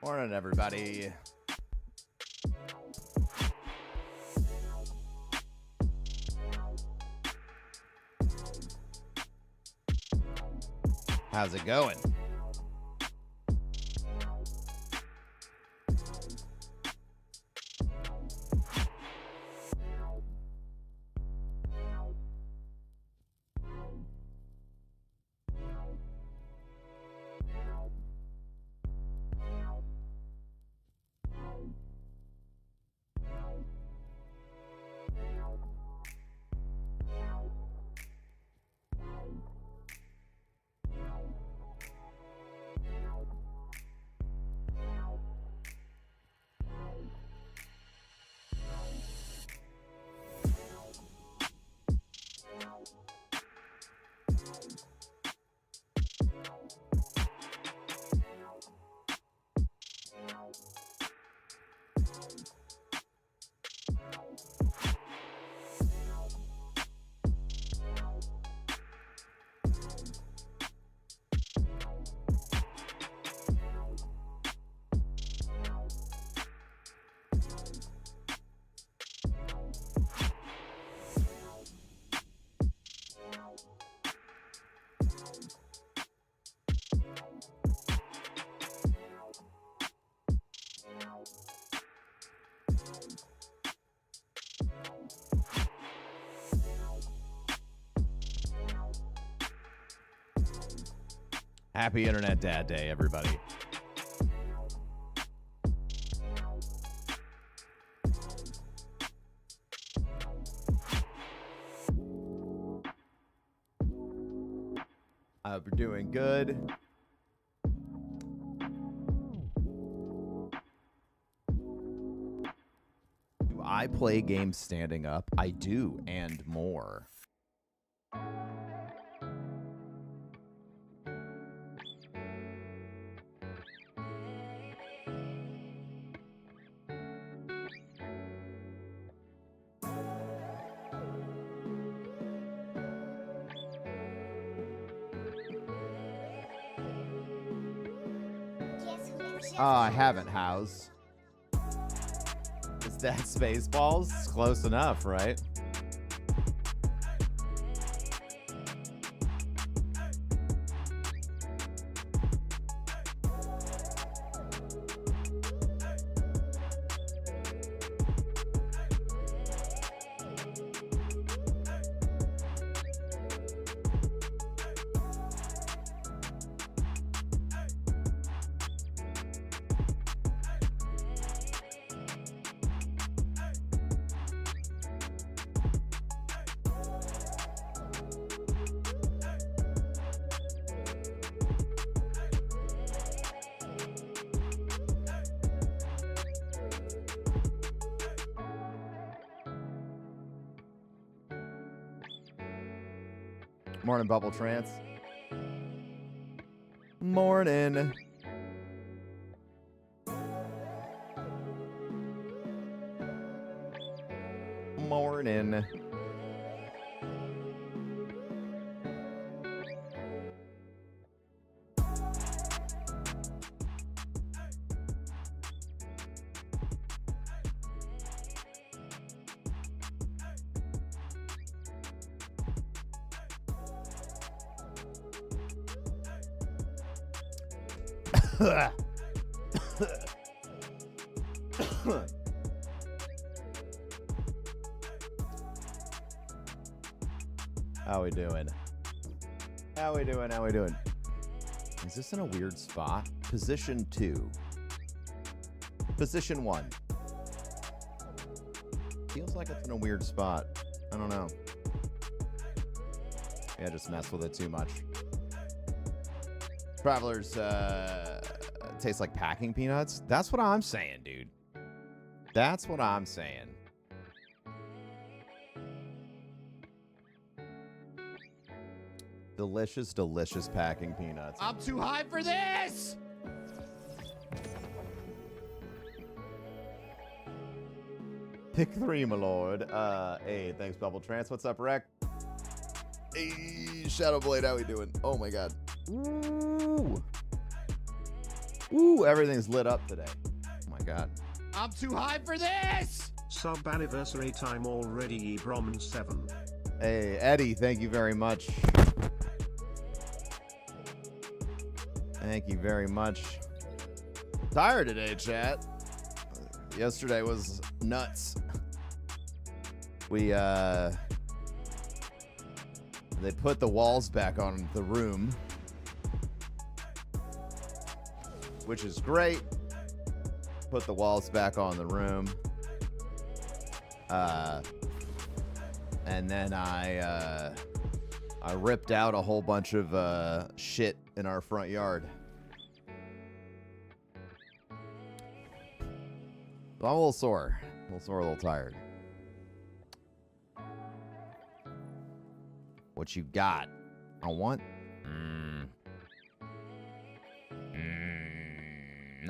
Morning, everybody. How's it going? Happy Internet Dad Day, everybody. I hope you're doing good. Do I play games standing up? I do, and more. I haven't, House. Is that Spaceballs? It's close enough, right? Morning, Bubble Trance. Morning. Morning. How we doing? How we doing? How we doing? Is this in a weird spot? Position 2. Position 1. Feels like it's in a weird spot. I don't know. Yeah, just mess with it too much. Travelers taste like packing peanuts. That's what I'm saying, dude. That's what I'm saying. Delicious, delicious packing peanuts. I'm too high for this! Pick 3, my lord. Hey, thanks, Bubble Trance. What's up, Rec? Hey, Shadowblade, how we doing? Oh, my God. Ooh. Ooh, everything's lit up today. Oh, my God. I'm too high for this! Sub anniversary time already, Broman 7. Hey, Eddie, thank you very much. Thank you very much. Tired today, chat. Yesterday was nuts. We, they put the walls back on the room, which is great. Put the walls back on the room. And then I ripped out a whole bunch of shit in our front yard. So I'm a little sore. A little tired. What you got? I want...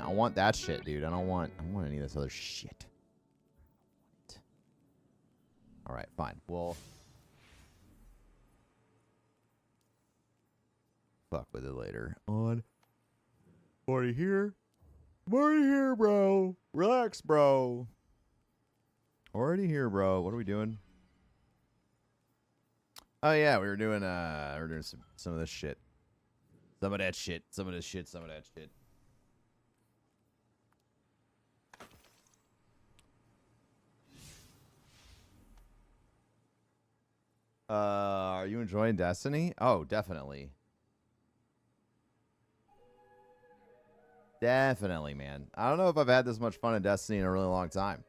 I want that shit, dude. I don't want any of this other shit. All right, fine. We'll fuck with it later. On. Already here? I'm already here, bro. Relax, bro. Already here, bro. What are we doing? Oh yeah, we were doing some of this shit. Some of that shit. Some of this shit. Some of that shit. Are you enjoying Destiny? Oh, definitely. Definitely, man. I don't know if I've had this much fun in Destiny in a really long time.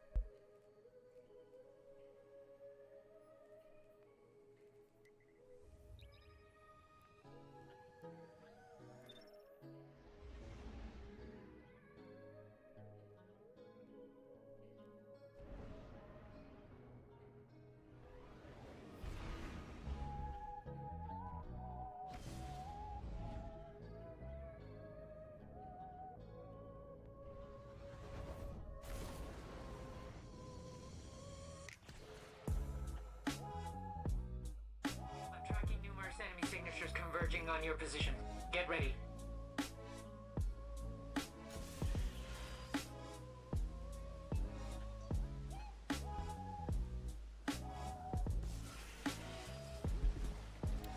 On your position. Get ready.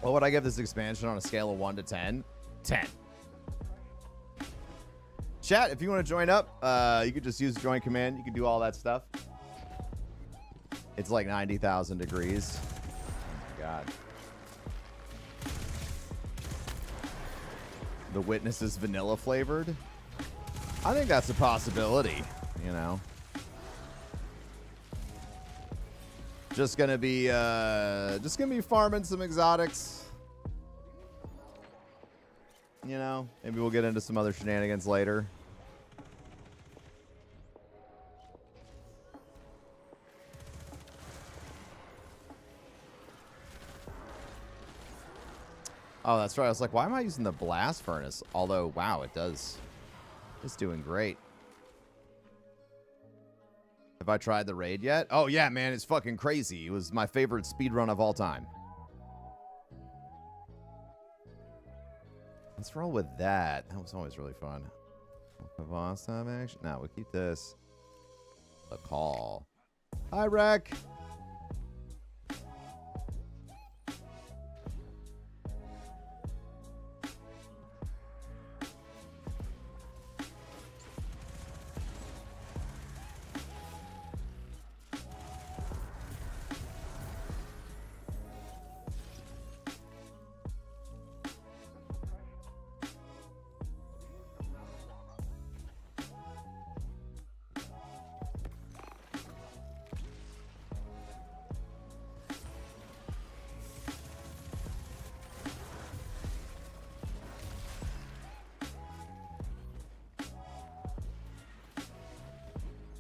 What would I give this expansion on a scale of 1 to 10? 10. Chat, if you want to join up, you could just use the join command. You can do all that stuff. It's like 90,000 degrees. Oh my God. The Witness is vanilla flavored. I think that's a possibility, you know. Just gonna be farming some exotics. You know, maybe we'll get into some other shenanigans later. Oh, that's right. I was like, why am I using the blast furnace? Although, wow, it does. It's doing great. Have I tried the raid yet? Oh, yeah, man. It's fucking crazy. It was my favorite speedrun of all time. Let's roll with that. That was always really fun. Boss time action. No, we'll keep this. The call. Hi, Rec.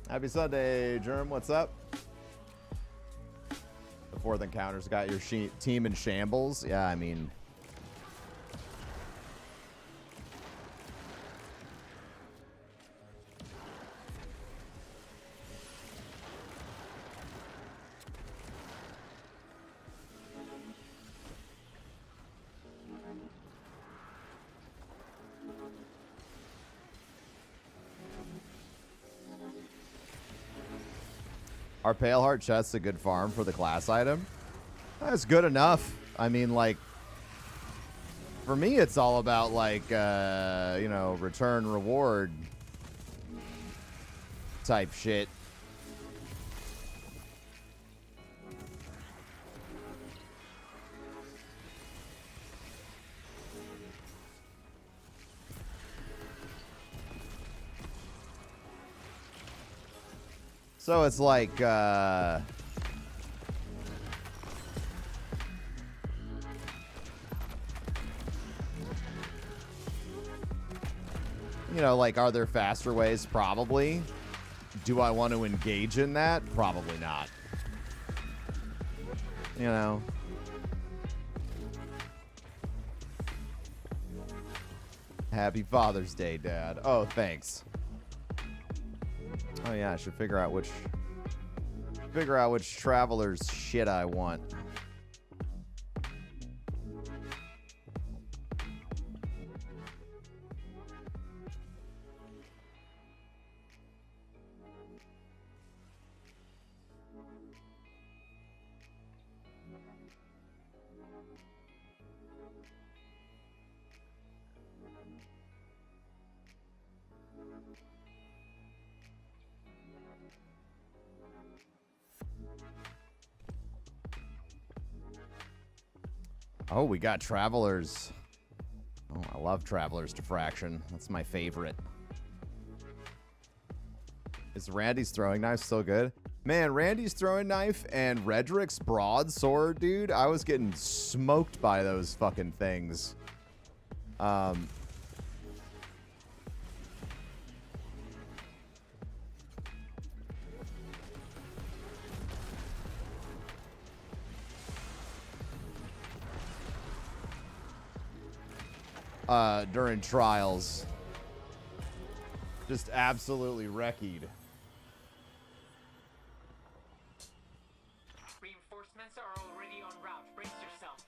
Happy Sunday, Germ. What's up? The fourth encounter's got your team in shambles. Yeah, I mean... Our Pale Heart chest's a good farm for the class item. That's good enough. I mean, like, for me, it's all about, like, you know, return reward type shit. So it's like, you know, like, are there faster ways? Probably. Do I want to engage in that? Probably not. You know. Happy Father's Day, Dad. Oh, thanks. Oh yeah, I should figure out which traveler's shit I want. Oh, we got Travelers. Oh, I love Traveler's Diffraction. That's my favorite. Is Randy's throwing knife still good? Man, Randy's throwing knife and Redrick's broadsword, dude. I was getting smoked by those fucking things. During trials. Just absolutely wrecked. Reinforcements are already en route. Brace yourself.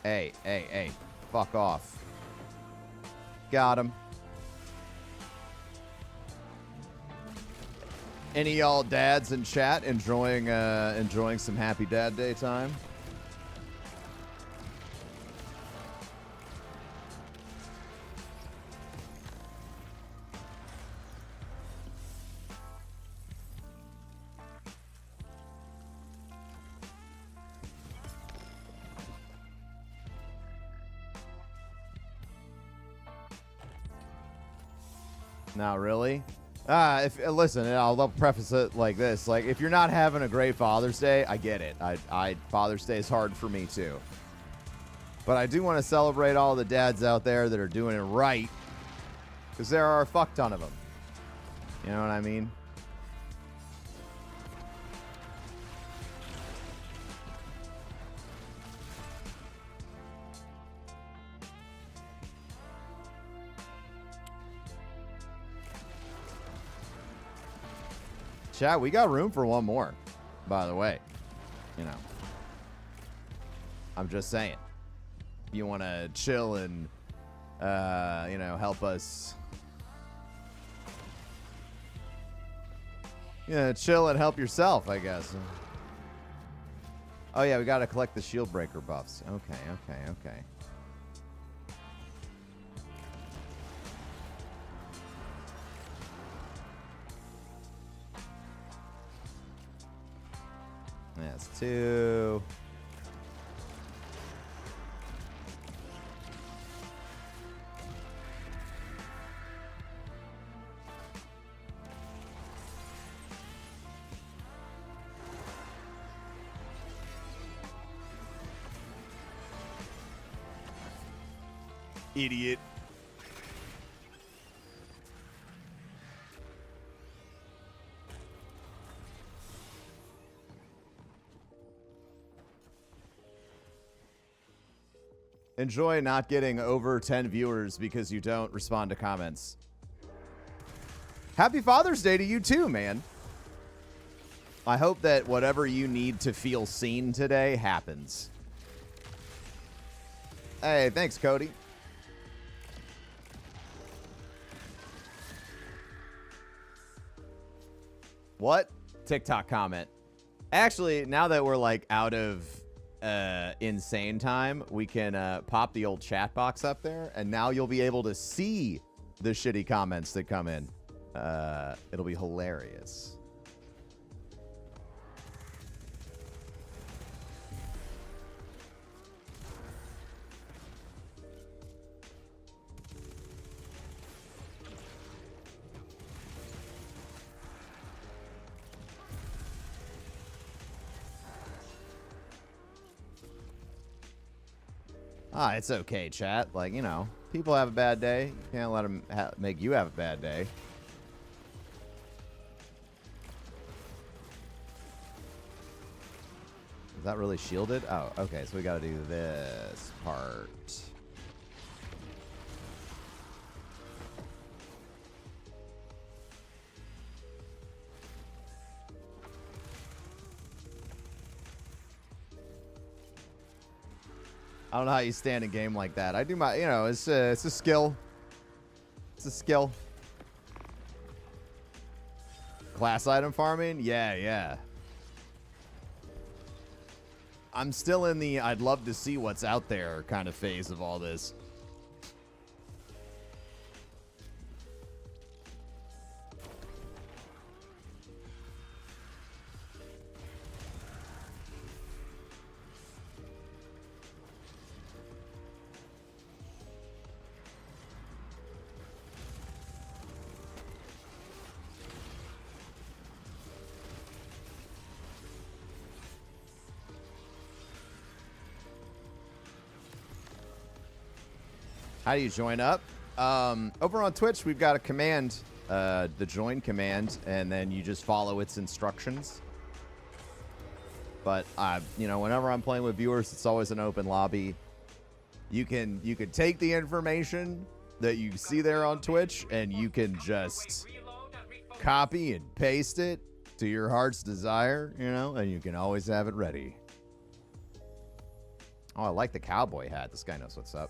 Hey. Fuck off. Got him. Any of y'all dads in chat enjoying some Happy Dad Day time? Not really. Listen, I'll preface it like this: like, if you're not having a great Father's Day, I get it. Father's Day is hard for me too. But I do want to celebrate all the dads out there that are doing it right, because there are a fuck ton of them. You know what I mean? Chat, we got room for one more, by the way. You know. I'm just saying. If you want to chill and, you know, help us. Yeah, chill and help yourself, I guess. Oh, yeah, we got to collect the shield breaker buffs. Okay. That's 2. Idiot. Enjoy not getting over 10 viewers because you don't respond to comments. Happy Father's Day to you too, man. I hope that whatever you need to feel seen today happens. Hey, thanks, Cody. What? TikTok comment. Actually, now that we're like out of insane time, we can pop the old chat box up there, and now you'll be able to see the shitty comments that come in. It'll be hilarious. Ah, it's okay, chat. Like, you know, people have a bad day. You can't let them make you have a bad day. Is that really shielded? Oh, okay. So we got to do this part. I don't know how you stand a game like that. I do my, you know, it's a skill. It's a skill. Class item farming? Yeah, yeah. I'm still in the I'd love to see what's out there kind of phase of all this. How do you join up? Over on Twitch, we've got a command, the join command, and then you just follow its instructions. But you know, whenever I'm playing with viewers, it's always an open lobby. You can take the information that you see there on Twitch, and you can just copy and paste it to your heart's desire, you know, and you can always have it ready. Oh, I like the cowboy hat. This guy knows what's up.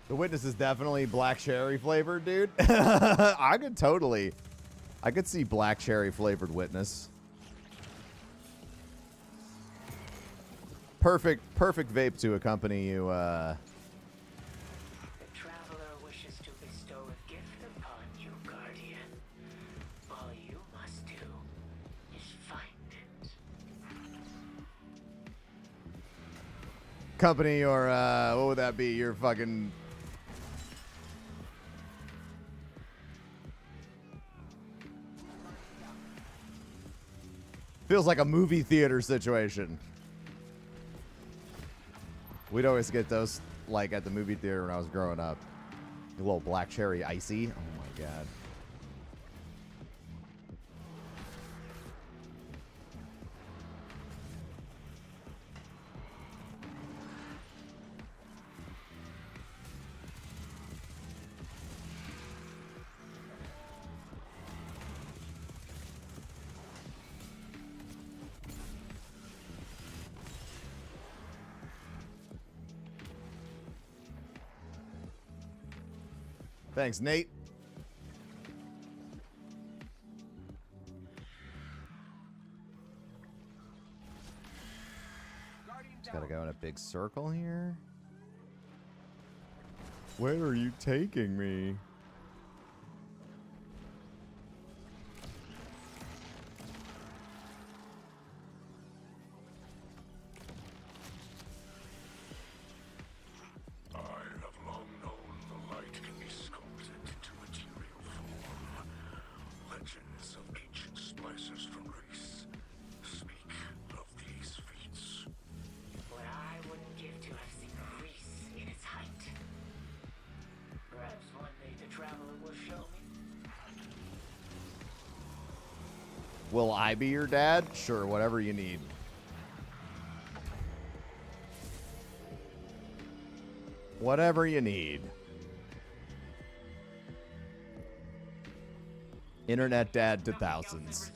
The Witness is definitely black cherry flavored, dude. I could see black cherry flavored Witness. Perfect vape to accompany you. The traveler wishes to bestow a gift upon you, Guardian. All you must do is find it. Company your, what would that be? Your fucking... Feels like a movie theater situation. We'd always get those, like, at the movie theater when I was growing up. A little black cherry icy. Oh, my God. Thanks, Nate. Just gotta go in a big circle here. Where are you taking me? Will I be your dad? Sure, whatever you need. Whatever you need. Internet dad to thousands.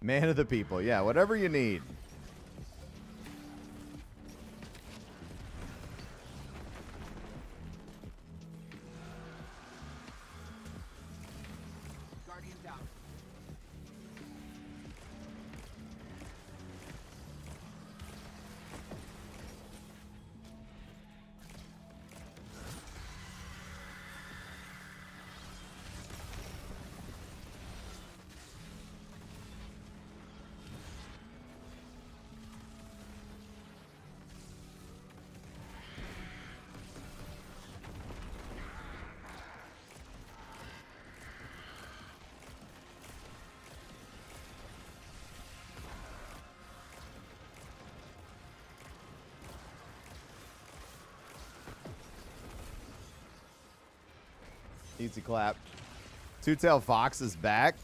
Man of the people. Yeah, whatever you need. Easy clap. Two-tailed Fox is back.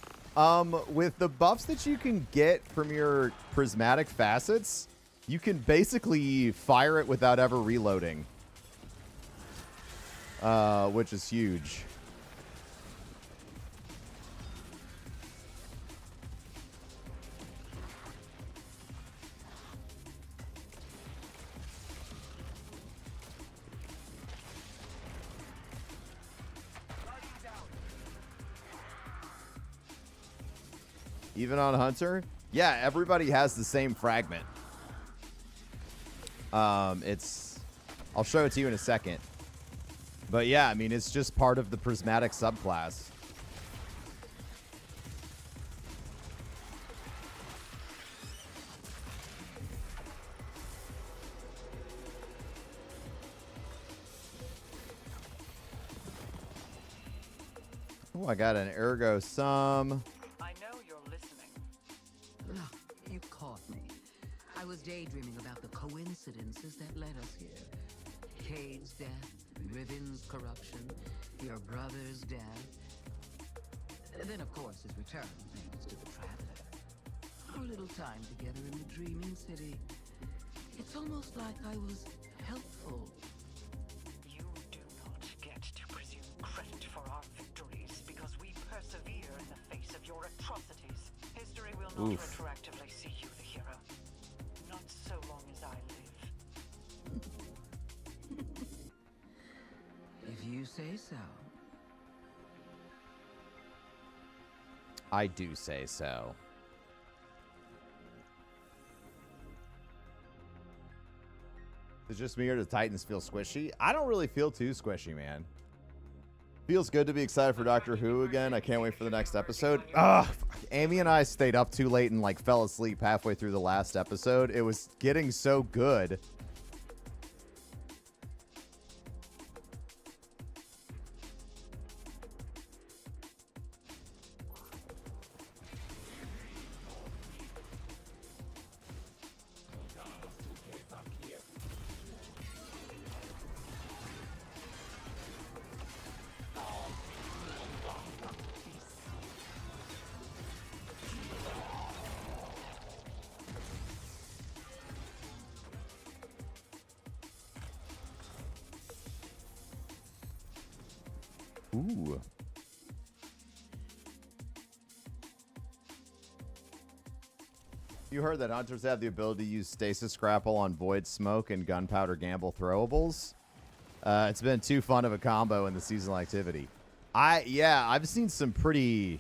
With the buffs that you can get from your prismatic facets, you can basically fire it without ever reloading. Which is huge. Even on Hunter? Yeah, everybody has the same fragment. I'll show it to you in a second. But yeah, I mean, it's just part of the prismatic subclass. Oh, I got an ergo sum. I was daydreaming about the coincidences that led us here. Cade's death, Riven's corruption, your brother's death. And then, of course, his return, thanks to the Traveler. Our little time together in the dreaming city. It's almost like I was helpful. You do not get to presume credit for our victories because we persevere in the face of your atrocities. History will not retroactively see you the hero. Not so long as I live. If you say so. I do say so. Is it just me or do Titans feel squishy? I don't really feel too squishy, man. Feels good to be excited for Doctor Who again. I can't wait for the next episode. Ugh, Amy and I stayed up too late and like fell asleep halfway through the last episode. It was getting so good. Ooh. You heard that hunters have the ability to use stasis grapple on void smoke and gunpowder gamble throwables. It's been too fun of a combo in the seasonal activity. I've seen some pretty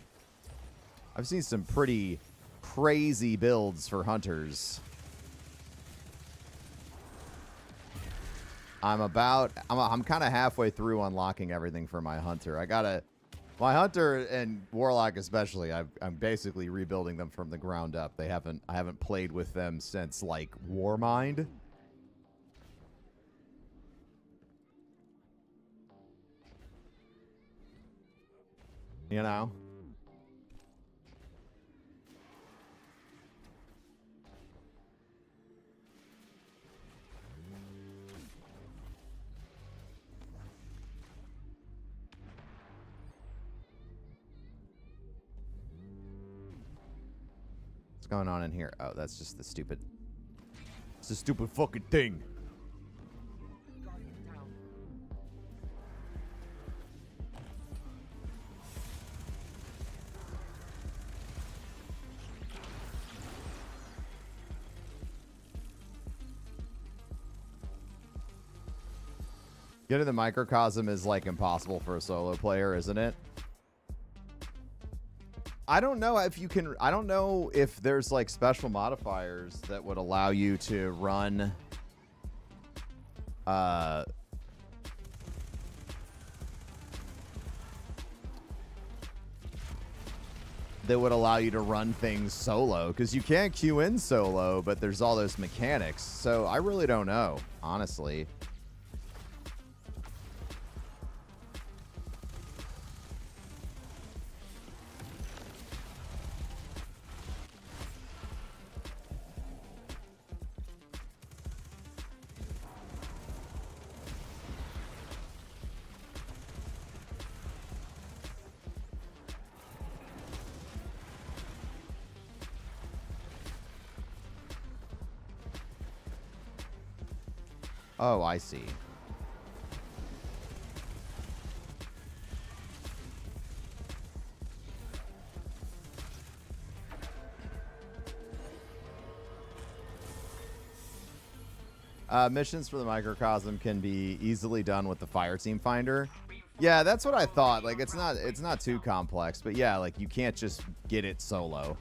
crazy builds for hunters. I'm kind of halfway through unlocking everything for my hunter. My hunter and warlock especially, I'm basically rebuilding them from the ground up. I haven't played with them since like Warmind. You know? What's going on in here? Oh, that's just the stupid... It's a stupid fucking thing. Getting the microcosm is like impossible for a solo player, isn't it? I don't know if you can. I don't know if there's like special modifiers that would allow you to run. That would allow you to run things solo, because you can't queue in solo, but there's all those mechanics. So I really don't know, honestly. Oh, I see. Missions for the microcosm can be easily done with the fire team finder. Yeah, that's what I thought. Like, it's not too complex, but yeah, like you can't just get it solo.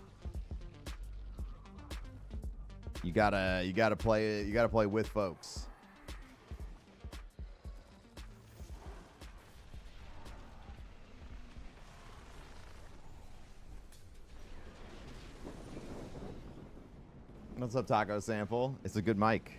You gotta play with folks. What's up, Taco Sample? It's a good mic.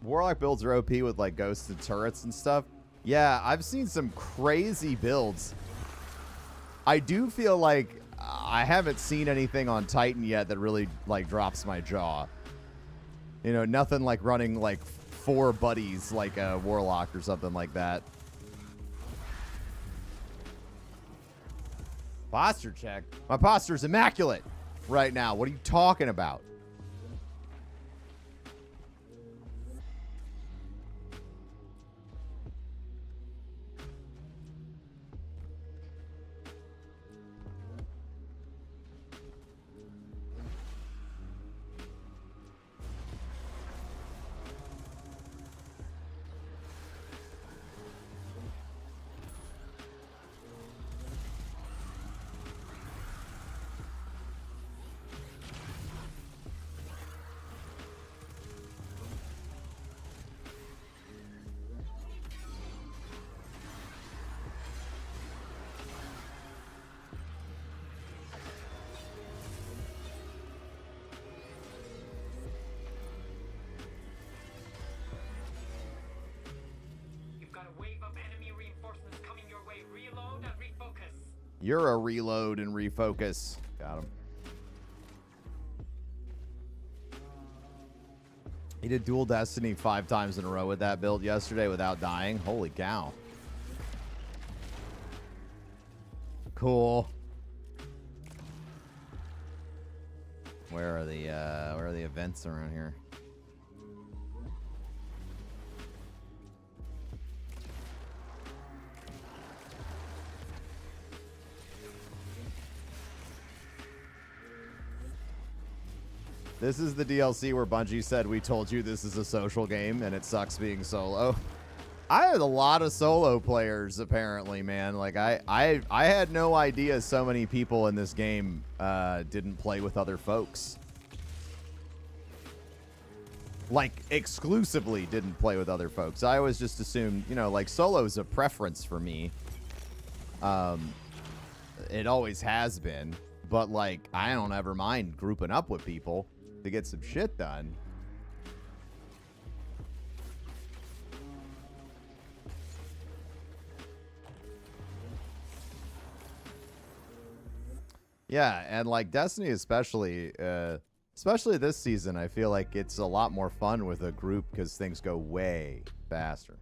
Warlock builds are OP with like ghosts and turrets and stuff. Yeah, I've seen some crazy builds. I do feel like I haven't seen anything on Titan yet that really like drops my jaw. You know, nothing like running like 4 buddies like a warlock or something like that. Posture check? My posture's immaculate right now. What are you talking about? You're a reload and refocus. Got him. He did dual Destiny 5 times in a row with that build yesterday without dying. Holy cow. Cool. Where are the events around here? This is the DLC where Bungie said, we told you this is a social game and it sucks being solo. I had a lot of solo players, apparently, man. Like, I had no idea so many people in this game didn't play with other folks. Like, exclusively didn't play with other folks. I always just assumed, you know, like, solo's a preference for me. It always has been. But, like, I don't ever mind grouping up with people to get some shit done. Yeah, and like Destiny especially this season, I feel like it's a lot more fun with a group because things go way faster.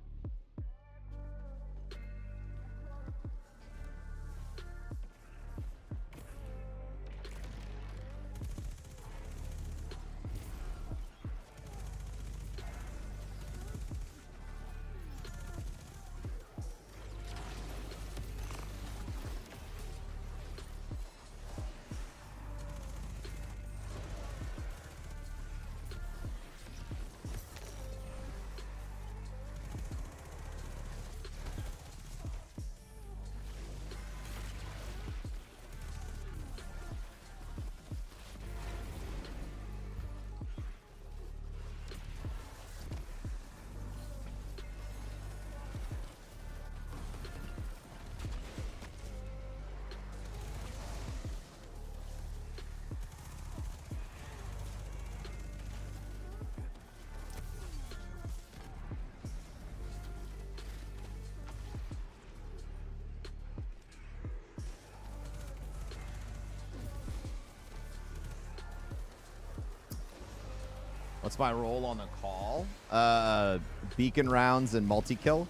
What's my role on the call? Beacon rounds and multi-kill.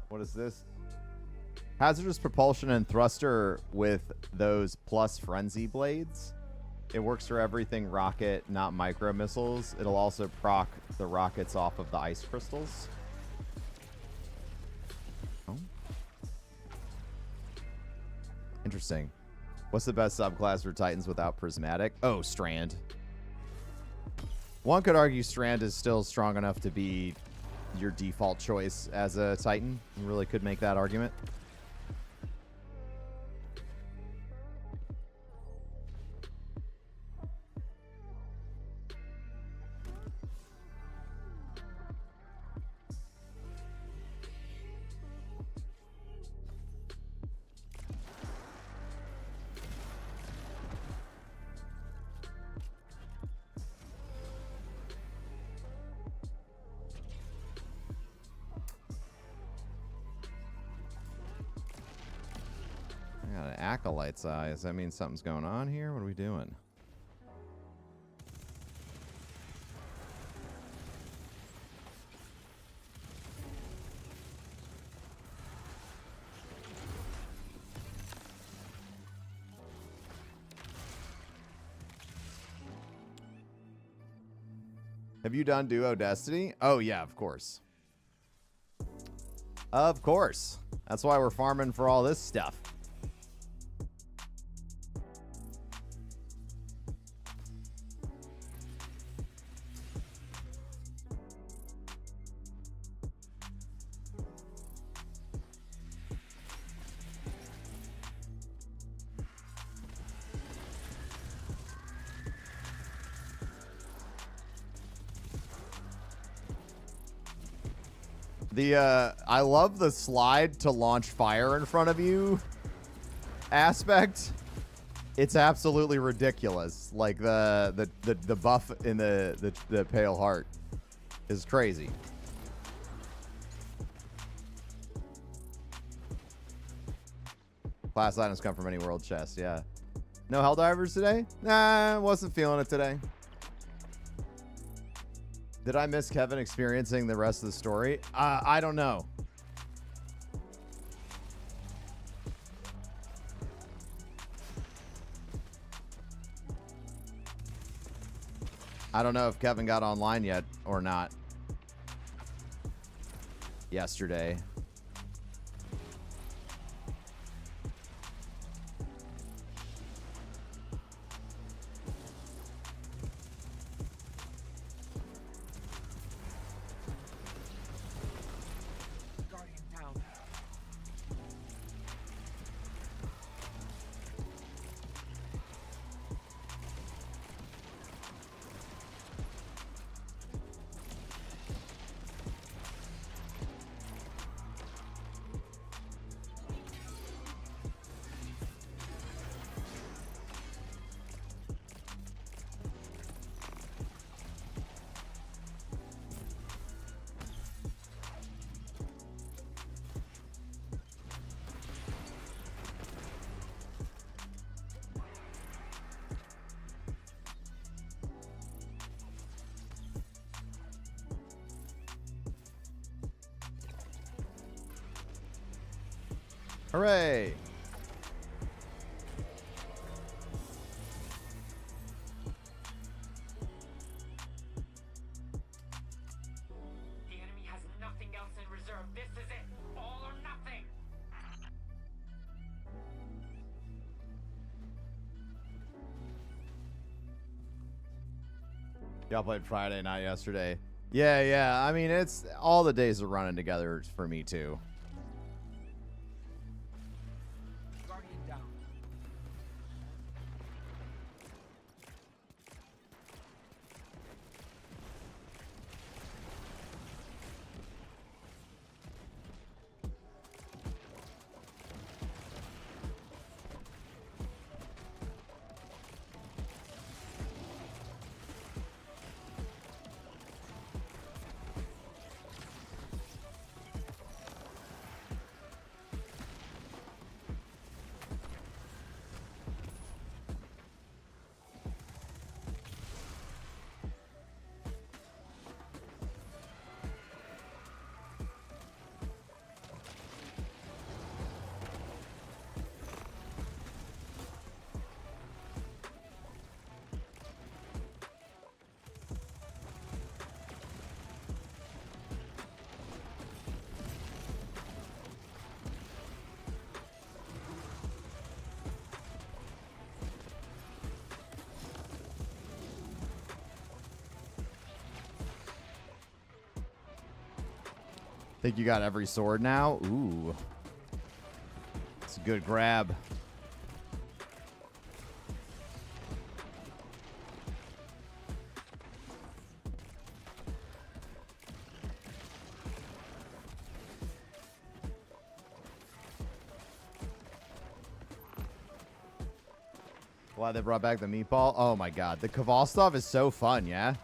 What is this? Hazardous propulsion and thruster with those plus frenzy blades. It works for everything rocket, not micro missiles. It'll also proc the rockets off of the ice crystals. Oh. Interesting. What's the best subclass for Titans without prismatic? Oh, Strand. One could argue Strand is still strong enough to be your default choice as a Titan. You really could make that argument. Acolyte's eyes. That means something's going on here. What are we doing? Have you done Duo Destiny? Oh, yeah, of course. Of course. That's why we're farming for all this stuff. I love the slide to launch fire in front of you aspect. It's absolutely ridiculous. Like the buff in the pale heart is crazy. Class items come from any world chest, yeah. No Helldivers today? Nah, wasn't feeling it today. Did I miss Kevin experiencing the rest of the story? I don't know. I don't know if Kevin got online yet or not. Yesterday. Hooray! The enemy has nothing else in reserve. This is it. All or nothing. Y'all played Friday, not yesterday. Yeah. I mean, it's all the days are running together for me too. Think you got every sword now? Ooh. It's a good grab. Why they brought back the meatball? Oh my god. The Kaval stuff is so fun, yeah?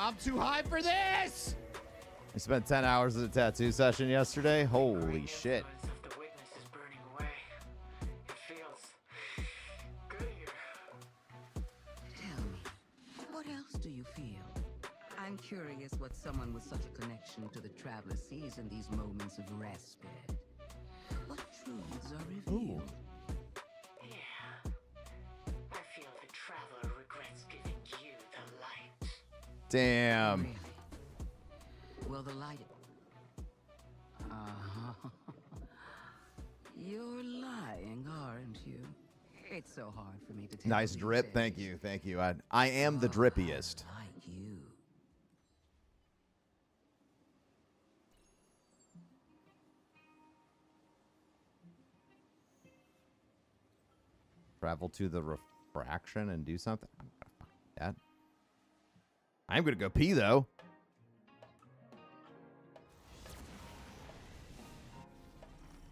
I'm too high for this! I spent 10 hours at a tattoo session yesterday. Holy shit. The witness is burning away. It feels good here. Tell me, what else do you feel? I'm curious what someone with such a connection to the Traveler sees in these moments of respite. What truths are revealed. Yeah. I feel the traveler regrets giving you the light. Damn. Really? Well, the light. You're lying, aren't you? It's so hard for me to tell. Nice these drip. Thank days. you. Thank you. I am the drippiest. Like you. Travel to the refraction and do something. I'm gonna fucking do that. I'm gonna go pee though.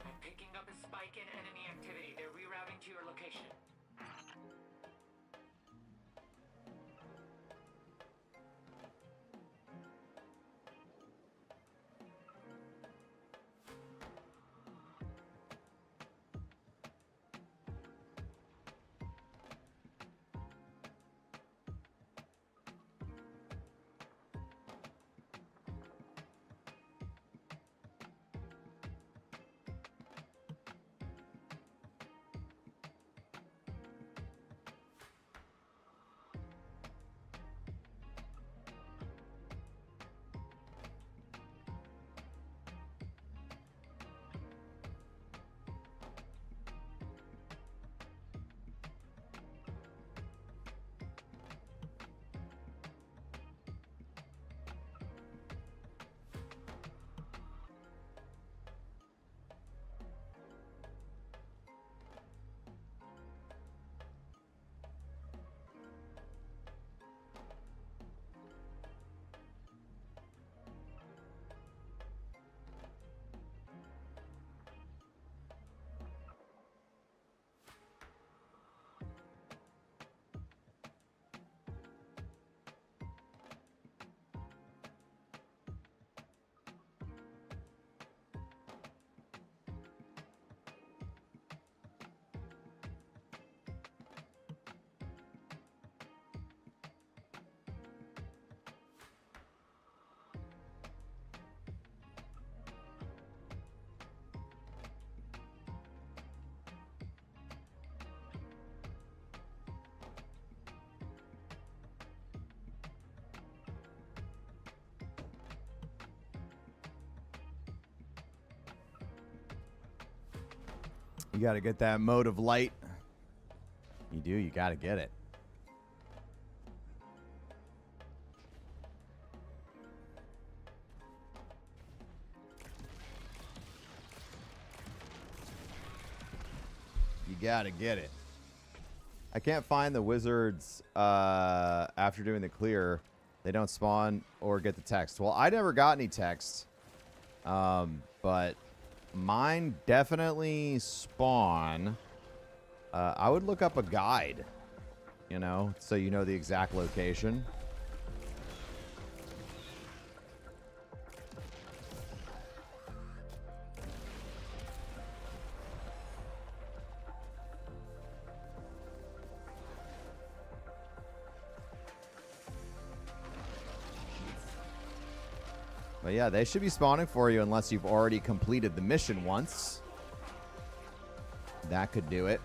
I'm picking up a spike in enemy activity. They're rerouting to your location. You gotta get that mode of light. You do. You gotta get it. You gotta get it. I can't find the wizards after doing the clear. They don't spawn or get the text. Well, I never got any text. But mine definitely spawn. I would look up a guide, you know, so you know the exact location. But yeah, they should be spawning for you unless you've already completed the mission once. That could do it.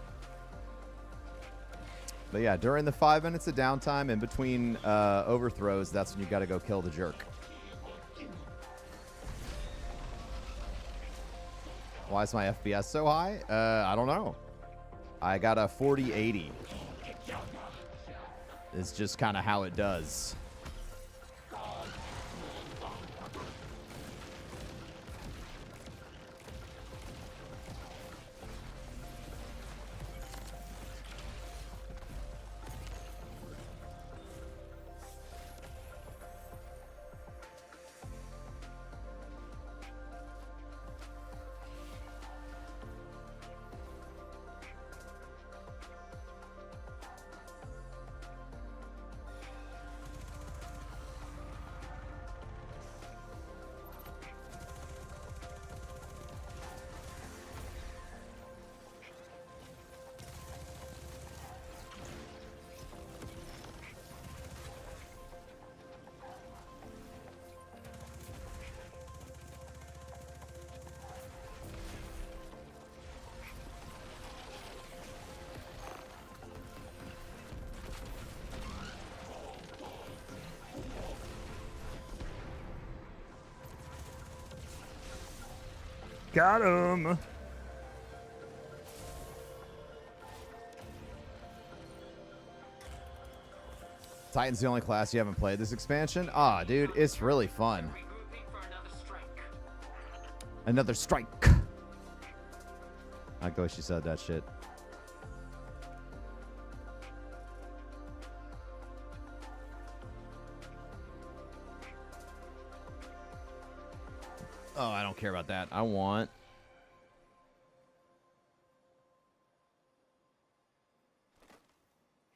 But yeah, during the 5 minutes of downtime in between overthrows, that's when you got to go kill the jerk. Why is my FPS so high? I don't know. I got a 4080. It's just kind of how it does. Got him. Titan's the only class you haven't played this expansion? Ah, dude, it's really fun. Regrouping for another strike. Another strike. I like the way she said that shit. Oh, I don't care about that. I want...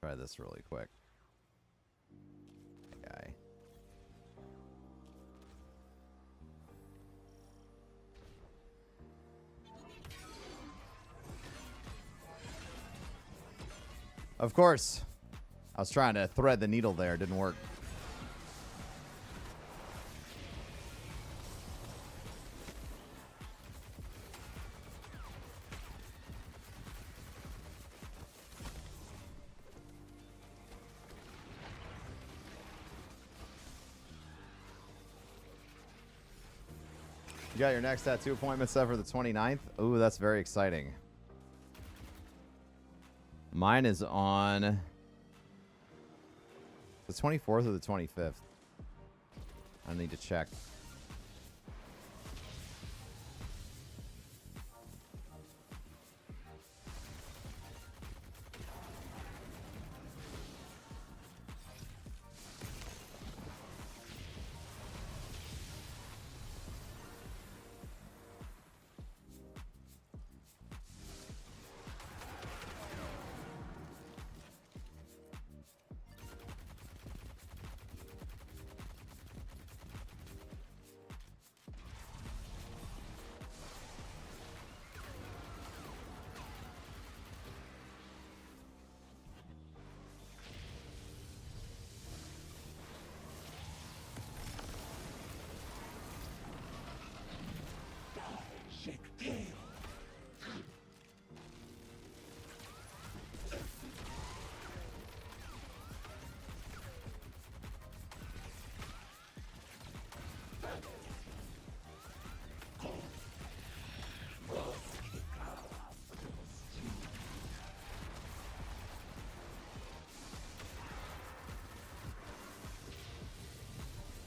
Try this really quick. Guy. Of course. I was trying to thread the needle there. It didn't work. You got your next tattoo appointment set for the 29th? Ooh, that's very exciting. Mine is on the 24th or the 25th. I need to check.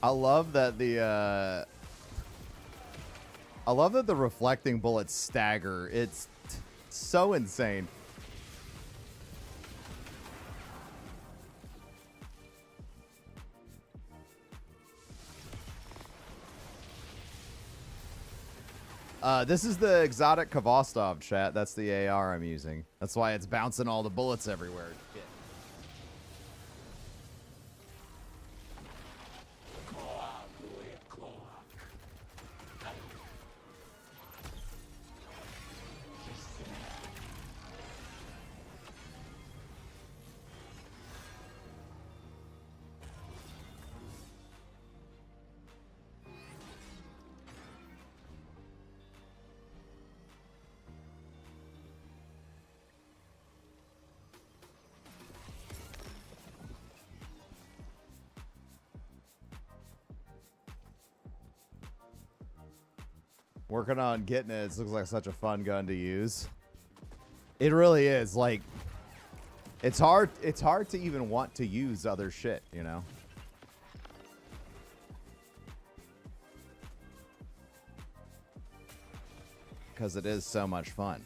I love that the reflecting bullets stagger. It's so insane. This is the exotic Kvostov, chat. That's the AR I'm using. That's why it's bouncing all the bullets everywhere. Shit. Working on getting it. It looks like such a fun gun to use. It really is. Like, it's hard to even want to use other shit, you know? Because it is so much fun.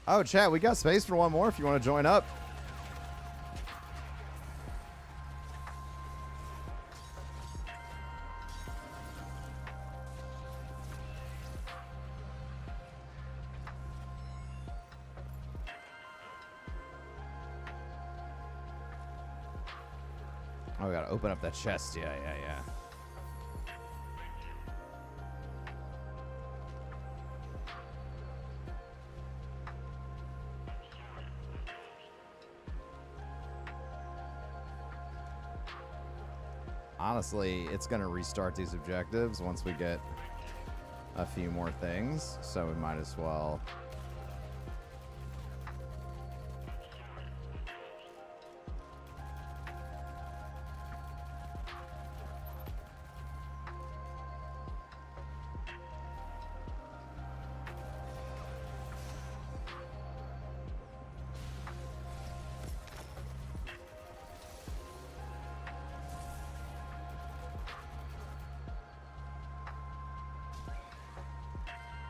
Oh, chat, we got space for one more if you want to join up. Oh, we gotta open up that chest. Yeah, yeah, yeah. Honestly, it's gonna restart these objectives once we get a few more things, so we might as well.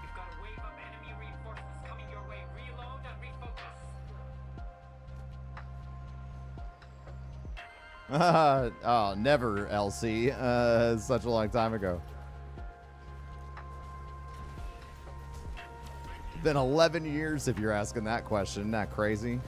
You've got a wave of enemy reinforcements coming your way. Reload and refocus. Oh, never, LC. Such a long time ago. Been 11 years if you're asking that question. Isn't that crazy?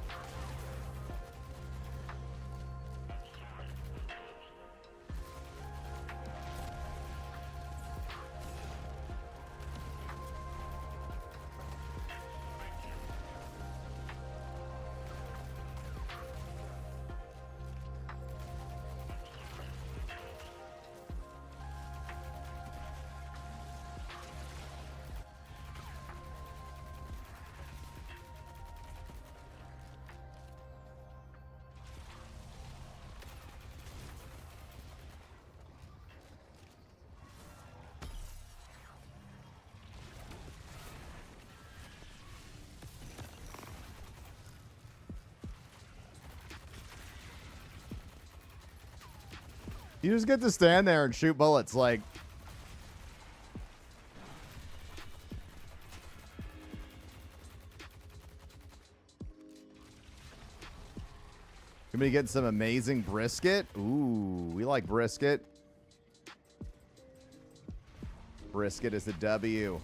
You just get to stand there and shoot bullets like... Gonna be getting some amazing brisket. Ooh, we like brisket. Brisket is a W.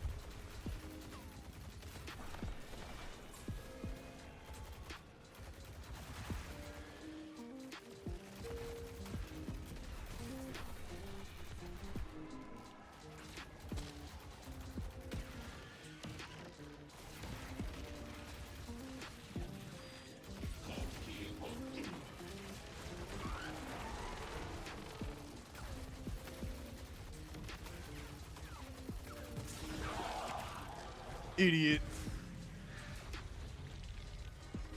Idiot.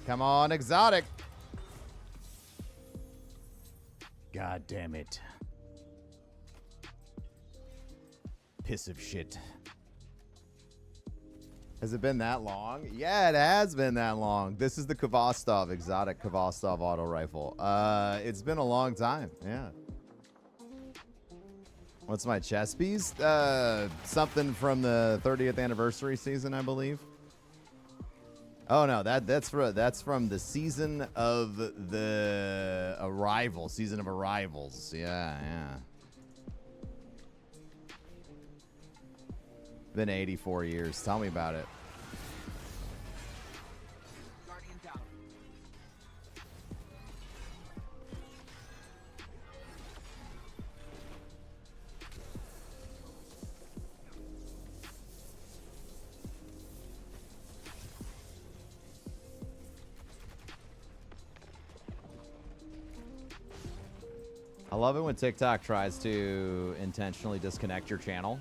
Come on, exotic. God damn it. Piss of shit. Has it been that long? Yeah, it has been that long. This is the Kvostov, exotic Kvostov auto rifle. It's been a long time. Yeah. What's my chess piece? Something from the 30th anniversary season, I believe. Oh no, that's from the season of the Arrival, season of Arrivals. Yeah, yeah. Been 84 years. Tell me about it. Guardian down. I love it when TikTok tries to intentionally disconnect your channel.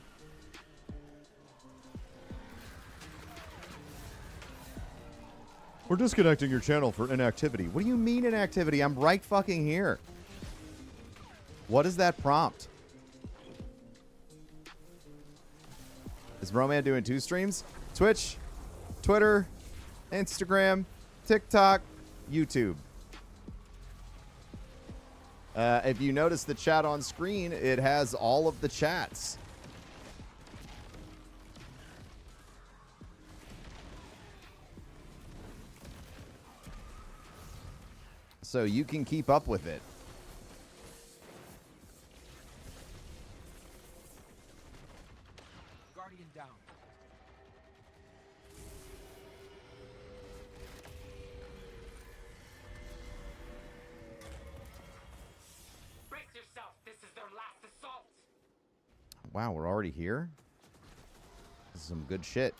We're disconnecting your channel for inactivity. What do you mean inactivity? I'm right fucking here. What is that prompt? Is Broman doing 2 streams? Twitch, Twitter, Instagram, TikTok, YouTube. If you notice the chat on screen, it has all of the chats. So you can keep up with it. Guardian down. Break yourself. This is their last assault. Wow, we're already here? This is some good shit.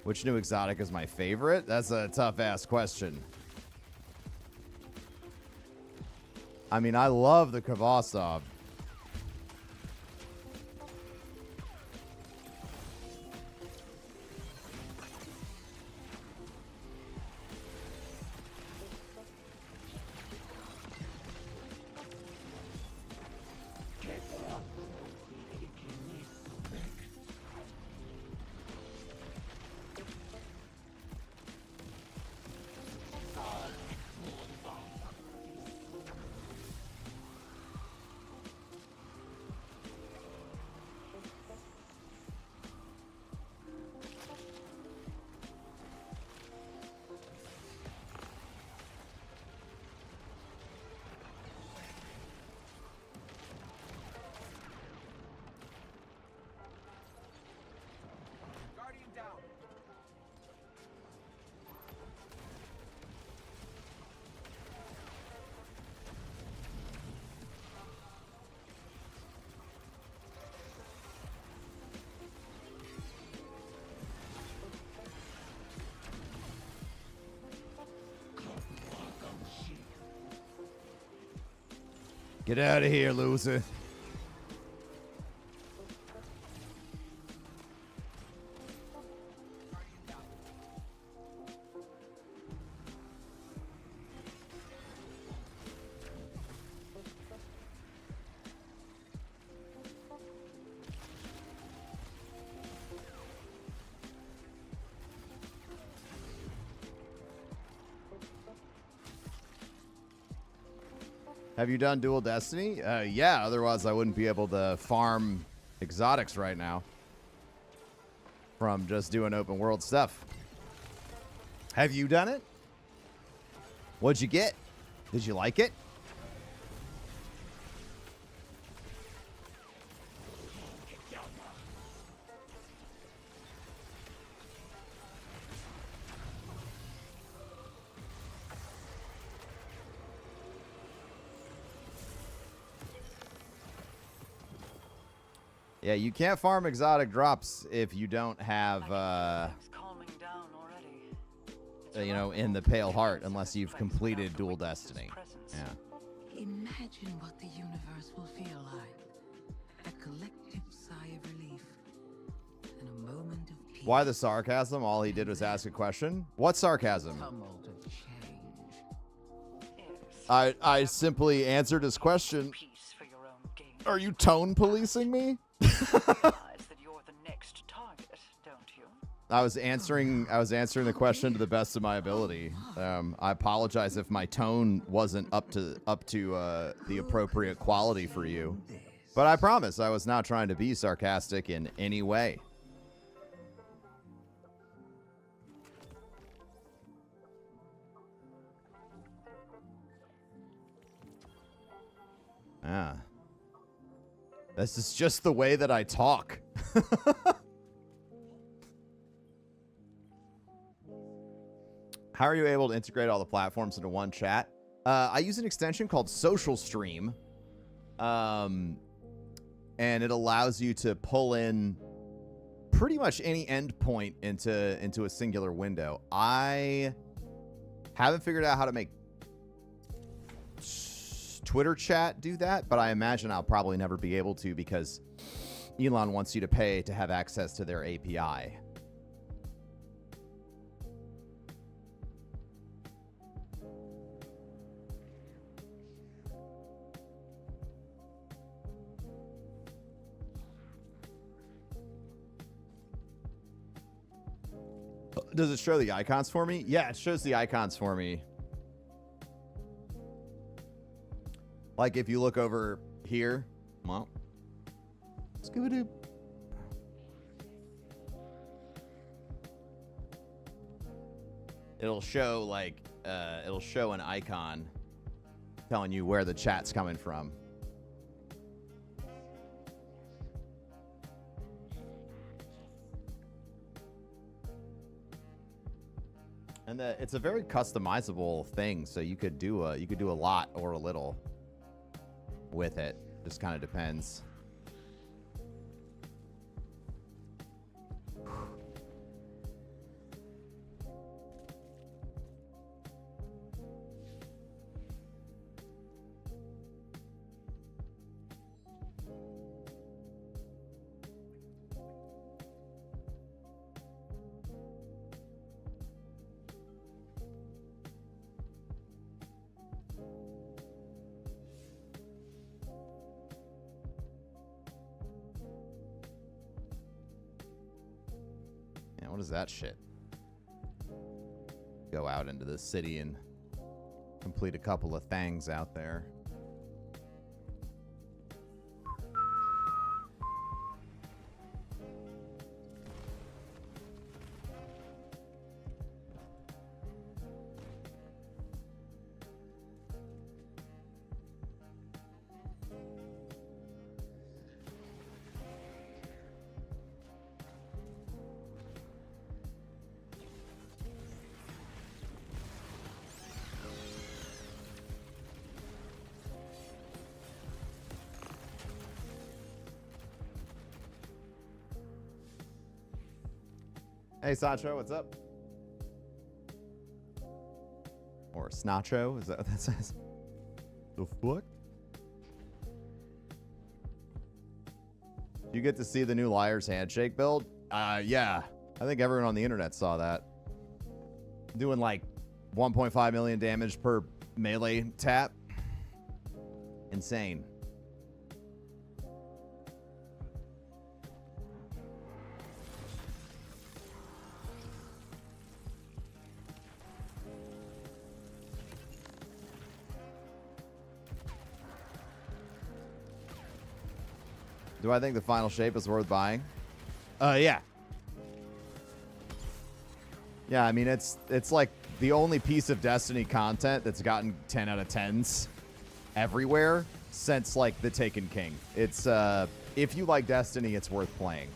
Which new exotic is my favorite? That's a tough-ass question. I mean, I love the Kvasov. Get out of here, loser. Have you done Dual Destiny? Yeah, otherwise I wouldn't be able to farm exotics right now from just doing open world stuff. Have you done it? What'd you get? Did you like it? Yeah, you can't farm exotic drops if you don't have, you know, in the Pale Heart, unless you've completed Dual Destiny. Yeah. Imagine what the universe will feel like. A collective sigh of relief and a moment of peace. Why the sarcasm? All he did was ask a question. What sarcasm? Tumult of change. I simply answered his question. Are you tone policing me? That you're the next target, don't you? I was answering the question to the best of my ability. I apologize if my tone wasn't up to the appropriate quality for you. But I promise I was not trying to be sarcastic in any way. Ah. This is just the way that I talk. How are you able to integrate all the platforms into one chat? I use an extension called Social Stream. And it allows you to pull in pretty much any endpoint into a singular window. I haven't figured out how to make Twitter chat do that, but I imagine I'll probably never be able to because Elon wants you to pay to have access to their API. Does it show the icons for me? Yeah, it shows the icons for me. Like if you look over here, well, Scooby-Doo. It'll show like it'll show an icon telling you where the chat's coming from. And it's a very customizable thing, so you could do a lot or a little with it. Just kind of depends. What is that shit? Go out into the city and complete a couple of things out there. Hey, Sancho, what's up? Or Snacho, is that what that says? The fuck? You get to see the new Liar's Handshake build? Yeah. I think everyone on the internet saw that. Doing like 1.5 million damage per melee tap. Insane. Do I think the final shape is worth buying? Yeah. Yeah, I mean, it's like the only piece of Destiny content that's gotten 10 out of 10s everywhere since, like, the Taken King. It's, if you like Destiny, it's worth playing.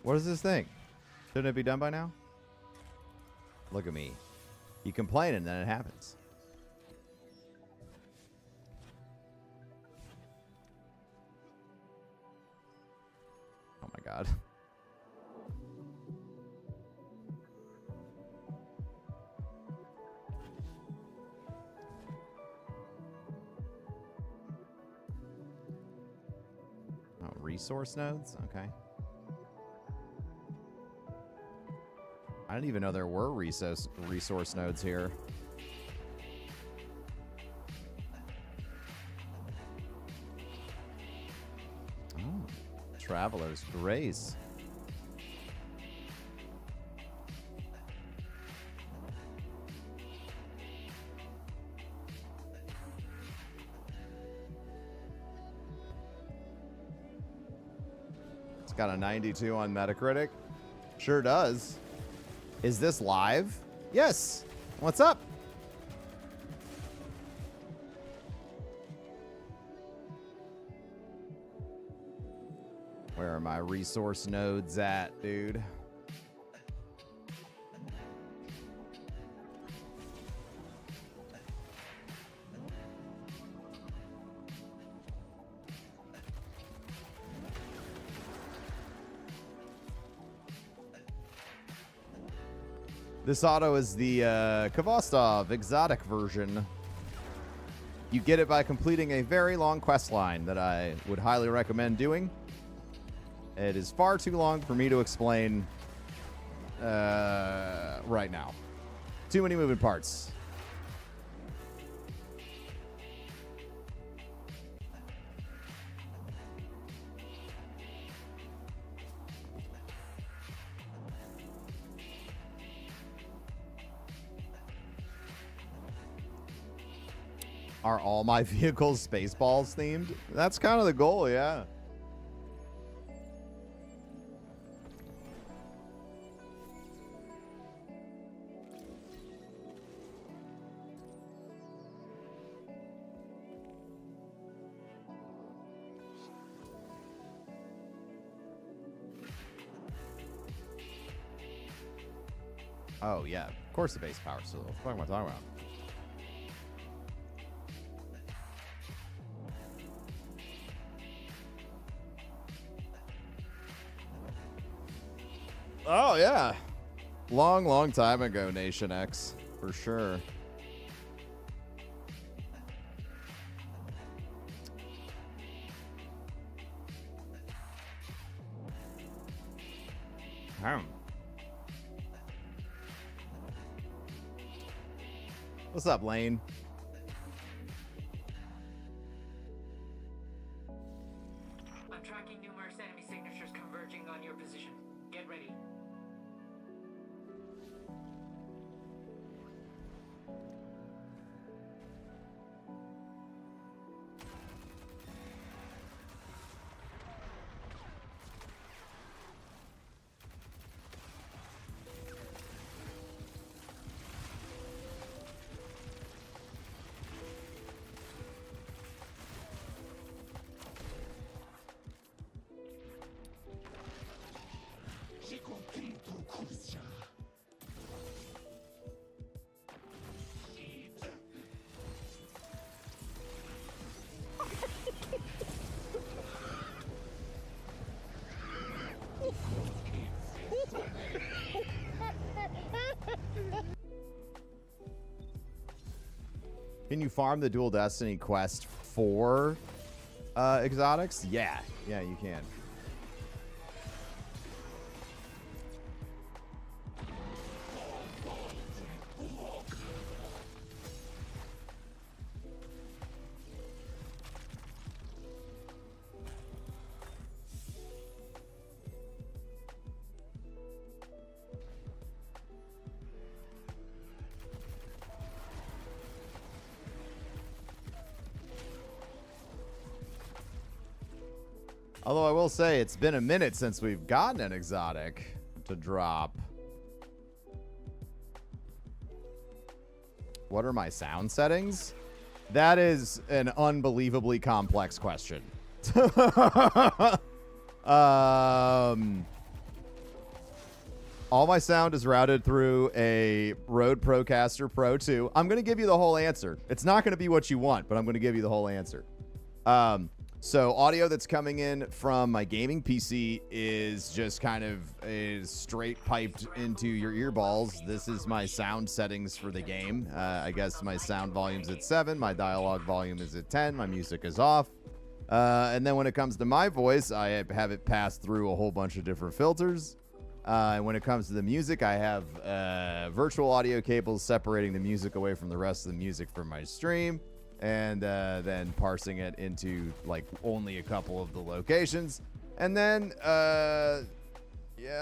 What is this thing? Shouldn't it be done by now? Look at me. You complain and then it happens. Oh my god. Oh, resource nodes? Okay. I didn't even know there were resource nodes here. Oh, Traveler's Grace. It's got a 92 on Metacritic. Sure does. Is this live? Yes. What's up? Where are my resource nodes at, dude? This auto is the Kvostov exotic version. You get it by completing a very long quest line that I would highly recommend doing. It is far too long for me to explain right now. Too many moving parts. Are all my vehicles Spaceballs themed? That's kind of the goal, yeah. Oh, yeah. Of course the base power. So what the fuck am I talking about? Oh, yeah. Long time ago, Nation X. For sure. What's up, Lane? I'm tracking numerous enemy signatures converging on your position. Get ready. Can you farm the Dual Destiny quest for exotics? Yeah, you can. Although I will say it's been a minute since we've gotten an exotic to drop. What are my sound settings? That is an unbelievably complex question. All my sound is routed through a Rode Procaster Pro 2. I'm going to give you the whole answer. It's not going to be what you want, but I'm going to give you the whole answer. So audio that's coming in from my gaming PC is just kind of straight piped into your earballs. This is my sound settings for the game. I guess my sound volume's at 7. My dialogue volume is at 10. My music is off. And then when it comes to my voice, I have it passed through a whole bunch of different filters. And when it comes to the music, I have virtual audio cables separating the music away from the rest of the music from my stream. And then parsing it into like only a couple of the locations. And then, yeah,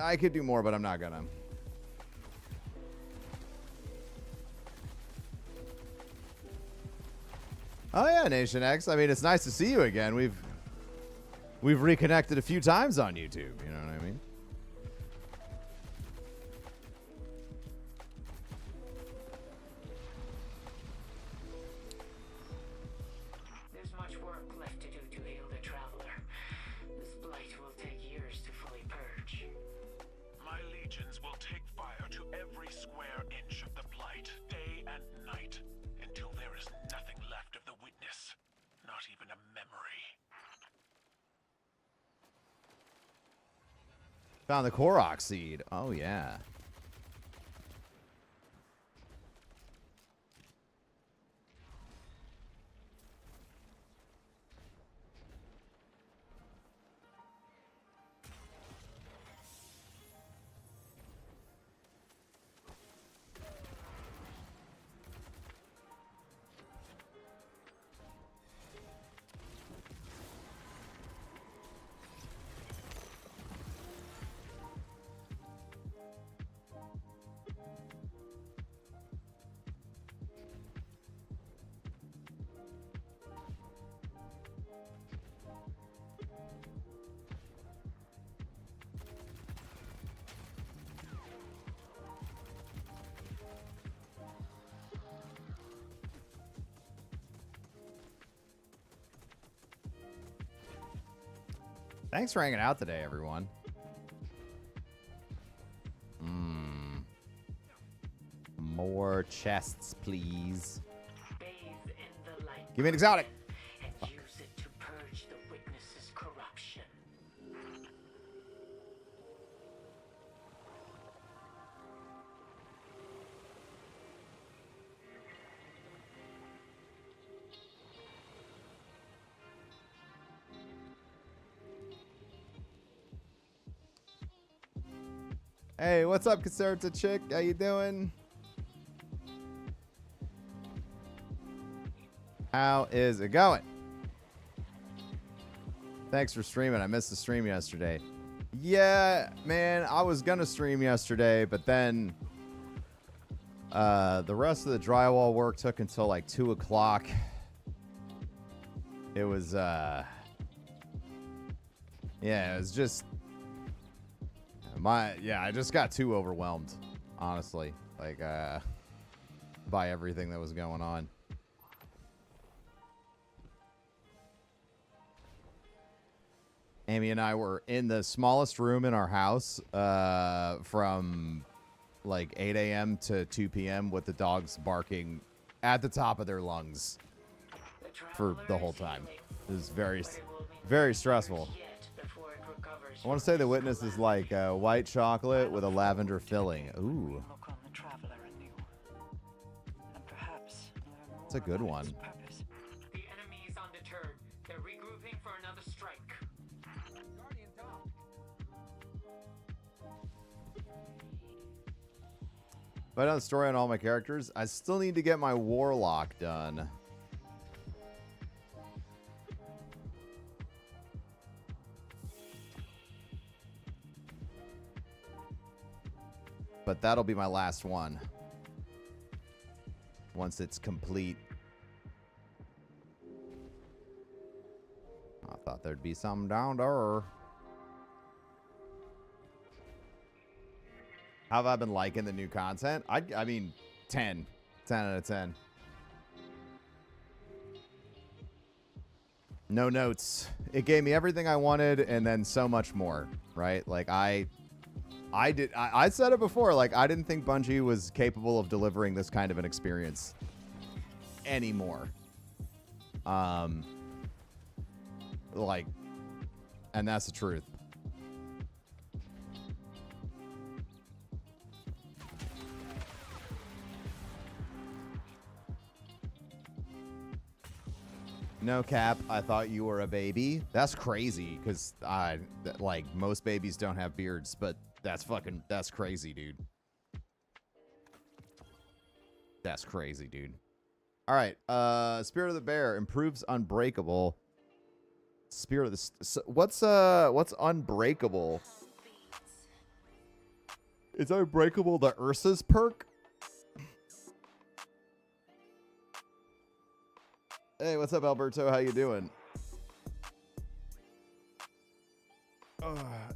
I could do more, but I'm not gonna. Oh yeah, Nation X. I mean, it's nice to see you again. We've reconnected a few times on YouTube. You know what I mean? There's much work left to do to heal the traveler. This blight will take years to fully purge. My legions will take fire to every square inch of the blight, day and night, until there is nothing left of the witness, not even a memory. Found the Korok seed. Oh yeah. Thanks for hanging out today, everyone. More chests, please. Bathe in the light. Give me an exotic. And use it to purge the witness's corruption. Hey, what's up, Caserta chick? How you doing? How is it going? Thanks for streaming. I missed the stream yesterday. Yeah, man, I was gonna stream yesterday, but then the rest of the drywall work took until like 2 o'clock. It was yeah, it was just I just got too overwhelmed, honestly, like by everything that was going on. Amy and I were in the smallest room in our house from like 8 a.m. to 2 p.m. with the dogs barking at the top of their lungs for the whole time. It was very, very stressful. I want to say the witness is like white chocolate with a lavender filling. Ooh. Look on the traveler anew. And perhaps learn It's a more good about one. its purpose. The enemy is undeterred. They're regrouping for another strike. If I done story on all my characters, I still need to get my warlock done. But that'll be my last one. Once it's complete. I thought there'd be something down there. How have I been liking the new content? I mean, 10. 10 out of 10. No notes. It gave me everything I wanted and then so much more, right? Like, I said it before, like, I didn't think Bungie was capable of delivering this kind of an experience anymore. Like, and that's the truth. No cap, I thought you were a baby. That's crazy, because like, most babies don't have beards, but that's crazy, dude. That's crazy, dude. All right, Spirit of the Bear improves Unbreakable. Spirit of the... what's Unbreakable? Is Unbreakable the Ursa's perk? Hey, what's up, Alberto? How you doing?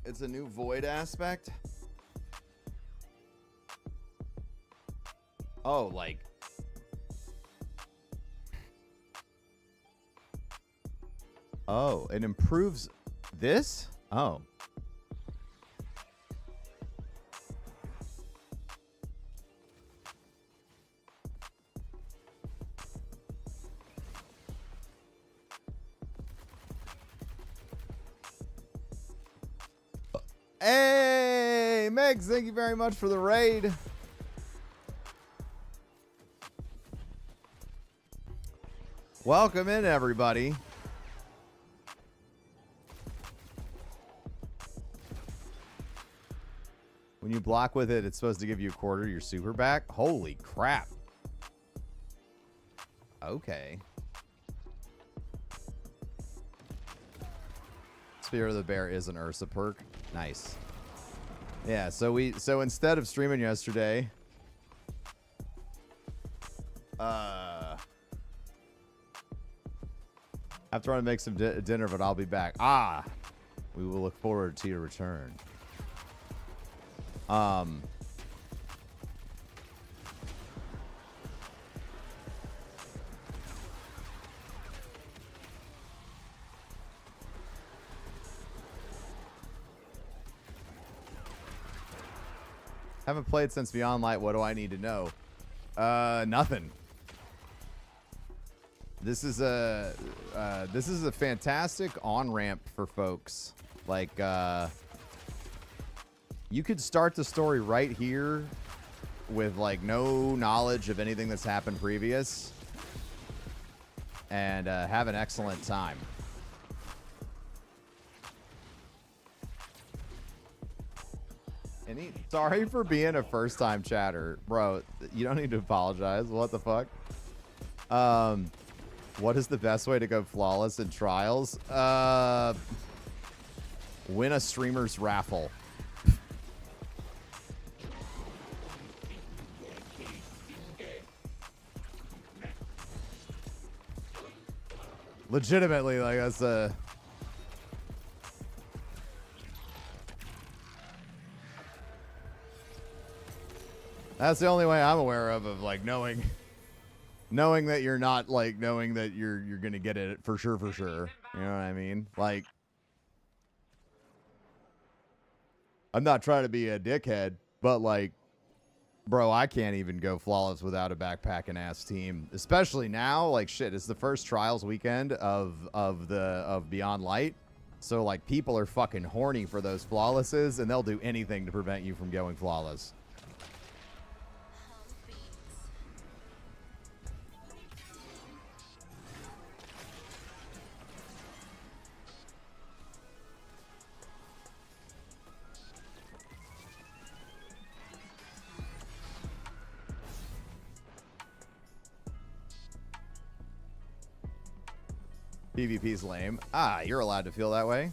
It's a new void aspect. Oh, like... Oh, it improves this? Oh. Hey, Megs, thank you very much for the raid. Welcome in, everybody. When you block with it, it's supposed to give you a quarter of your super back. Holy crap. Okay. Spirit of the Bear is an Ursa perk. Nice. Yeah, so instead of streaming yesterday, I have to run and make some dinner, but I'll be back. We will look forward to your return. Haven't played since Beyond Light. What do I need to know? Nothing. This is a fantastic on-ramp for folks. Like, you could start the story right here with like no knowledge of anything that's happened previous and have an excellent time. Sorry for being a first-time chatter. Bro, you don't need to apologize. What the fuck? What is the best way to go flawless in trials? Win a streamer's raffle. Legitimately, like, that's the only way I'm aware of like knowing that you're not, like, knowing that you're gonna get it for sure. You know what I mean? Like, I'm not trying to be a dickhead, but like, bro, I can't even go flawless without a backpacking ass team. Especially now, like, shit, it's the first trials weekend of Beyond Light. So like, people are fucking horny for those flawlesses, and they'll do anything to prevent you from going flawless. PvP's lame. Ah, you're allowed to feel that way.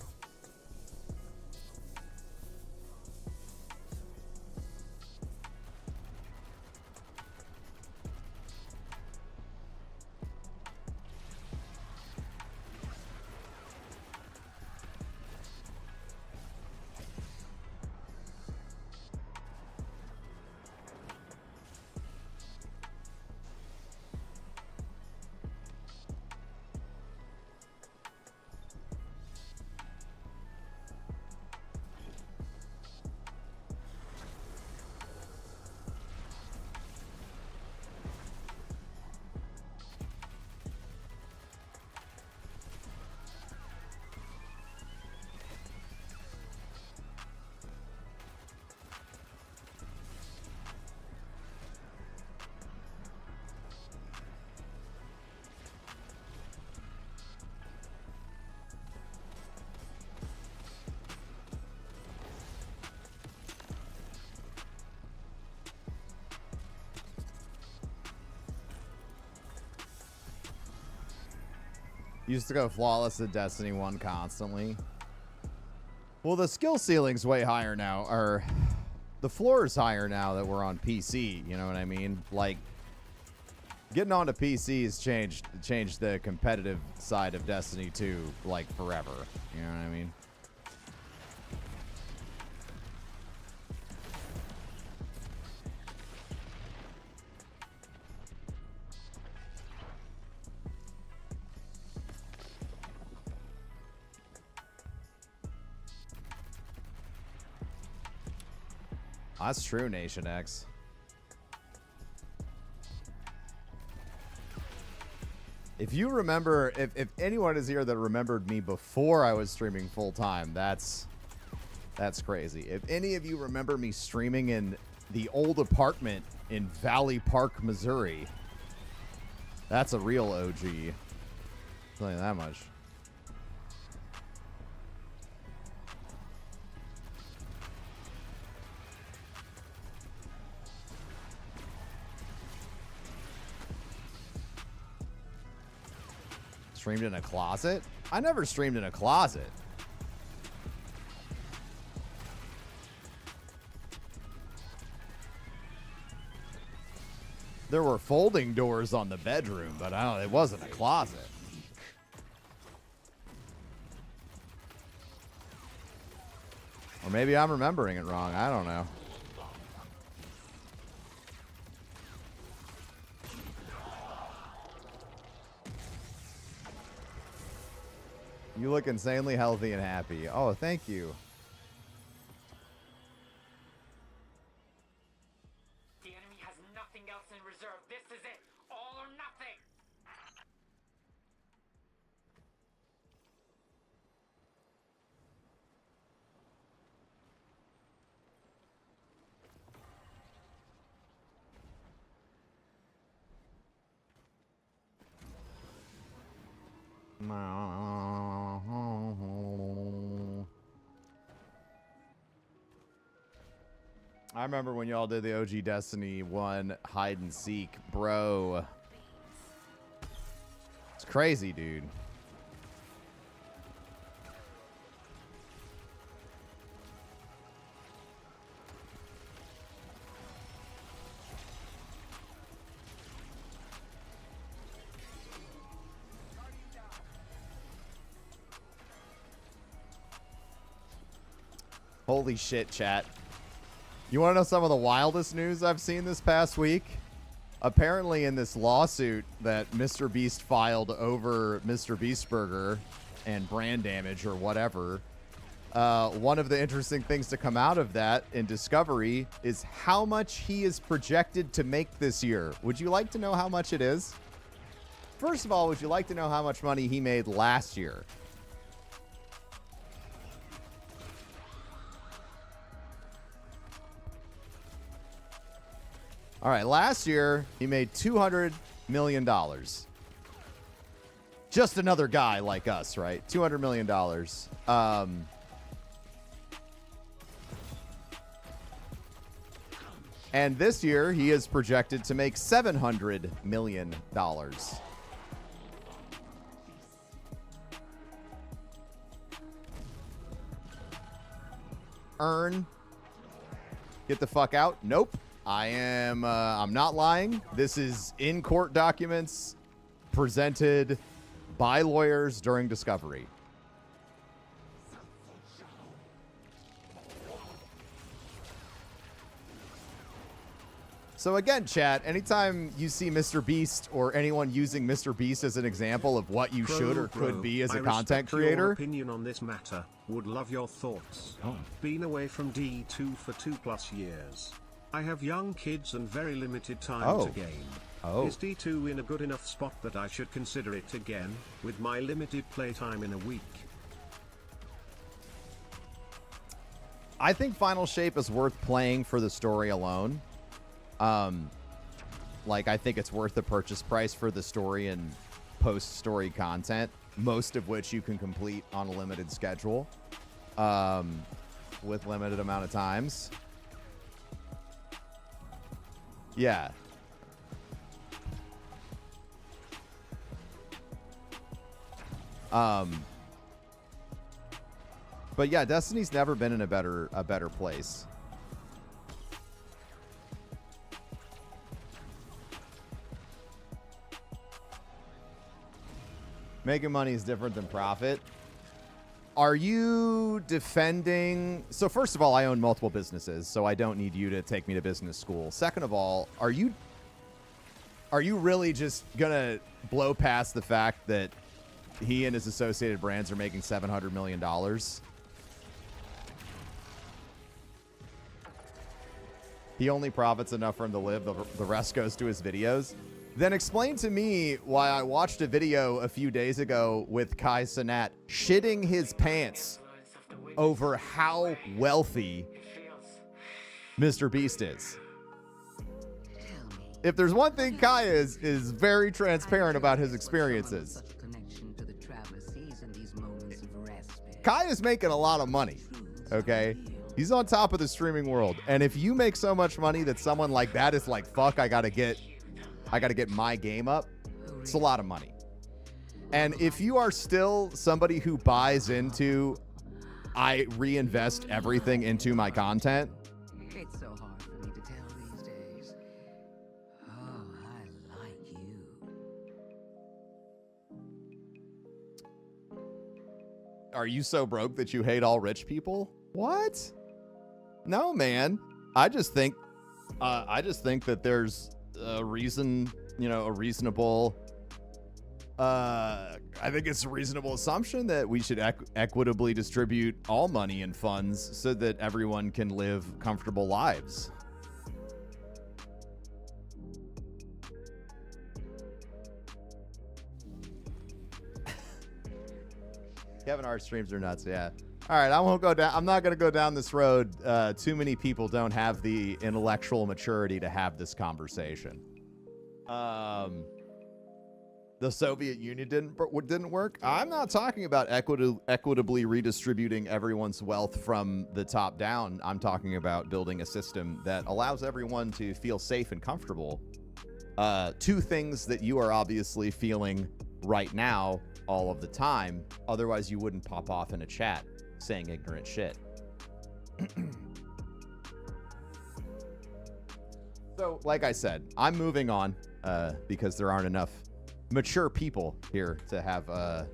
Used to go flawless in Destiny 1 constantly. Well, the skill ceiling's way higher now, or the floor is higher now that we're on PC, you know what I mean? Like, getting onto PC has changed the competitive side of Destiny 2, like, forever, you know what I mean? That's true, Nation X. If you remember, if anyone is here that remembered me before I was streaming full time, that's crazy. If any of you remember me streaming in the old apartment in Valley Park, Missouri, that's a real OG. I'll tell you that much. Streamed in a closet? I never streamed in a closet. There were folding doors on the bedroom, but it wasn't a closet. Or maybe I'm remembering it wrong. I don't know. You look insanely healthy and happy. Oh, thank you. else in reserve. This is it. All or nothing. I remember when y'all did the OG Destiny 1 hide and seek, bro. It's crazy, dude. Holy shit, chat. You want to know some of the wildest news I've seen this past week? Apparently in this lawsuit that Mr. Beast filed over Mr. Beast Burger and brand damage or whatever, one of the interesting things to come out of that in Discovery is how much he is projected to make this year. Would you like to know how much it is? First of all, would you like to know how much money he made last year? All right, last year he made $200 million. Just another guy like us, right? $200 million. And this year he is projected to make $700 million. Earn. Get the fuck out. Nope. I'm not lying. This is in court documents presented by lawyers during Discovery. So again, chat, anytime you see Mr. Beast or anyone using Mr. Beast as an example of what you should or could be as a content creator. Your opinion on this matter. Would love your thoughts. Been away from D2 for 2+ years. I have young kids and very limited time to game. Is D2 in a good enough spot that I should consider it again, with my limited playtime in a week? I think Final Shape is worth playing for the story alone. Like, I think it's worth the purchase price for the story and post-story content, most of which you can complete on a limited schedule, with limited amount of times. Yeah. But yeah, Destiny's never been in a better place. Making money is different than profit. Are you defending... So first of all, I own multiple businesses, so I don't need you to take me to business school. Second of all, are you really just going to blow past the fact that he and his associated brands are making $700 million? He only profits enough for him to live. The rest goes to his videos. Then explain to me why I watched a video a few days ago with Kai Cenat shitting his pants over how wealthy Mr. Beast is. If there's one thing Kai is very transparent about his experiences. Kai is making a lot of money, okay? He's on top of the streaming world. And if you make so much money that someone like that is like, fuck, I gotta get my game up, it's a lot of money. And if you are still somebody who buys into, I reinvest everything into my content. It's so hard for me to tell these days. Oh, I like you. Are you so broke that you hate all rich people? What? No, man. I just think that there's a reason, a reasonable, I think it's a reasonable assumption that we should equitably distribute all money and funds so that everyone can live comfortable lives. Kevin Hart streams are nuts. Yeah. All right. I won't go down. I'm not going to go down this road. Too many people don't have the intellectual maturity to have this conversation. The Soviet Union didn't work. I'm not talking about equitably redistributing everyone's wealth from the top down. I'm talking about building a system that allows everyone to feel safe and comfortable. Two things that you are obviously feeling right now all of the time. Otherwise, you wouldn't pop off in a chat saying ignorant shit. So, like I said, I'm moving on because there aren't enough mature people here to have a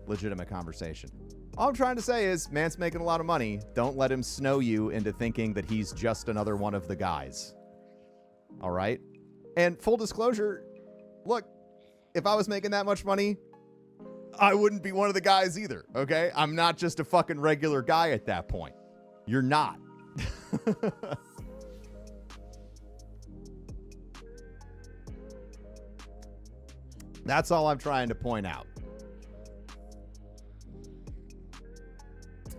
legitimate conversation. All I'm trying to say is, man's making a lot of money. Don't let him snow you into thinking that he's just another one of the guys. All right? And full disclosure, look, if I was making that much money, I wouldn't be one of the guys either, okay? I'm not just a fucking regular guy at that point. You're not. That's all I'm trying to point out.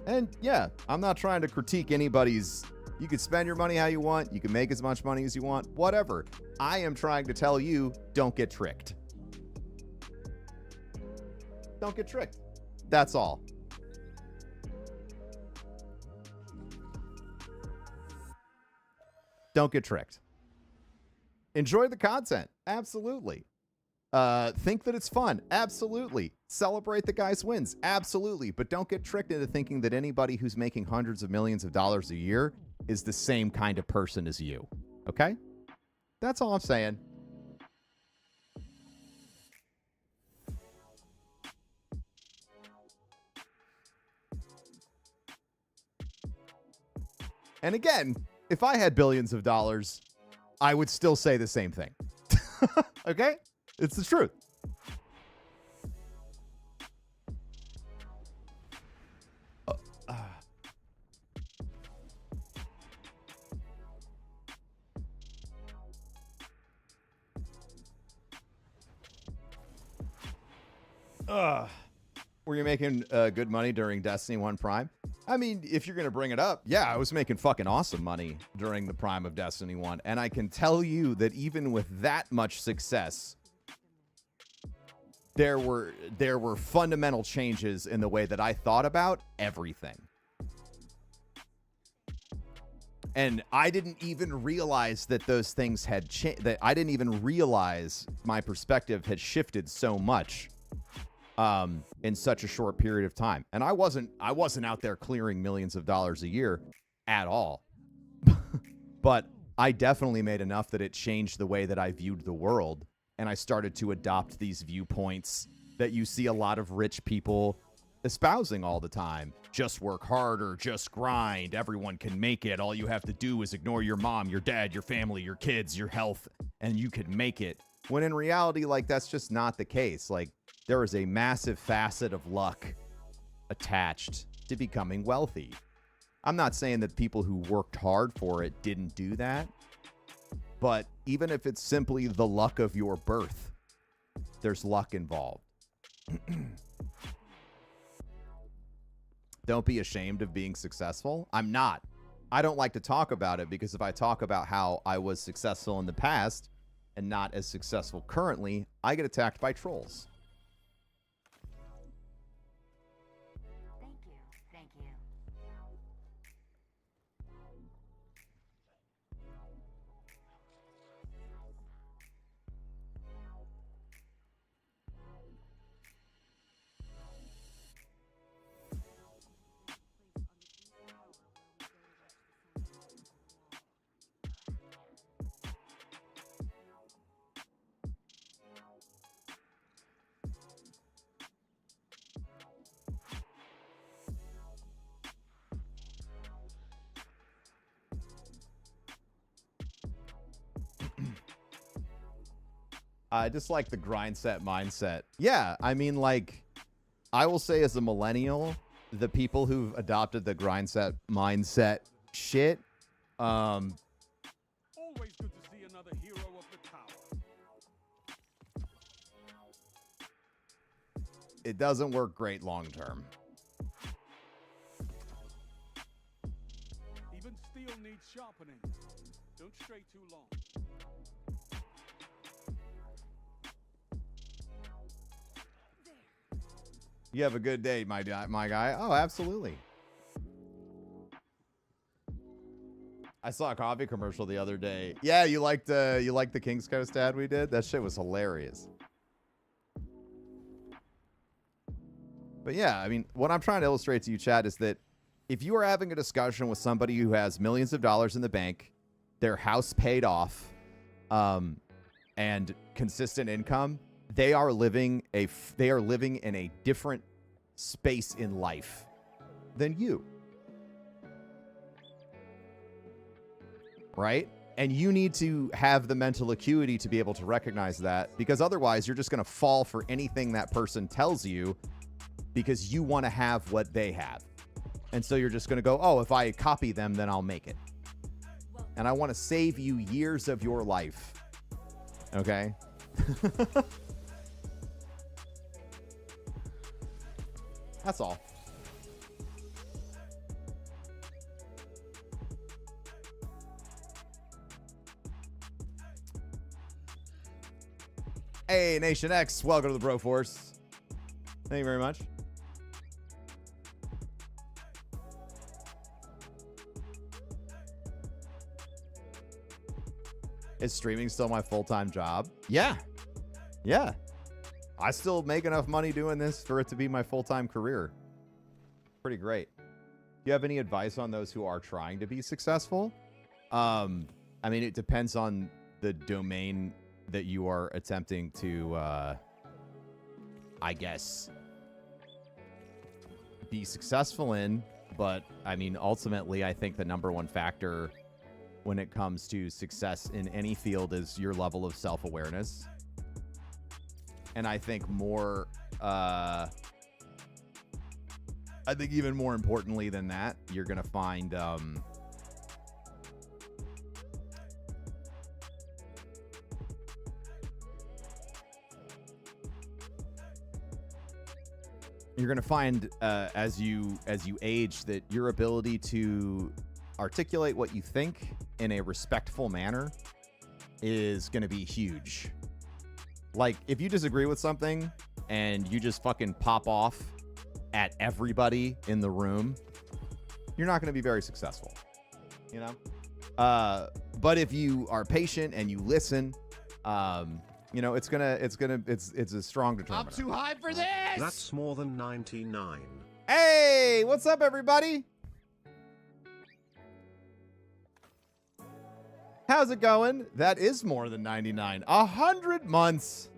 And yeah, I'm not trying to critique anybody's. You can spend your money how you want. You can make as much money as you want. Whatever. I am trying to tell you, don't get tricked. Don't get tricked. That's all. Don't get tricked. Enjoy the content. Absolutely. Think that it's fun. Absolutely. Celebrate the guy's wins. Absolutely. But don't get tricked into thinking that anybody who's making hundreds of millions of dollars a year is the same kind of person as you. Okay? That's all I'm saying. And again, if I had billions of dollars, I would still say the same thing. Okay? It's the truth. Were you making good money during Destiny 1 Prime? I mean, if you're going to bring it up, yeah, I was making fucking awesome money during the prime of Destiny 1. And I can tell you that even with that much success, there were fundamental changes in the way that I thought about everything. And I didn't even realize that those things had changed. That I didn't even realize my perspective had shifted so much in such a short period of time. And I wasn't out there clearing millions of dollars a year at all. But I definitely made enough that it changed the way that I viewed the world. And I started to adopt these viewpoints that you see a lot of rich people espousing all the time. Just work harder, just grind. Everyone can make it. All you have to do is ignore your mom, your dad, your family, your kids, your health, and you can make it. When in reality, like, that's just not the case. Like, there is a massive facet of luck attached to becoming wealthy. I'm not saying that people who worked hard for it didn't do that, but even if it's simply the luck of your birth, there's luck involved. Don't be ashamed of being successful. I'm not. I don't like to talk about it because if I talk about how I was successful in the past and not as successful currently, I get attacked by trolls. Thank you. I just like the grind set mindset. Yeah, I mean, like, I will say as a millennial, the people who've adopted the grind set mindset shit, Always good to see another hero of the tower. it doesn't work great long term. sharpening. Don't stray too long. You have a good day, my guy. Oh, absolutely. I saw a coffee commercial the other day. Yeah, you liked the King's Coast ad we did? That shit was hilarious. But yeah, I mean, what I'm trying to illustrate to you, Chad, is that if you are having a discussion with somebody who has millions of dollars in the bank, their house paid off, and consistent income, they are living in a different space in life than you. Right? And you need to have the mental acuity to be able to recognize that, because otherwise you're just going to fall for anything that person tells you because you want to have what they have. And so you're just going to go, oh, if I copy them, then I'll make it. And I want to save you years of your life. Okay? That's all. Hey, Nation X, welcome to the Bro Force. Thank you very much. Is streaming still my full-time job? Yeah. Yeah. I still make enough money doing this for it to be my full-time career. Pretty great. Do you have any advice on those who are trying to be successful? I mean, it depends on the domain that you are attempting to, I guess, be successful in. But, I mean, ultimately, I think the number one factor when it comes to success in any field is your level of self-awareness. And I think I think even more importantly than that, you're going to find, as you age, that your ability to articulate what you think in a respectful manner is going to be huge. Like, if you disagree with something and you just fucking pop off at everybody in the room, you're not going to be very successful, you know? But if you are patient and you listen, you know, it's a strong determinant. I'm too high for this. That's more than 99. Hey, what's up, everybody? How's it going? That is more than 99. 100 months.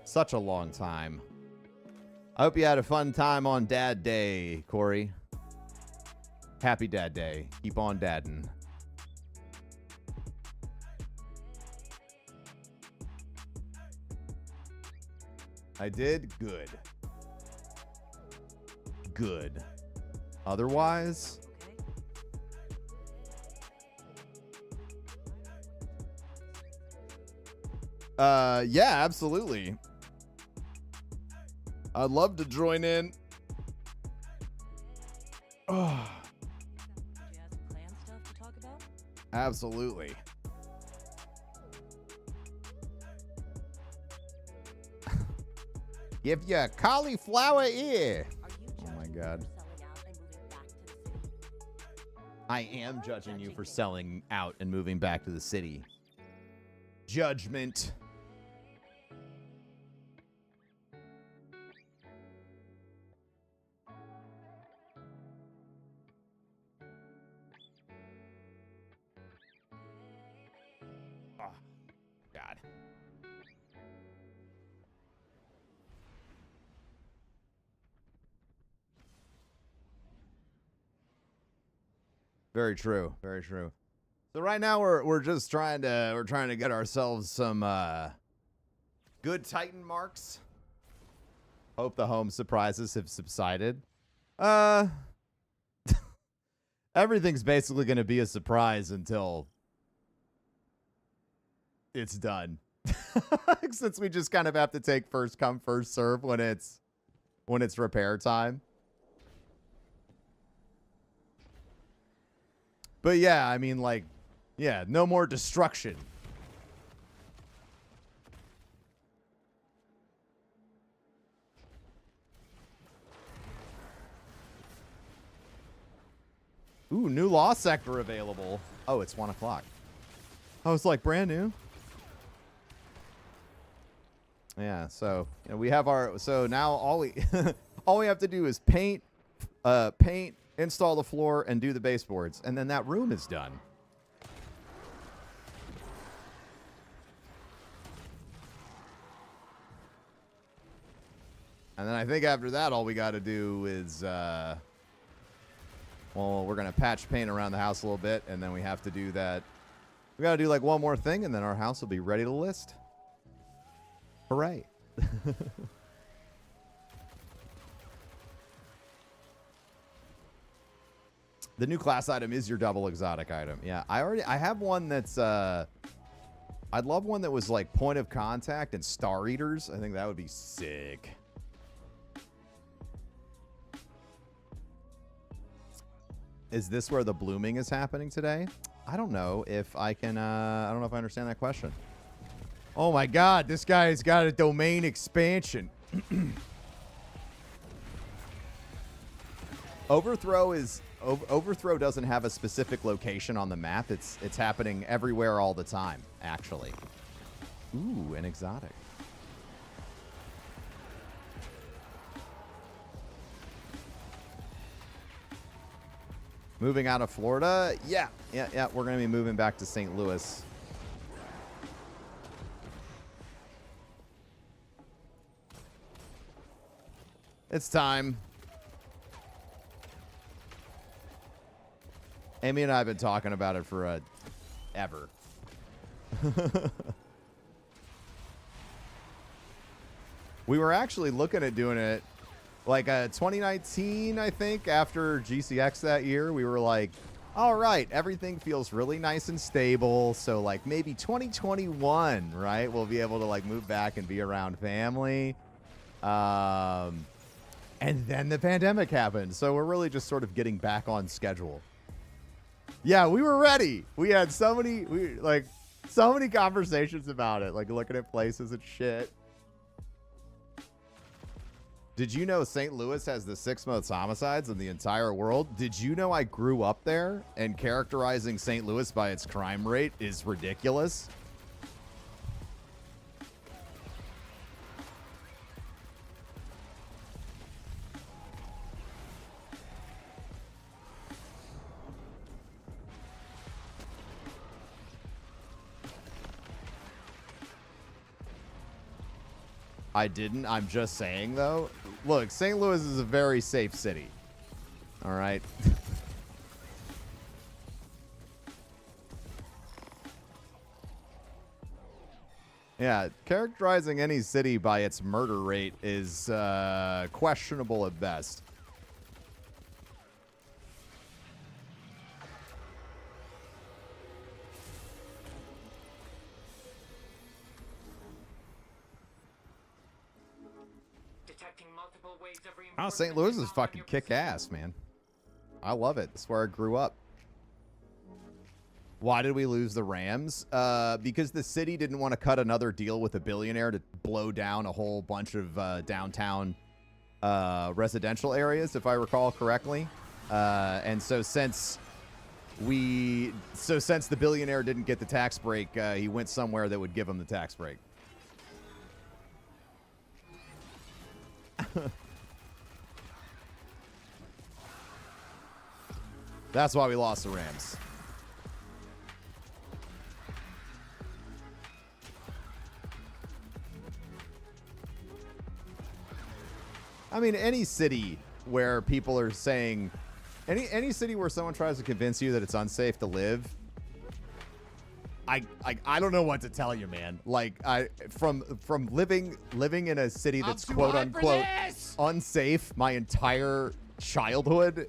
Such a long time. I hope you had a fun time on Dad Day, Corey. Happy Dad Day. Keep on dadding. I did good. Good. Otherwise, yeah, absolutely. I'd love to join in. Oh. Did you have some clan stuff to talk about? Absolutely. Give you a cauliflower ear. Oh my God. I am judging you for selling out and moving back to the city. Judgment. Oh, God. Very true. Very true. So right now we're just trying to get ourselves some good Titan marks. Hope the home surprises have subsided. Everything's basically going to be a surprise until it's done. Since we just kind of have to take first come first serve when it's repair time. But yeah, I mean, like, yeah, no more destruction. Ooh, new law sector available. Oh, it's 1 o'clock. Oh, it's like brand new. Yeah, so we have our. So now all we all we have to do is paint, install the floor, and do the baseboards, and then that room is done. And then I think after that, all we got to do is, well, we're going to patch paint around the house a little bit, and then we have to do that. We got to do like one more thing, and then our house will be ready to list. Hooray. The new class item is your double exotic item. Yeah, I have one that's, I'd love one that was like point of contact and star eaters. I think that would be sick. Is this where the blooming is happening today? I don't know if I can, I don't know if I understand that question. Oh my God, this guy's got a domain expansion. Overthrow doesn't have a specific location on the map. It's happening everywhere all the time, actually. Ooh, an exotic. Moving out of Florida? Yeah. We're going to be moving back to St. Louis. It's time. Amy and I have been talking about it for ever. We were actually looking at doing it like 2019, I think, after GCX that year. We were like, all right, everything feels really nice and stable. So like maybe 2021, right? We'll be able to like move back and be around family. And then the pandemic happened. So we're really just sort of getting back on schedule. Yeah, we were ready. We had so many conversations about it, like looking at places and shit. Did you know St. Louis has the 6th most homicides in the entire world? Did you know I grew up there, and characterizing St. Louis by its crime rate is ridiculous? I didn't. I'm just saying, though. Look, St. Louis is a very safe city. All right. Yeah, characterizing any city by its murder rate is questionable at best. Oh, St. Louis is fucking kick-ass, man. I love it. That's where I grew up. Why did we lose the Rams? Because the city didn't want to cut another deal with a billionaire to blow down a whole bunch of downtown residential areas, if I recall correctly. And so since the billionaire didn't get the tax break, he went somewhere that would give him the tax break. That's why we lost the Rams. I mean, any city where people are saying, any city where someone tries to convince you that it's unsafe to live, I don't know what to tell you, man. Like, from living in a city that's quote unquote unsafe my entire childhood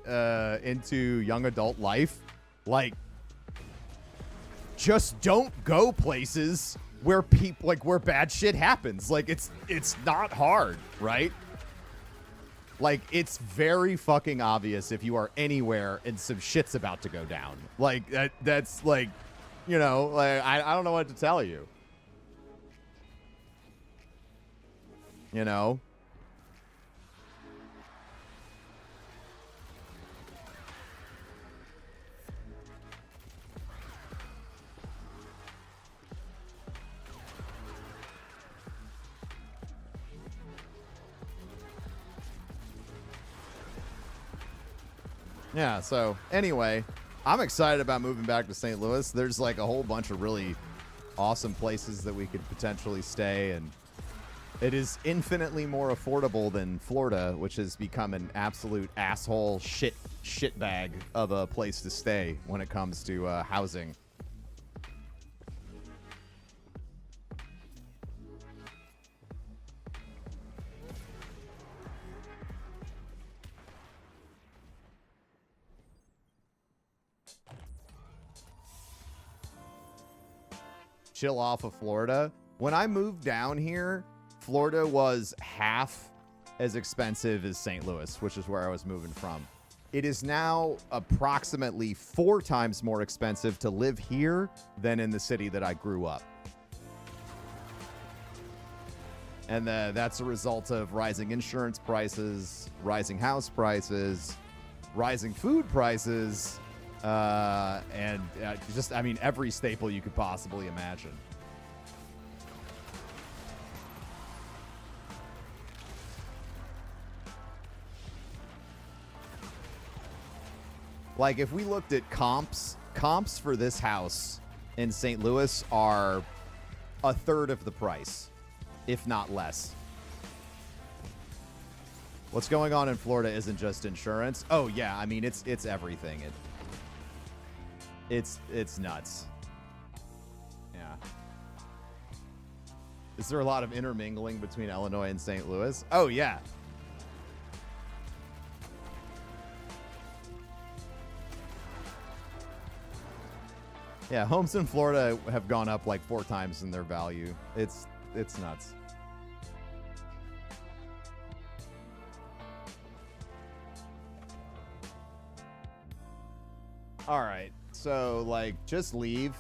into young adult life, like, just don't go places where people where bad shit happens. Like, it's not hard, right? Like, it's very fucking obvious if you are anywhere and some shit's about to go down. Like, that's like, you know, like, I don't know what to tell you. You know? Yeah, so anyway, I'm excited about moving back to St. Louis. There's like a whole bunch of really awesome places that we could potentially stay, and it is infinitely more affordable than Florida, which has become an absolute asshole shit bag of a place to stay when it comes to housing. Chill off of Florida. When I moved down here, Florida was half as expensive as St. Louis, which is where I was moving from. It is now approximately 4 times more expensive to live here than in the city that I grew up. And that's a result of rising insurance prices, rising house prices, rising food prices, and just, I mean, every staple you could possibly imagine. Like, if we looked at comps for this house in St. Louis are a third of the price, if not less. What's going on in Florida isn't just insurance. Oh yeah, I mean, it's everything. It's nuts. Yeah. Is there a lot of intermingling between Illinois and St. Louis? Oh yeah. Yeah, homes in Florida have gone up like 4 times in their value. It's nuts. All right. So, like, just leave.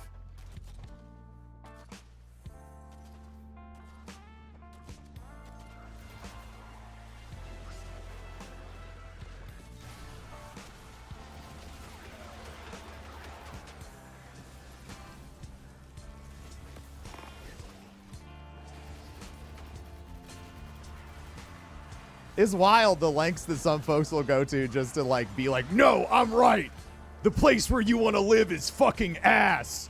It's wild the lengths that some folks will go to just to, like, be like, no, I'm right. The place where you want to live is fucking ass.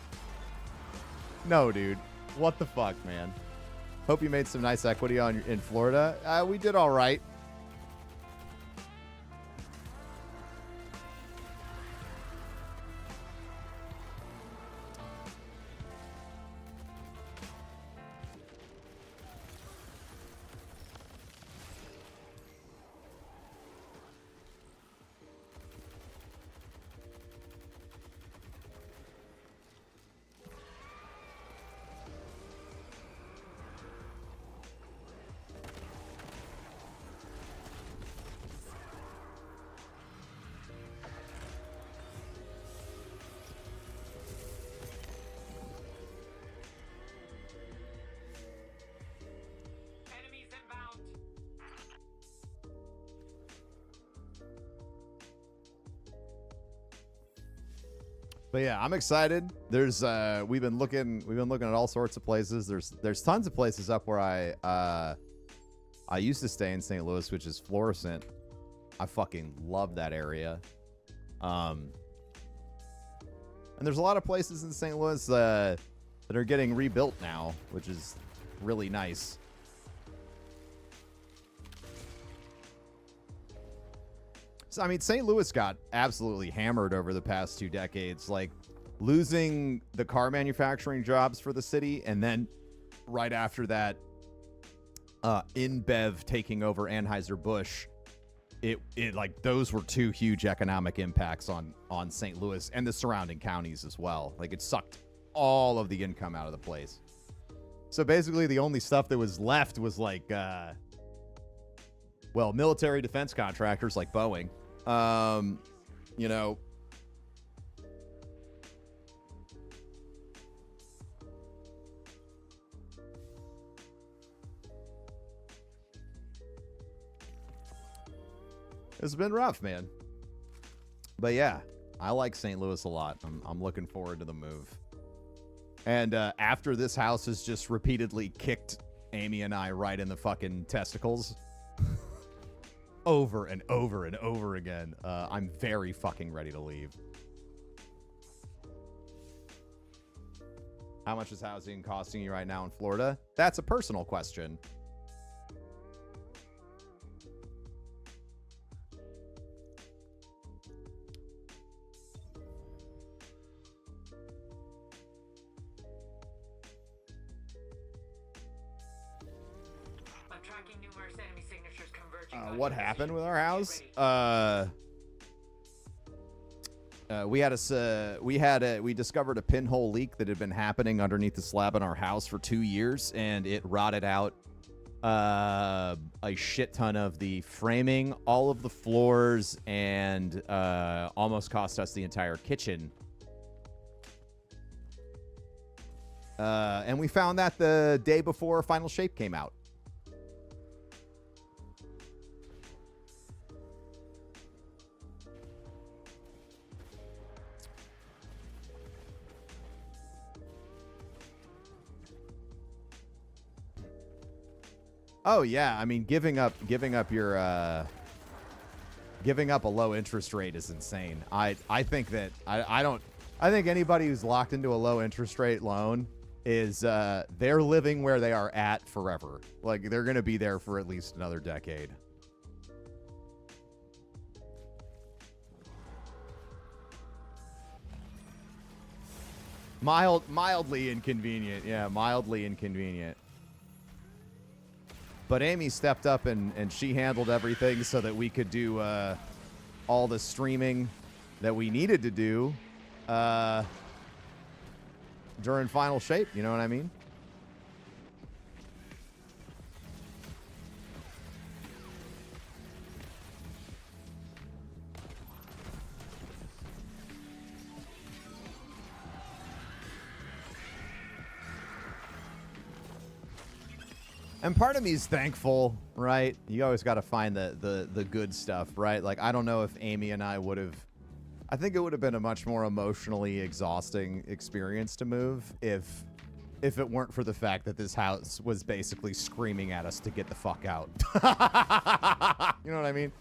No, dude. What the fuck, man? Hope you made some nice equity in Florida. We did all right. But yeah, I'm excited. There's we've been looking at all sorts of places. There's tons of places up where I used to stay in St. Louis, which is Florissant. I fucking love that area. And there's a lot of places in St. Louis that are getting rebuilt now, which is really nice. So, I mean, St. Louis got absolutely hammered over the past 2 decades, like losing the car manufacturing jobs for the city. And then right after that, InBev taking over Anheuser-Busch. It like those were 2 huge economic impacts on St. Louis and the surrounding counties as well. Like, it sucked all of the income out of the place. So basically the only stuff that was left was like, well, military defense contractors like Boeing, you know, it's been rough, man. But yeah, I like St. Louis a lot. I'm looking forward to the move. And after this house has just repeatedly kicked Amy and I right in the fucking testicles over and over and over again, I'm very fucking ready to leave. How much is housing costing you right now in Florida? That's a personal question. What happened with our house? We discovered a pinhole leak that had been happening underneath the slab in our house for 2 years, and it rotted out a shit ton of the framing, all of the floors, and almost cost us the entire kitchen. And we found that the day before Final Shape came out. Oh yeah, I mean giving up a low interest rate is insane. I think that I think anybody who's locked into a low interest rate loan is they're living where they are at forever. Like they're going to be there for at least another decade. Mildly inconvenient. Yeah, mildly inconvenient. But Amy stepped up and she handled everything so that we could do all the streaming that we needed to do during Final Shape. You know what I mean? And part of me is thankful, right? You always got to find the good stuff, right? Like, I don't know if Amy and I would have... I think it would have been a much more emotionally exhausting experience to move if it weren't for the fact that this house was basically screaming at us to get the fuck out. You know what I mean?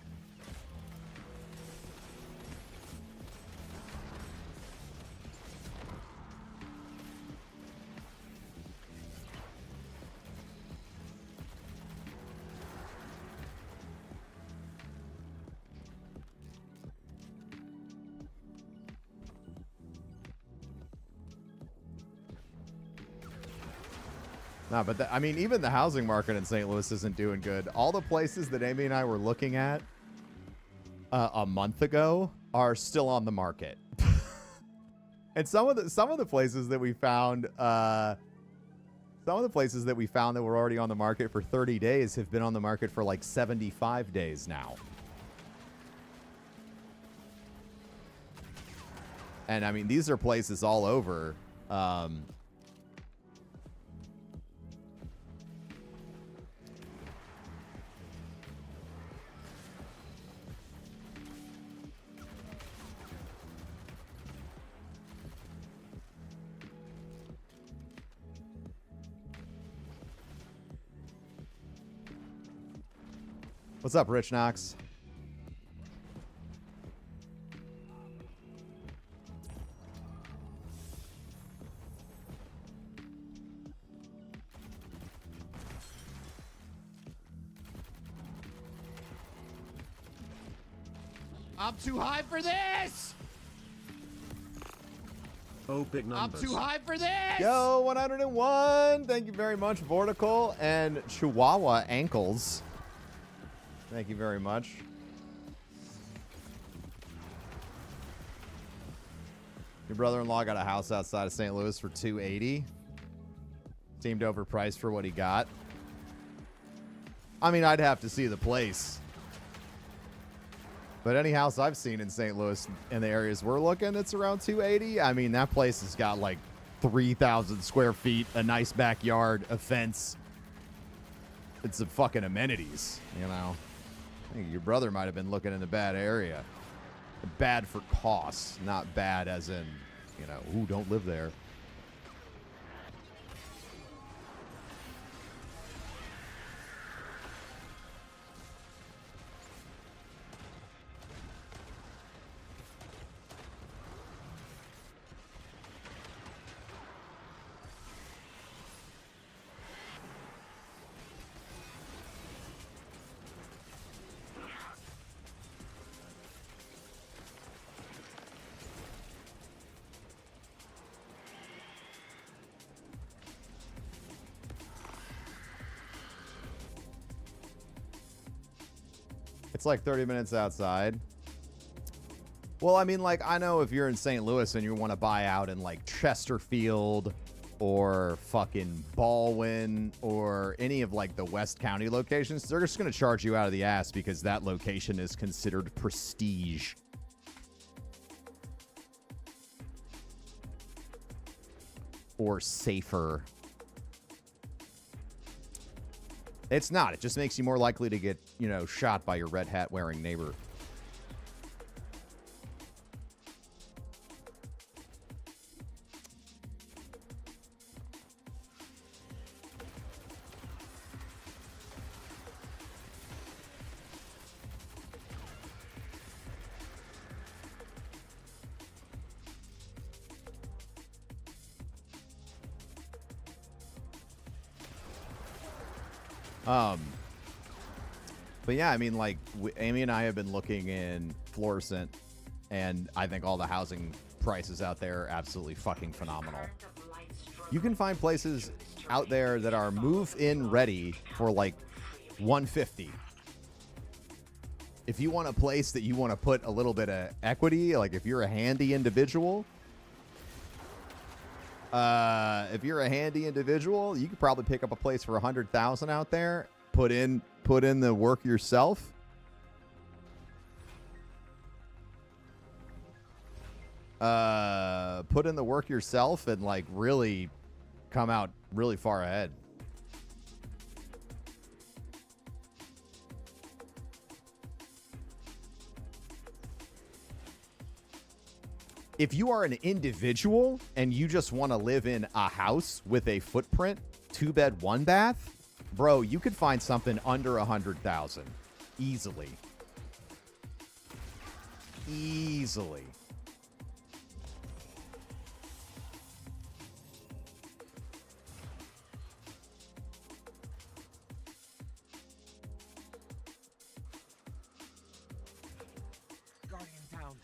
No, but I mean, even the housing market in St. Louis isn't doing good. All the places that Amy and I were looking at a month ago are still on the market. And some of the places that we found, that were already on the market for 30 days have been on the market for like 75 days now. And I mean, these are places all over. What's up, Rich Knox? I'm too high for this! Oh, big numbers. I'm too high for this! Yo, 101! Thank you very much, Vortical and Chihuahua Ankles. Thank you very much. Your brother-in-law got a house outside of St. Louis for $280. Seemed overpriced for what he got. I mean, I'd have to see the place. But any house I've seen in St. Louis in the areas we're looking, it's around 280. I mean, that place has got like 3,000 square feet, a nice backyard, a fence. It's some fucking amenities, you know. I think your brother might have been looking in a bad area. Bad for costs, not bad as in, you know, ooh, don't live there. It's like 30 minutes outside. Well, I mean, like, I know if you're in St. Louis and you want to buy out in, like, Chesterfield or fucking Baldwin or any of, like, the West County locations, they're just going to charge you out of the ass because that location is considered prestige. Or safer. It's not. It just makes you more likely to get, you know, shot by your red hat wearing neighbor. But yeah, I mean, like, Amy and I have been looking in Florissant, and I think all the housing prices out there are absolutely fucking phenomenal. You can find places out there that are move-in ready for like $150. If you want a place that you want to put a little bit of equity, like if you're a handy individual, you could probably pick up a place for $100,000 out there. Put in the work yourself. Put in the work yourself and like really come out really far ahead. If you are an individual and you just want to live in a house with a footprint, 2-bed, 1-bath, bro, you could find something under 100,000 easily. Easily. Guardian down.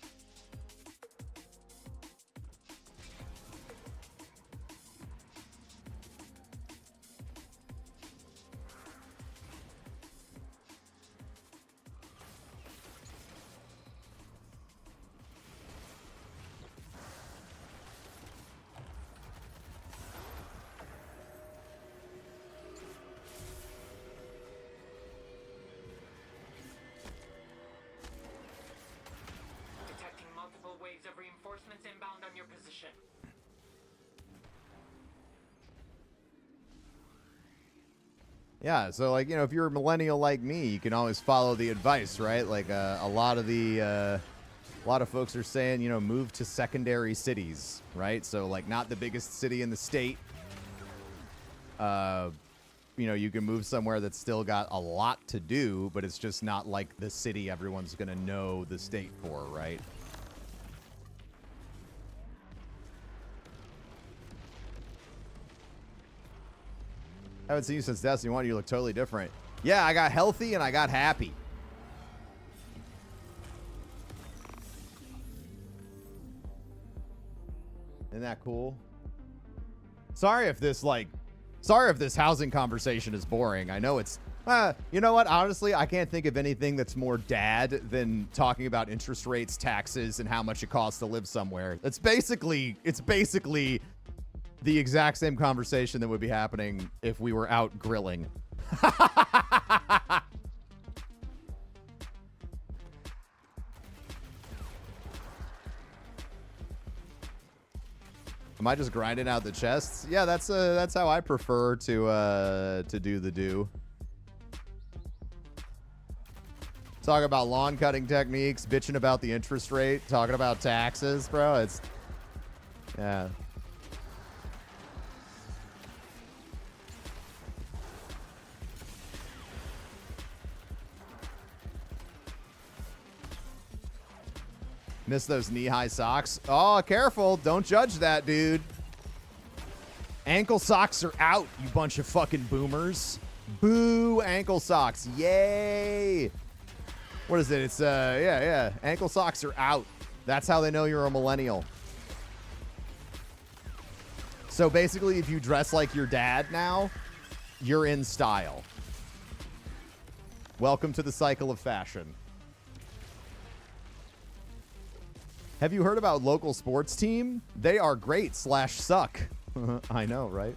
Detecting multiple waves of reinforcements inbound on your position. Yeah, so like, you know, if you're a millennial like me, you can always follow the advice, right? Like a lot of folks are saying, you know, move to secondary cities, right? So like not the biggest city in the state. You know, you can move somewhere that's still got a lot to do, but it's just not like the city everyone's going to know the state for, right? Haven't seen you since Destiny 1. You look totally different. Yeah, I got healthy and I got happy. Isn't that cool? Sorry if this housing conversation is boring. I know it's, you know what? Honestly, I can't think of anything that's more dad than talking about interest rates, taxes, and how much it costs to live somewhere. It's basically the exact same conversation that would be happening if we were out grilling. Am I just grinding out the chests? Yeah, that's how I prefer to do the do. Talk about lawn cutting techniques, bitching about the interest rate, talking about taxes, bro. It's yeah. Miss those knee-high socks. Oh, careful. Don't judge that, dude. Ankle socks are out, you bunch of fucking boomers. Boo, ankle socks. Yay. What is it? It's, yeah. Ankle socks are out. That's how they know you're a millennial. So basically, if you dress like your dad now, you're in style. Welcome to the cycle of fashion. Have you heard about local sports team? They are great / suck. I know, right?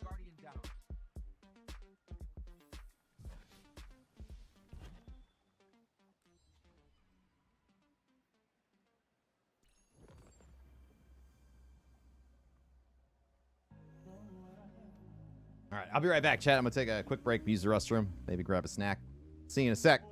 Guardian down. All right, I'll be right back, chat. I'm going to take a quick break, use the restroom, maybe grab a snack. See you in a sec.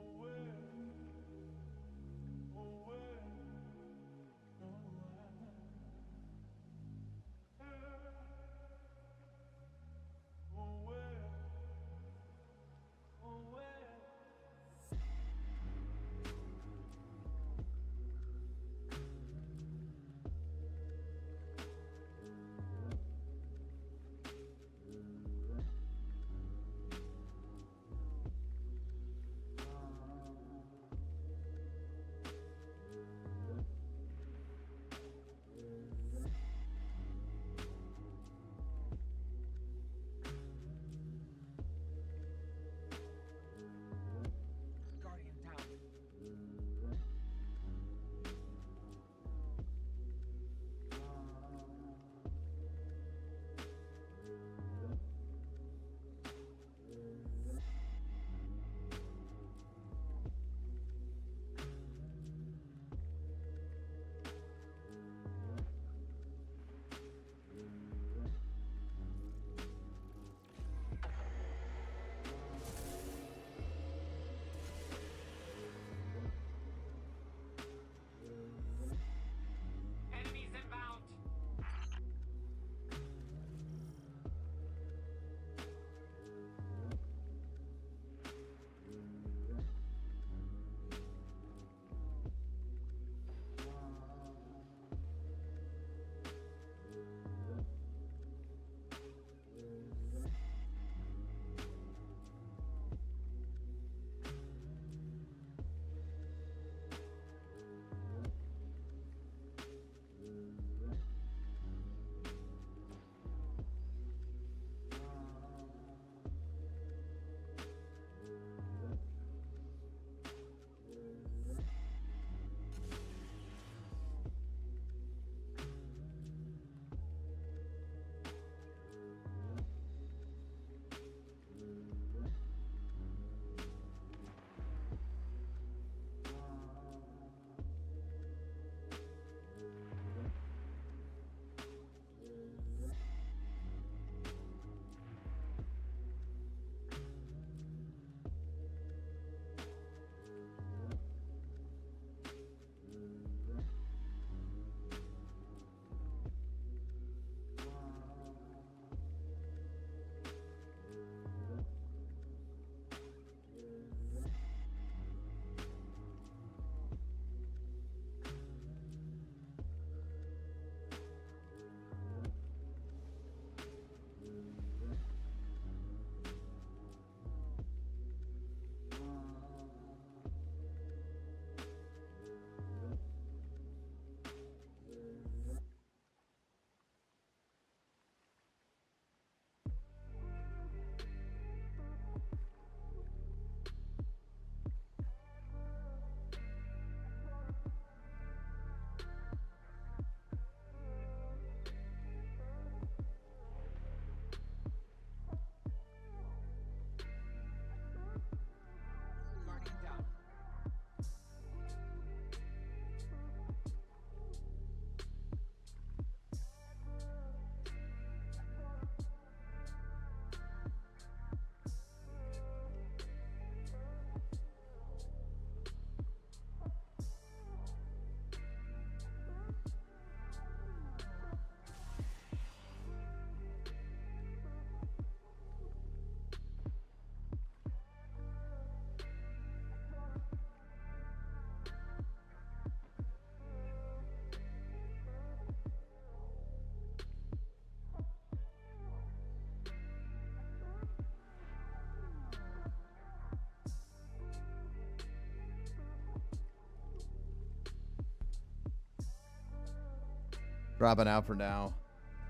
Dropping out for now.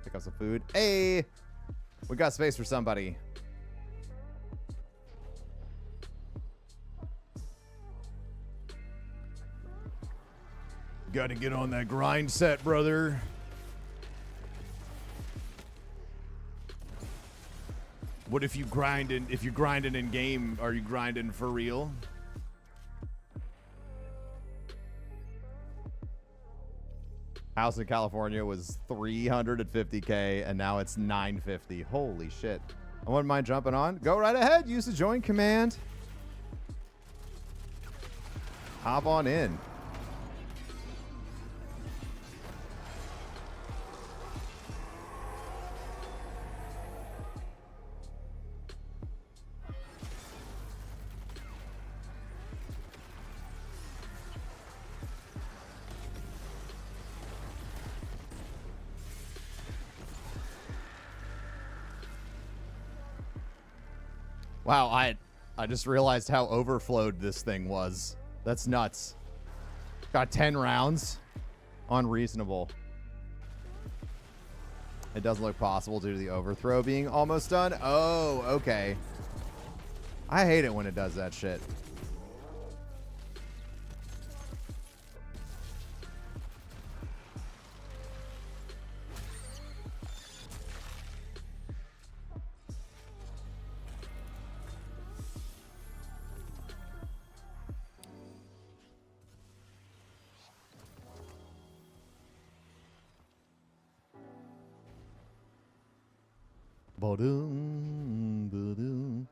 Pick up some food. Hey! We got space for somebody. Got to get on that grind set, brother. What if you grinding? If you're grinding in game, are you grinding for real? House in California was 350K and now it's 950. Holy shit. I wouldn't mind jumping on. Go right ahead. Use the join command. Hop on in. Wow, I just realized how overflowed this thing was. That's nuts. Got 10 rounds. Unreasonable. It doesn't look possible due to the overthrow being almost done. Oh, okay. I hate it when it does that shit. Ba-doom, ba-doom.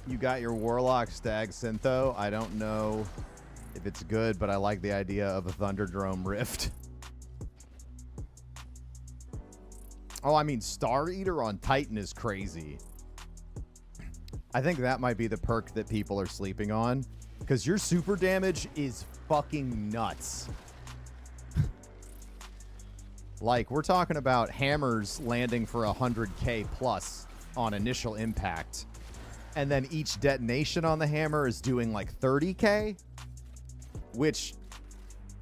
You got your Warlock Stag Syntho. I don't know if it's good, but I like the idea of a Thunderdrome Rift. Oh, I mean, Star Eater on Titan is crazy. I think that might be the perk that people are sleeping on, because your super damage is fucking nuts. Like, we're talking about hammers landing for 100k plus on initial impact, and then each detonation on the hammer is doing like 30k, which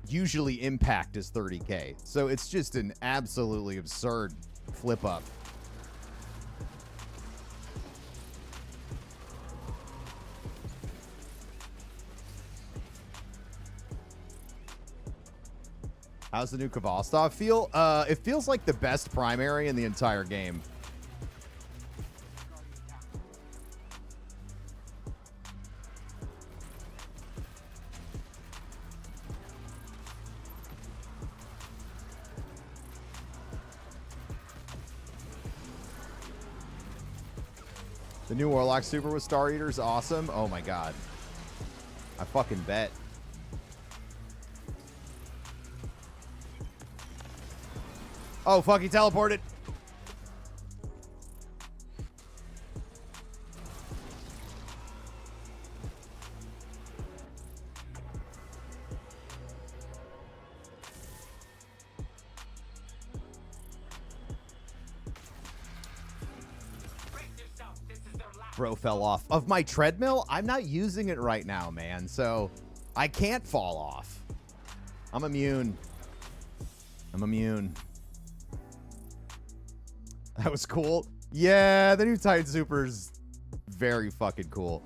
usually impact is 30k. So it's just an absolutely absurd flip up. How's the new Kvalstov feel? It feels like the best primary in the entire game. The new Warlock Super with Star Eater is awesome. Oh my god. I fucking bet. Oh, fuck, he teleported. Bro fell off of my treadmill. I'm not using it right now, man, so I can't fall off. I'm immune. I'm immune. That was cool. Yeah, the new Titan Super is very fucking cool.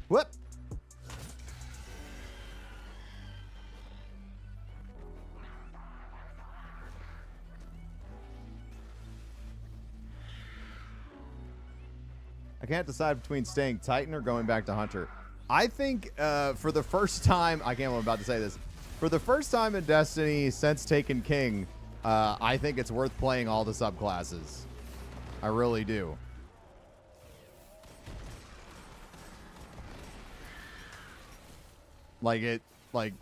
Whoop. I can't decide between staying Titan or going back to Hunter. I think for the first time, I can't believe I'm about to say this. For the first time in Destiny since Taken King, I think it's worth playing all the subclasses. I really do. Like it, like.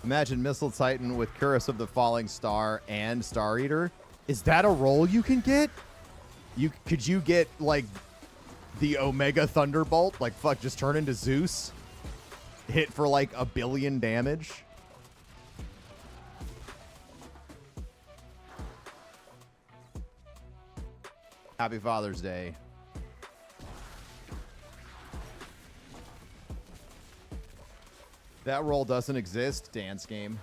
Imagine Missile Titan with Curse of the Falling Star and Star Eater. Is that a roll you can get? Could you get like the Omega Thunderbolt? Like fuck, just turn into Zeus? Hit for like 1 billion damage? Happy Father's Day. That roll doesn't exist, dance game.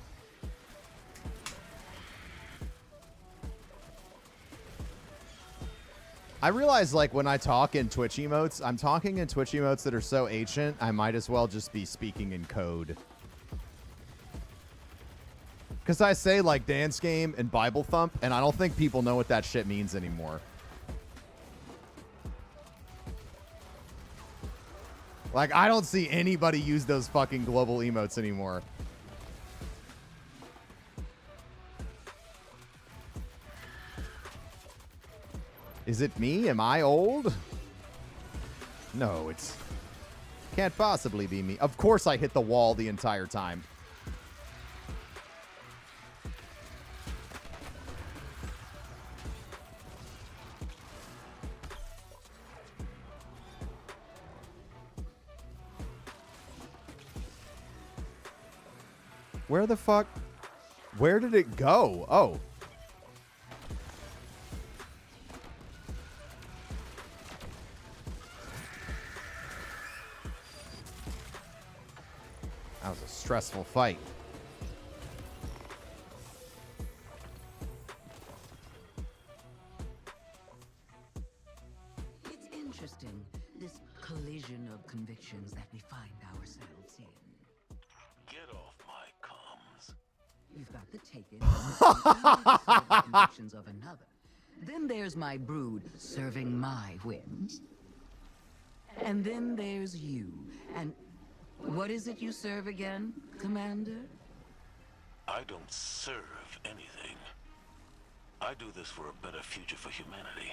I realize, like, when I talk in Twitch emotes, I'm talking in Twitch emotes that are so ancient, I might as well just be speaking in code. Because I say, like, dance game and Bible thump, and I don't think people know what that shit means anymore. Like, I don't see anybody use those fucking global emotes anymore. Is it me? Am I old? No, it's... Can't possibly be me. Of course I hit the wall the entire time. Where the fuck? Where did it go? Oh. That was a stressful fight. It's interesting, this collision of convictions that we find ourselves in. Get off my comms. You've got the taken the convictions of another. Then there's my brood serving my whims. And then there's you. And what is it you serve again, Commander? I don't serve anything. I do this for a better future for humanity.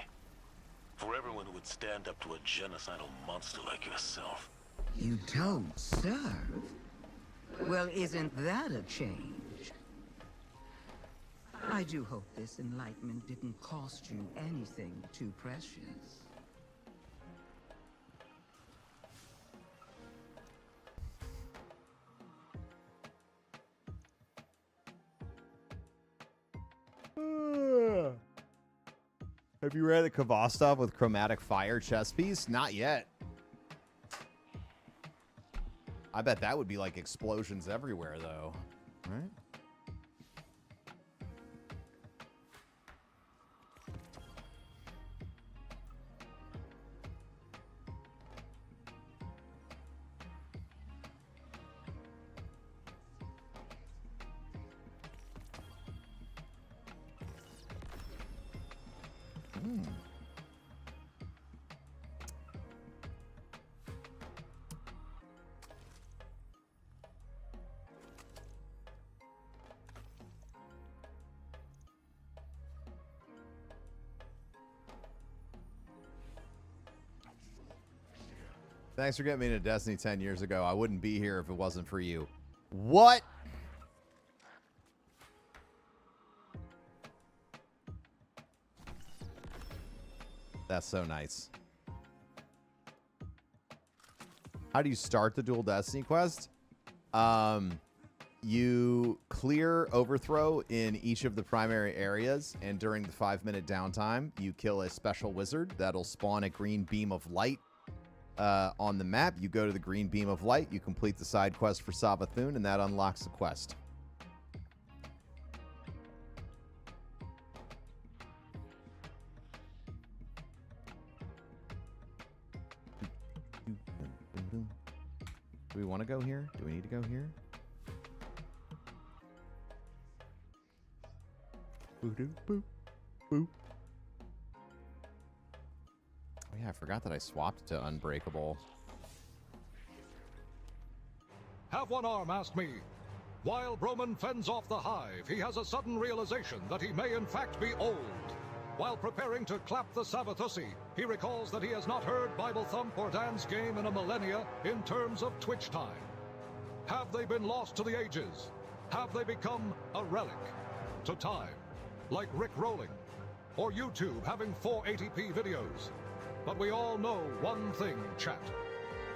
For everyone who would stand up to a genocidal monster like yourself. You don't serve? Well, isn't that a change? I do hope this enlightenment didn't cost you anything too precious. Have you read the Kvostov with Chromatic Fire chess piece? Not yet. I bet that would be like explosions everywhere, though. Right? Thanks for getting me into Destiny 10 years ago. I wouldn't be here if it wasn't for you. What? That's so nice. How do you start the dual Destiny quest? You clear overthrow in each of the primary areas, and during the 5-minute downtime, you kill a special wizard that'll spawn a green beam of light on the map. You go to the green beam of light. You complete the side quest for Savathun, and that unlocks the quest. Do we want to go here? Do we need to go here? Boop, boop, boop. Oh yeah, I forgot that I swapped to Unbreakable. Have one arm asked me. While Broman fends off the hive, he has a sudden realization that he may in fact be old. While preparing to clap the Savathussi, he recalls that he has not heard Bible Thump or Dan's game in a millennia in terms of Twitch time. Have they been lost to the ages? Have they become a relic to time, like Rick Rolling, or YouTube having 480p videos? But we all know one thing, chat.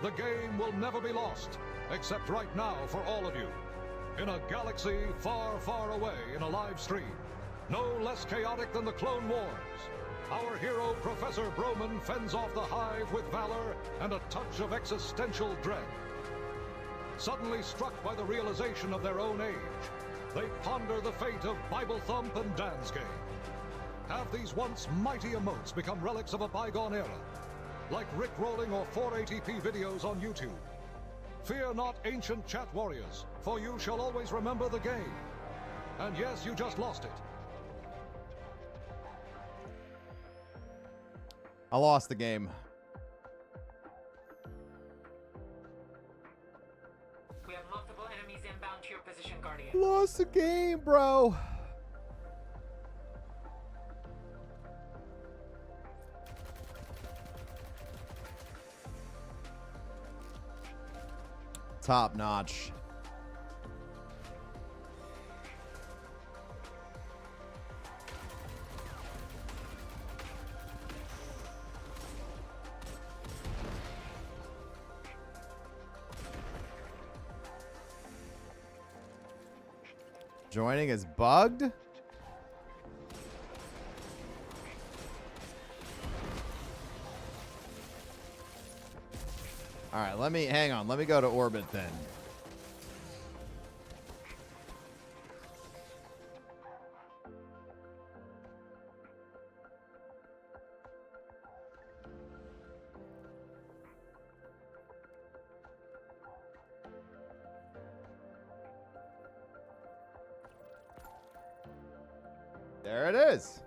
The game will never be lost, except right now for all of you. In a galaxy far, far away in a live stream. No less chaotic than the Clone Wars. Our hero, Professor Broman, fends off the hive with valor and a touch of existential dread. Suddenly struck by the realization of their own age, they ponder the fate of Bible Thump and Dan's game. Have these once mighty emotes become relics of a bygone era, like Rick Rolling or 480p videos on YouTube? Fear not, ancient chat warriors, for you shall always remember the game. And yes, you just lost it. I lost the game. We have multiple enemies inbound to your position, Guardian. Lost the game, bro. Top notch. Joining is bugged. All right, hang on. Let me go to orbit then. There it is.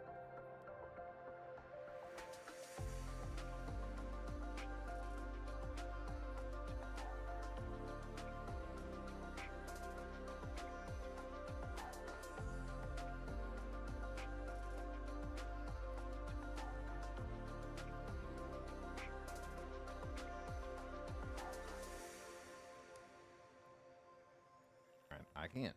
I can't.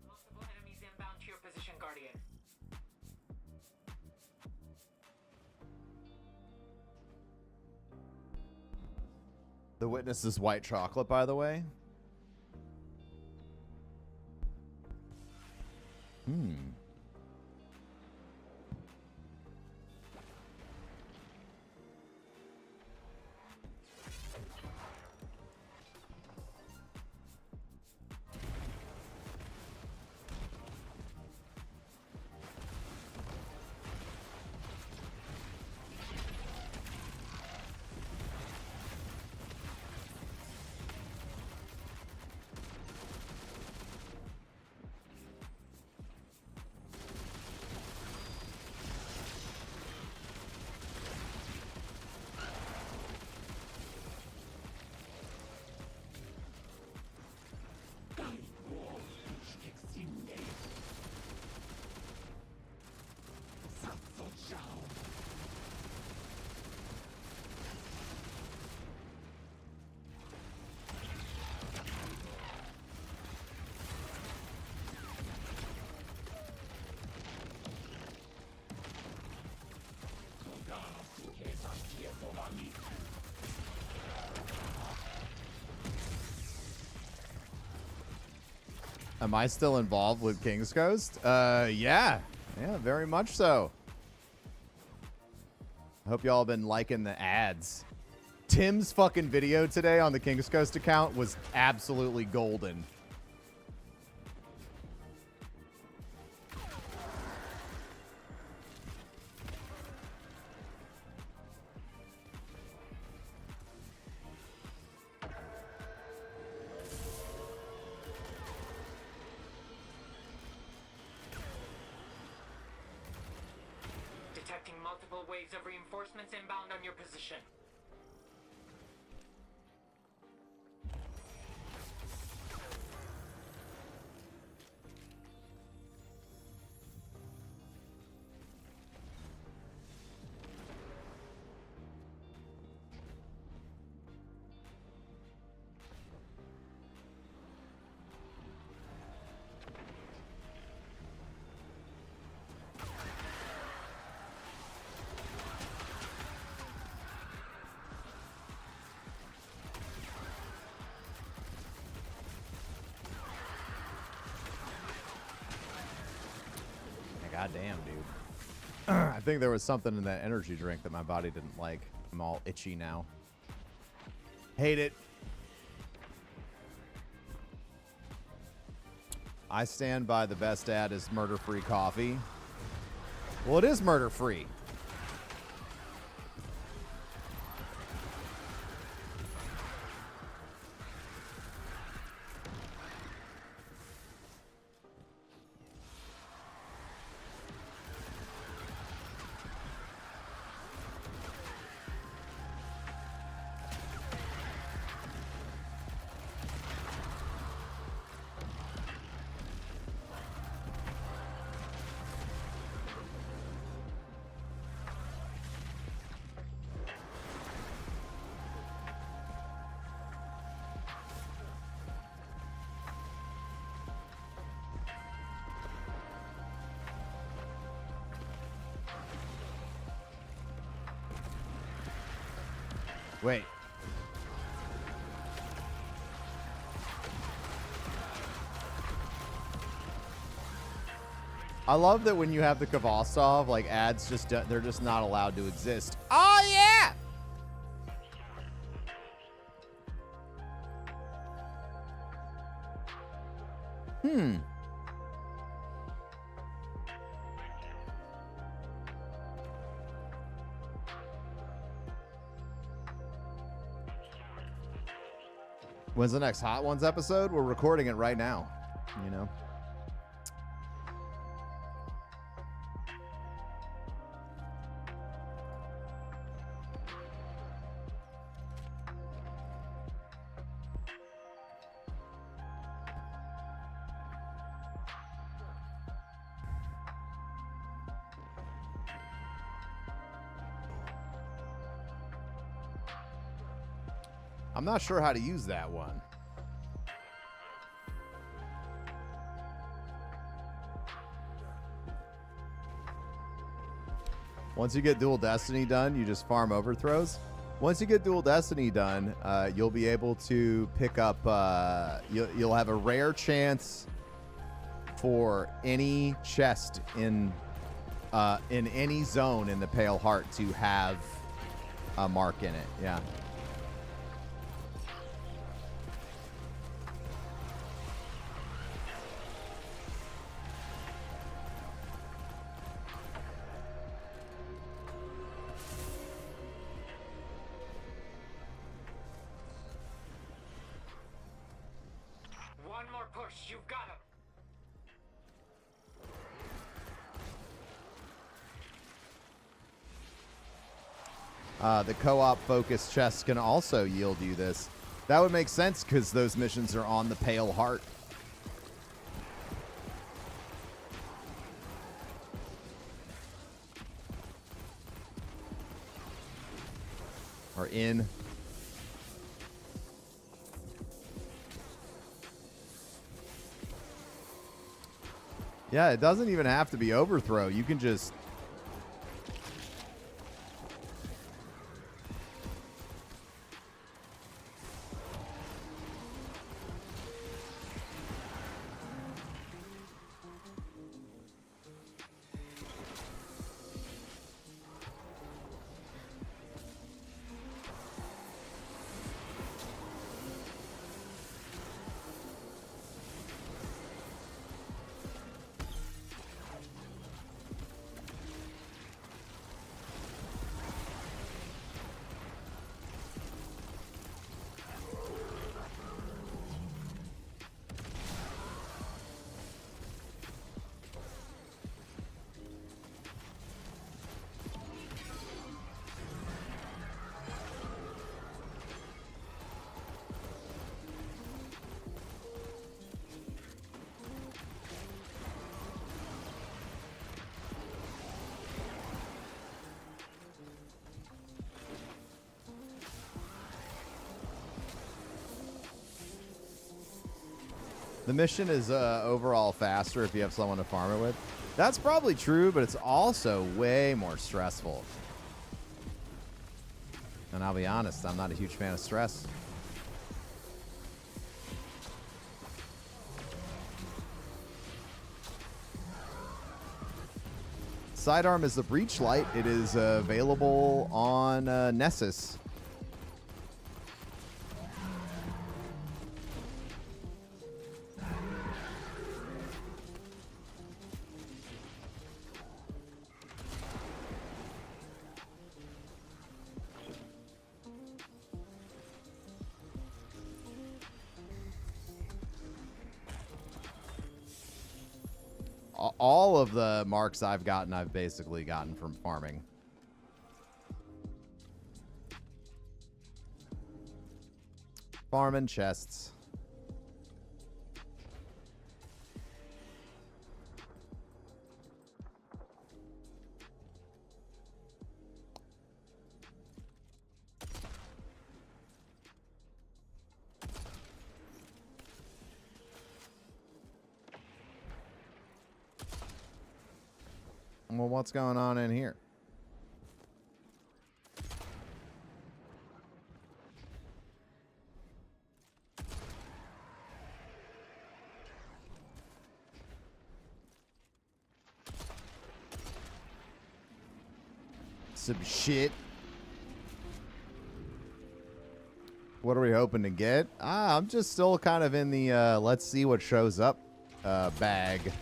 Multiple enemies inbound to your position, Guardian. The witness is white chocolate, by the way. Am I still involved with King's Coast? Yeah. Yeah, very much so. I hope y'all been liking the ads. Tim's fucking video today on the King's Coast account was absolutely golden. Detecting multiple waves of reinforcements inbound on your position. God damn, dude. I think there was something in that energy drink that my body didn't like. I'm all itchy now. Hate it. I stand by the best ad is murder-free coffee. Well, it is murder-free. Wait. I love that when you have the Kvostov, like ads just they're just not allowed to exist. Oh yeah. When's the next Hot Ones episode? We're recording it right now, you know. I'm not sure how to use that one. Once you get Dual Destiny done, you just farm overthrows. Once you get Dual Destiny done, you'll be able to pick up, you'll have a rare chance for any chest in any zone in the Pale Heart to have a mark in it. Yeah. One more push, you've got him. The co-op focus chests can also yield you this. That would make sense because those missions are on the Pale Heart. Or in. Yeah, it doesn't even have to be overthrow. You can just... The mission is overall faster if you have someone to farm it with. That's probably true, but it's also way more stressful. And I'll be honest, I'm not a huge fan of stress. Sidearm is the breach light. It is available on Nessus. All of the marks I've gotten, I've basically gotten from farming. Farming chests. Well, what's going on in here? Some shit. What are we hoping to get? I'm just still kind of in the let's see what shows up bag.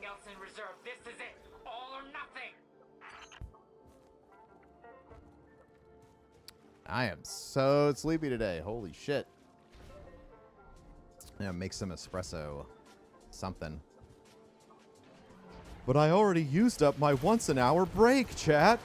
Else in reserve. This is it. All or nothing. I am so sleepy today. Holy shit. Yeah, make some espresso. Something. But I already used up my once-an-hour break, chat.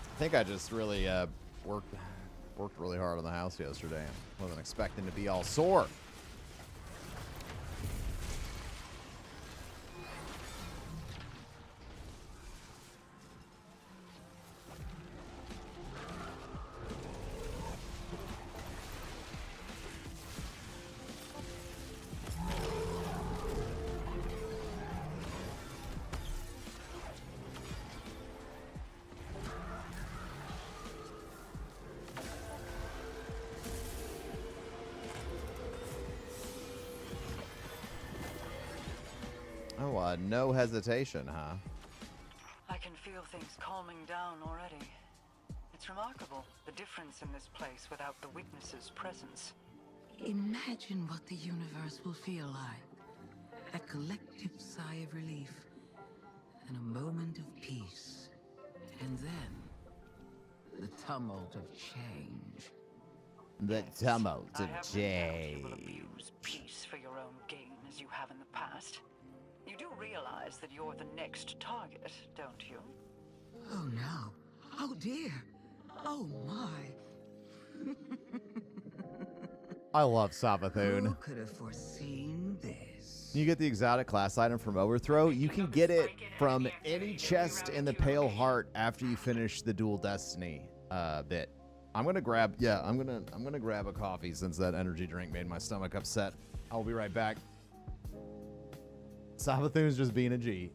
I think I just really worked really hard on the house yesterday. I wasn't expecting to be all sore. Oh, no hesitation, huh? I can feel things calming down already. It's remarkable, the difference in this place without the witness's presence. Imagine what the universe will feel like. A collective sigh of relief and a moment of peace. And then tumult of change. The tumult of I have no doubt you will abuse peace for your own gain as you have in the past. You do realize that you're the next target, don't you? Oh no. Oh dear. Oh my. I love Savathun. Who could have foreseen this? You get the exotic class item from Overthrow. You can get it from any chest in the Pale Heart after you finish the Dual Destiny bit. I'm gonna grab a coffee since that energy drink made my stomach upset. I'll be right back. Savathun's just being a G.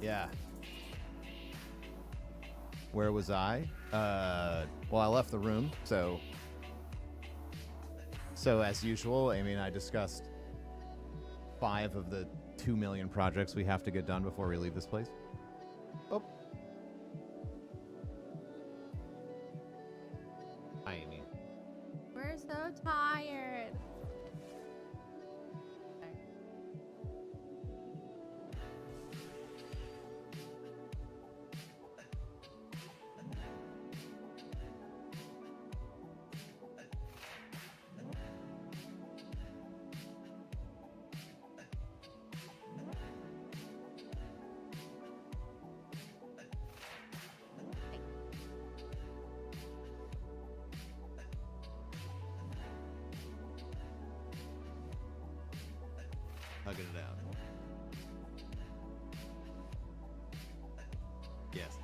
Yeah. Where was I? Well, I left the room, so as usual, Amy and I discussed 5 of the 2 million projects we have to get done before we leave this place. Oh. Hi, Amy. We're so tired. Hugging it out. Yes.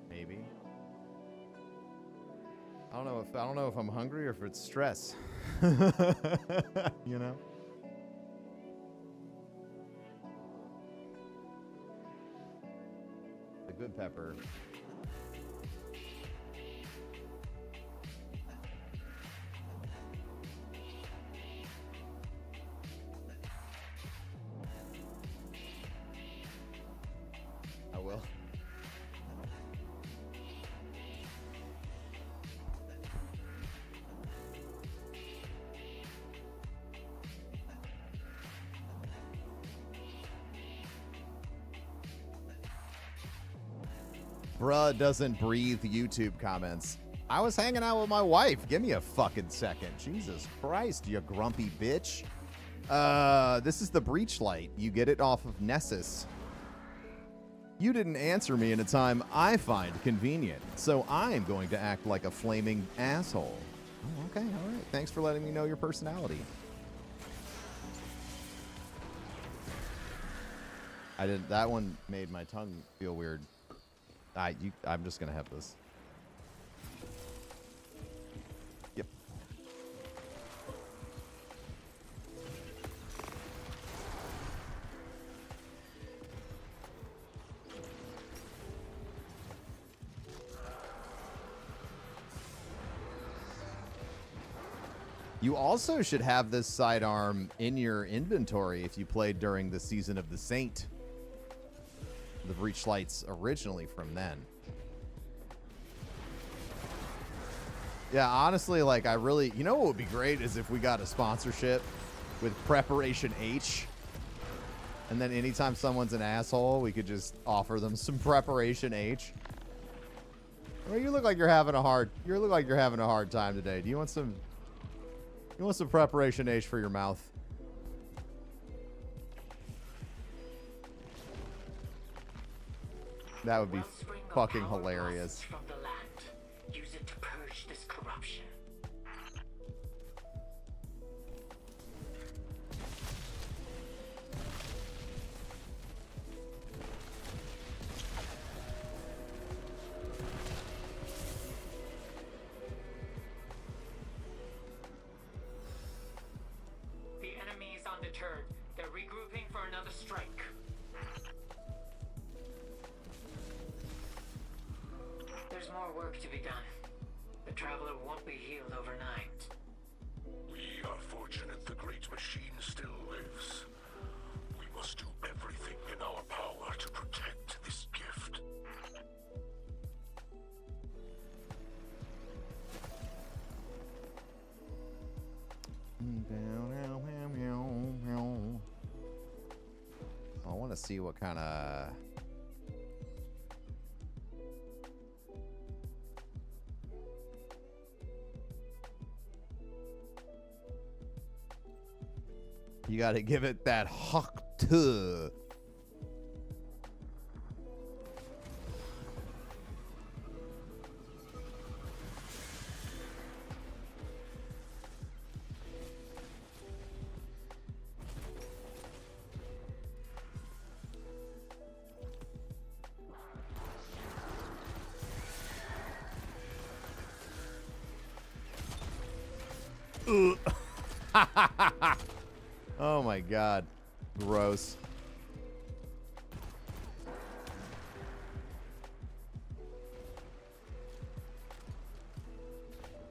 Maybe. I don't know if I'm hungry or if it's stress. You know? The good pepper. I will. Bruh doesn't breathe YouTube comments. I was hanging out with my wife. Give me a fucking second. Jesus Christ, you grumpy bitch. This is the breach light. You get it off of Nessus. You didn't answer me in a time I find convenient, so I'm going to act like a flaming asshole. Oh, okay, all right. Thanks for letting me know your personality. I didn't. That one made my tongue feel weird. I'm just gonna have this. Yep. You also should have this sidearm in your inventory if you played during the season of the Saint. The breach lights originally from then. Yeah, honestly, like, I really, you know what would be great is if we got a sponsorship with Preparation H, and then anytime someone's an asshole, we could just offer them some Preparation H. Well, you look like you're having a hard time today. Do you want some Preparation H for your mouth? That would be fucking hilarious. From the land. Use it to purge this corruption. The enemy is undeterred. They're regrouping for another strike. There's more work to be done. The Traveler won't be healed overnight. We are fortunate the great machine still lives. We must do everything in our power to protect this gift. I want to see what kind of... You got to give it that huck to. Oh my god. Gross.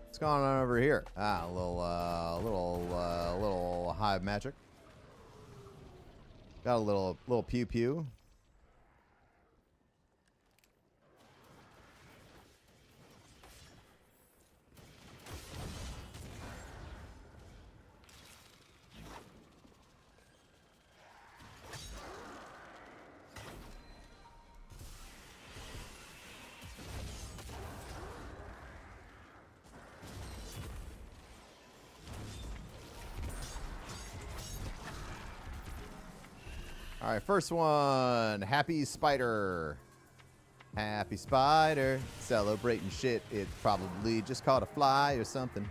What's going on over here? Ah, a little hive magic. Got a little pew pew. All right, first one. Happy Spider. Happy Spider. Celebrating shit. It probably just caught a fly or something.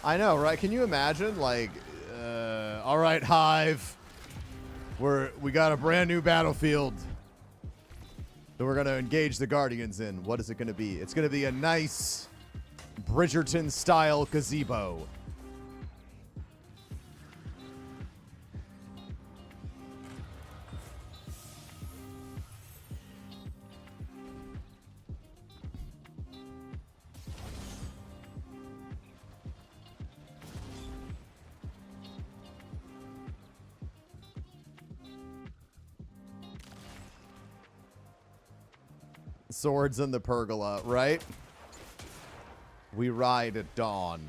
I know, right? Can you imagine, like, all right, Hive, we got a brand new battlefield that we're gonna engage the Guardians in. What is it gonna be? It's gonna be a nice Bridgerton-style gazebo. Swords in the pergola, right? We ride at dawn.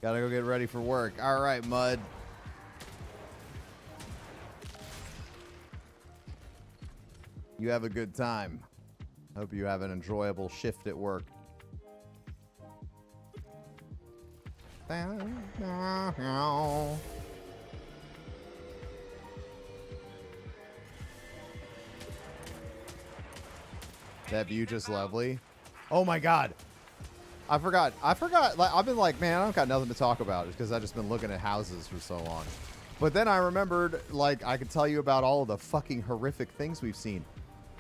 Gotta go get ready for work. All right, Mud. You have a good time. Hope you have an enjoyable shift at work. That view just lovely. Oh my god. I forgot. Like, I've been like, man, I don't got nothing to talk about because I've just been looking at houses for so long. But then I remembered, like, I could tell you about all of the fucking horrific things we've seen.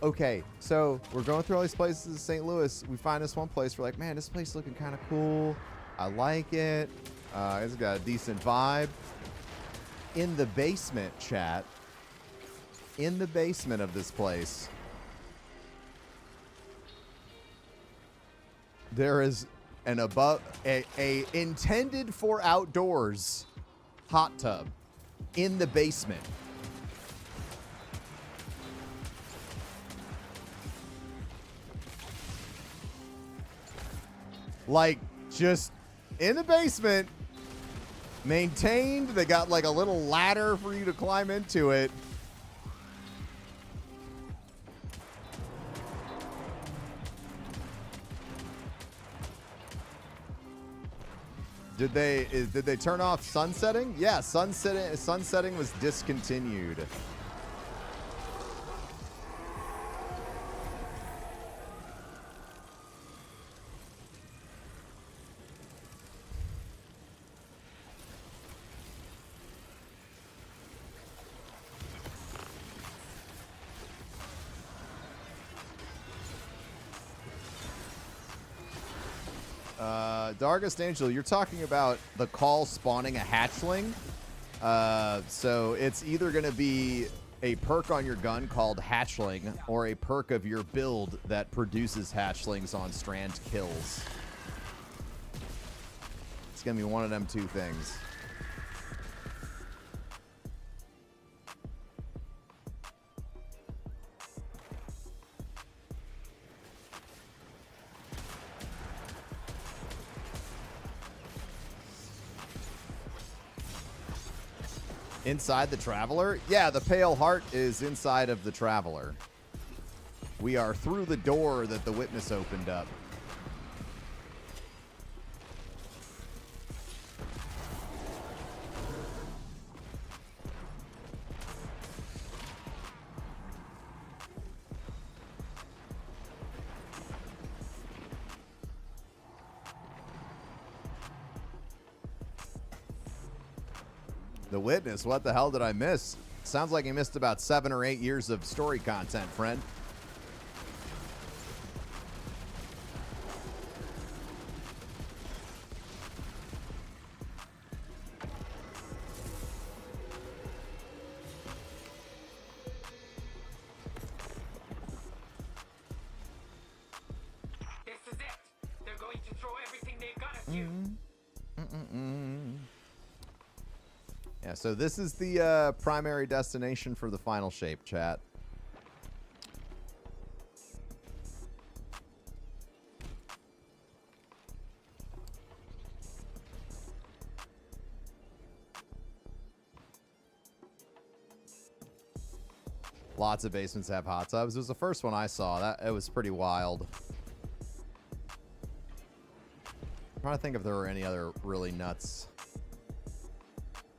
Okay, so we're going through all these places in St. Louis. We find this one place. We're like, man, this place looking kind of cool. I like it. It's got a decent vibe. In the basement, chat. In the basement of this place, there is an a intended for outdoors hot tub in the basement. Like, just in the basement, maintained. They got like a little ladder for you to climb into it. Did they turn off sunsetting? Yeah, sunsetting was discontinued. Dargest Angel, you're talking about the call spawning a hatchling. So it's either going to be a perk on your gun called Hatchling, or a perk of your build that produces hatchlings on strand kills. It's going to be one of them two things. Inside the Traveler? Yeah, the Pale Heart is inside of the Traveler. We are through the door that the Witness opened up. The Witness, what the hell did I miss? Sounds like you missed about 7 or 8 years of story content, friend. This is it. They're going to throw everything they've got at you. Yeah, so this is the primary destination for the final shape, chat. Lots of basements have hot tubs. It was the first one I saw. It was pretty wild. I'm trying to think if there were any other really nuts.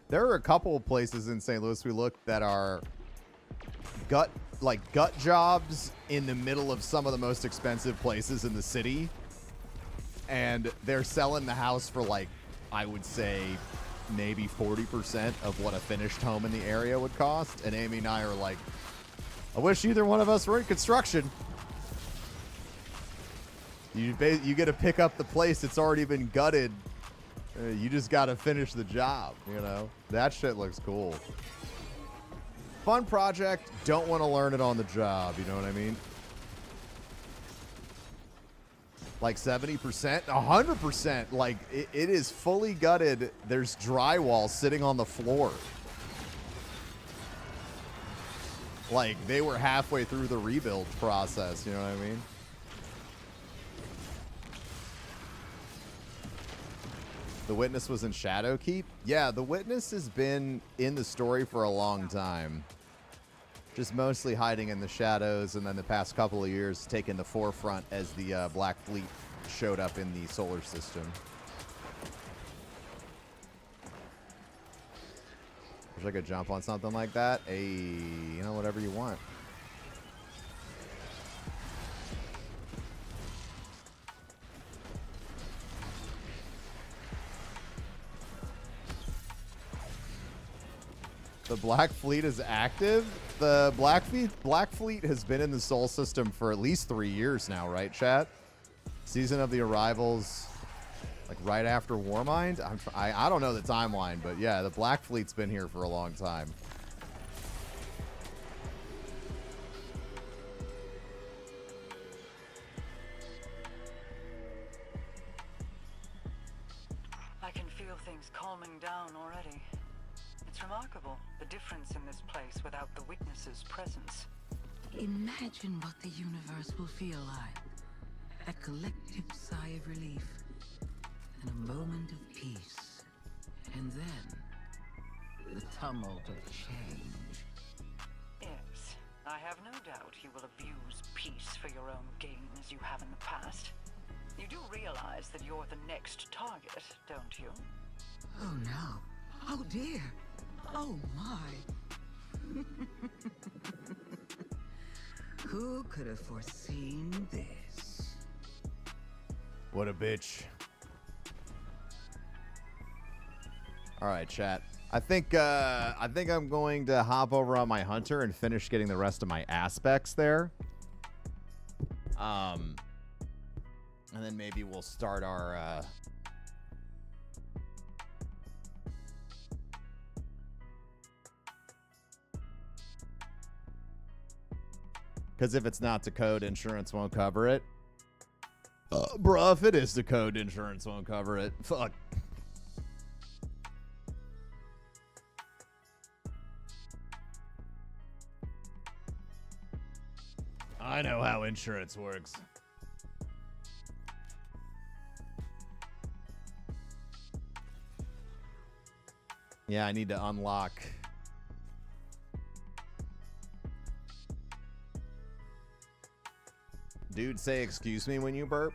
There are a couple of places in St. Louis we looked that are gut jobs in the middle of some of the most expensive places in the city. And they're selling the house for, like, I would say maybe 40% of what a finished home in the area would cost. And Amy and I are like, I wish either one of us were in construction. You get to pick up the place that's already been gutted. You just got to finish the job, you know? That shit looks cool. Fun project. Don't want to learn it on the job, you know what I mean? Like 70%, 100%. Like, it is fully gutted. There's drywall sitting on the floor. Like, they were halfway through the rebuild process, you know what I mean? The Witness was in Shadowkeep? Yeah, the Witness has been in the story for a long time. Just mostly hiding in the shadows, and then the past couple of years taking the forefront as the Black Fleet showed up in the solar system. Wish I could jump on something like that. Hey, you know, whatever you want. The Black Fleet is active. The Black Fleet has been in the Sol system for at least 3 years now, right, chat? Season of the Arrivals, like right after Warmind. I don't know the timeline, but yeah, the Black Fleet's been here for a long time. I can feel things calming down already. It's remarkable, the difference in this place without the Witness's presence. Imagine what the universe will feel like. A collective sigh of relief. And a moment of peace. And then, the tumult of change. Yes, I have no doubt you will abuse peace for your own gain as you have in the past. You do realize that you're the next target, don't you? Oh no. Oh dear. Oh my. Who could have foreseen this? What a bitch. All right, chat. I think I'm going to hop over on my hunter and finish getting the rest of my aspects there. And then maybe we'll start our Because if it's not to code, insurance won't cover it. Bruh, if it is to code, insurance won't cover it. Fuck. I know how insurance works. Yeah, I need to unlock. Dude, say excuse me when you burp.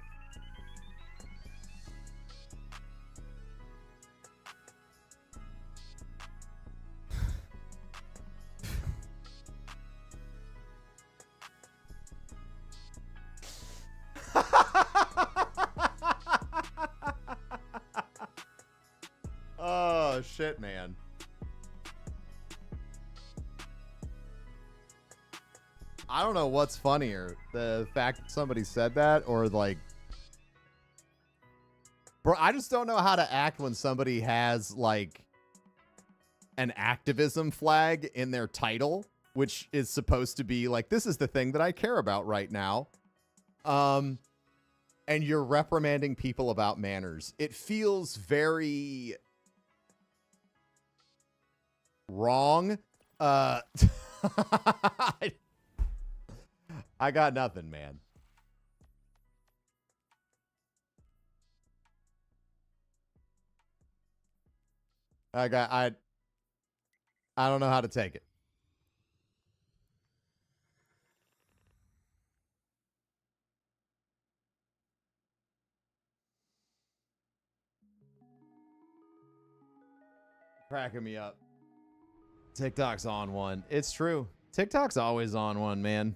Oh, shit, man. I don't know what's funnier, the fact that somebody said that or like, bro, I just don't know how to act when somebody has like an activism flag in their title, which is supposed to be like, this is the thing that I care about right now. And you're reprimanding people about manners. It feels very wrong. I got nothing, man. I don't know how to take it. Cracking me up. TikTok's on one. It's true. TikTok's always on one, man.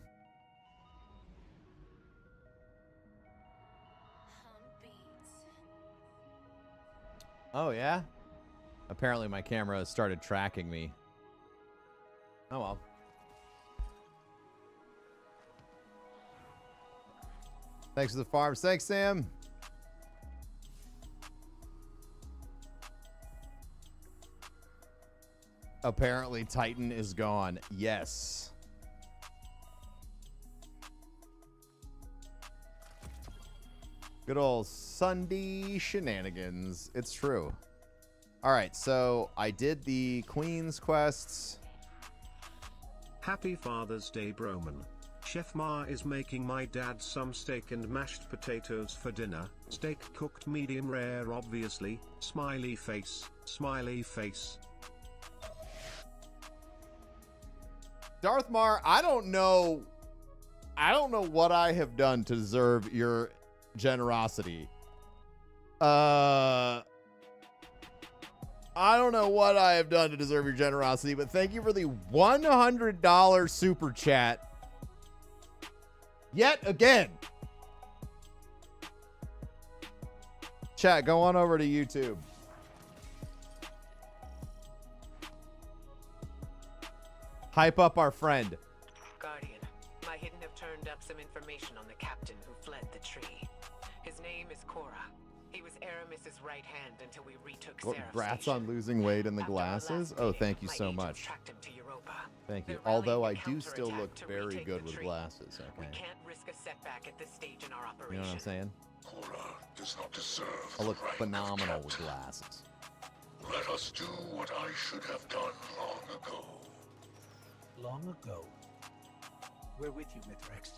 Oh, yeah? Apparently my camera started tracking me. Oh, well. Thanks for the farms. Thanks, Sam. Apparently Titan is gone. Yes. Good old Sunday shenanigans. It's true. All right, so I did the Queen's quests. Happy Father's Day, Broman. Chef Ma is making my dad some steak and mashed potatoes for dinner. Steak cooked medium rare, obviously. Smiley face, smiley face. Darth Mar, I don't know what I have done to deserve your generosity. I don't know what I have done to deserve your generosity, but thank you for the $100 super chat. Yet again. Chat, go on over to YouTube. Hype up our friend. Guardian, my hidden have turned up some information on the captain who fled the tree. His name is Korra. He was Aramis's right hand until we retook What, Seraph brats Station. on losing weight in the After our glasses? last Oh, meeting, thank you my so agents much. tracked him to Europa. Thank you. They're Although I rallying a do still look counterattack to very retake good the with tree. glasses. We Okay. can't risk a setback at this stage in our operation. You know what I'm saying? Korra does not deserve I look the rank of phenomenal with captain. glasses. Let us do what I should have done long ago. Long ago. We're with you, Mithrax.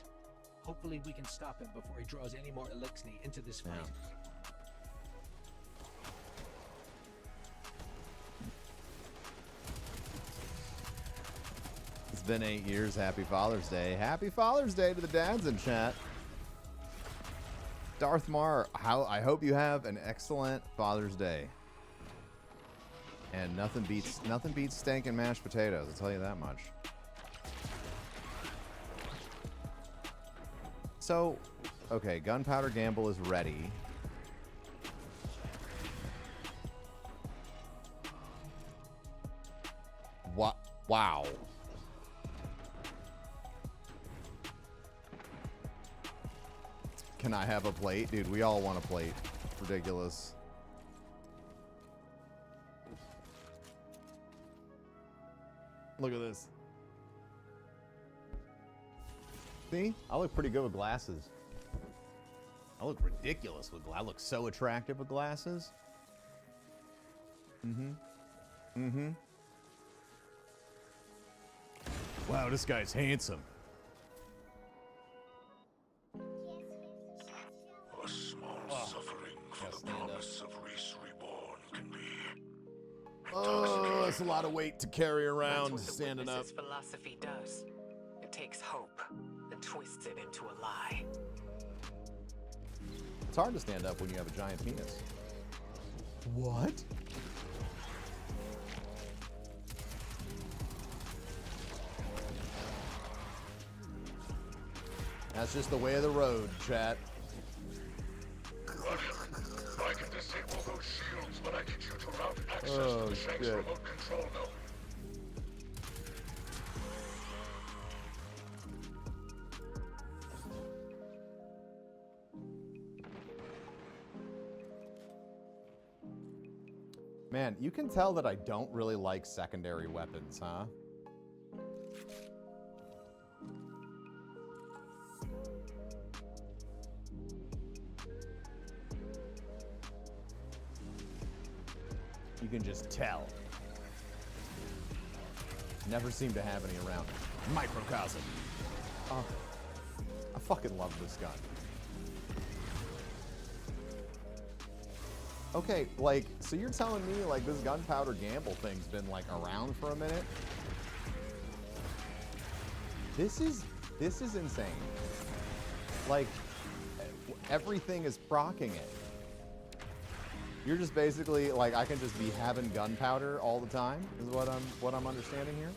Hopefully we can stop him before he draws any more Elixni into this fight. Yeah. It's been 8 years. Happy Father's Day. Happy Father's Day to the dads in chat. Darth Mar, I hope you have an excellent Father's Day. And nothing beats steak and mashed potatoes, I'll tell you that much. So, okay, Gunpowder Gamble is ready. What? Wow. Can I have a plate? Dude, we all want a plate. Ridiculous. Look at this. See? I look pretty good with glasses. I look ridiculous with glasses. I look so attractive with glasses. Wow, this guy's handsome. A small suffering for the promise of Reese Reborn can be. Oh, that's a lot of weight to carry around standing up. That's what the witness's philosophy does. It takes hope and twists it into a lie. It's hard to stand up when you have a giant penis. What? That's just the way of the road, chat. I can disable those shields, but I need you to route access to the Shank's remote control node. Man, you can tell that I don't really like secondary weapons, huh? You can just tell. Never seem to have any around. Microcosm. Oh, I fucking love this gun. Okay, like, so you're telling me, like, this gunpowder gamble thing's been, like, around for a minute? This is insane. Like, everything is proccing it. You're just basically, like, I can just be having gunpowder all the time, is what I'm understanding here?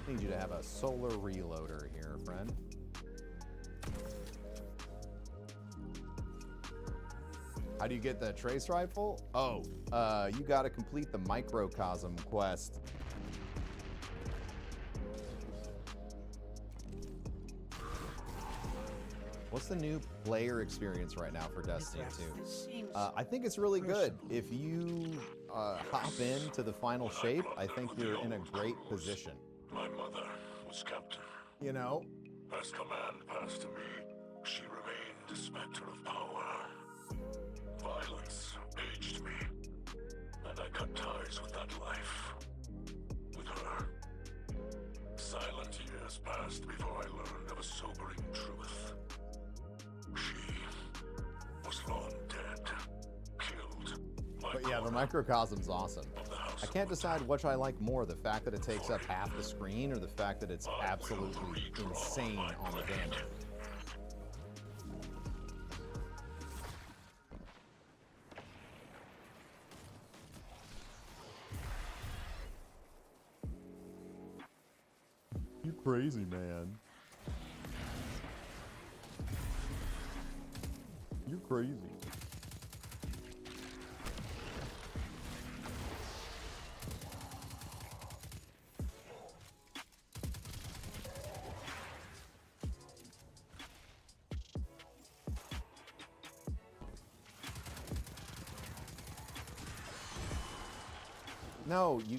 Need you to have a solar reloader here, friend. How do you get the trace rifle? Oh, you gotta complete the microcosm quest. What's the new player experience right now for Destiny 2? I think it's really good. If you hop into the final shape, I think you're in a great position. My mother was captain. You know? As command passed to me, she remained a specter of power. Violence aged me, and I cut ties with that life. With her. Silent years passed before I learned of a sobering truth. She was long dead, killed. But yeah, the microcosm's awesome. I can't decide which I like more, the fact that it takes up half the screen or the fact that it's absolutely insane on the damage. You crazy, man. You're crazy. No, you...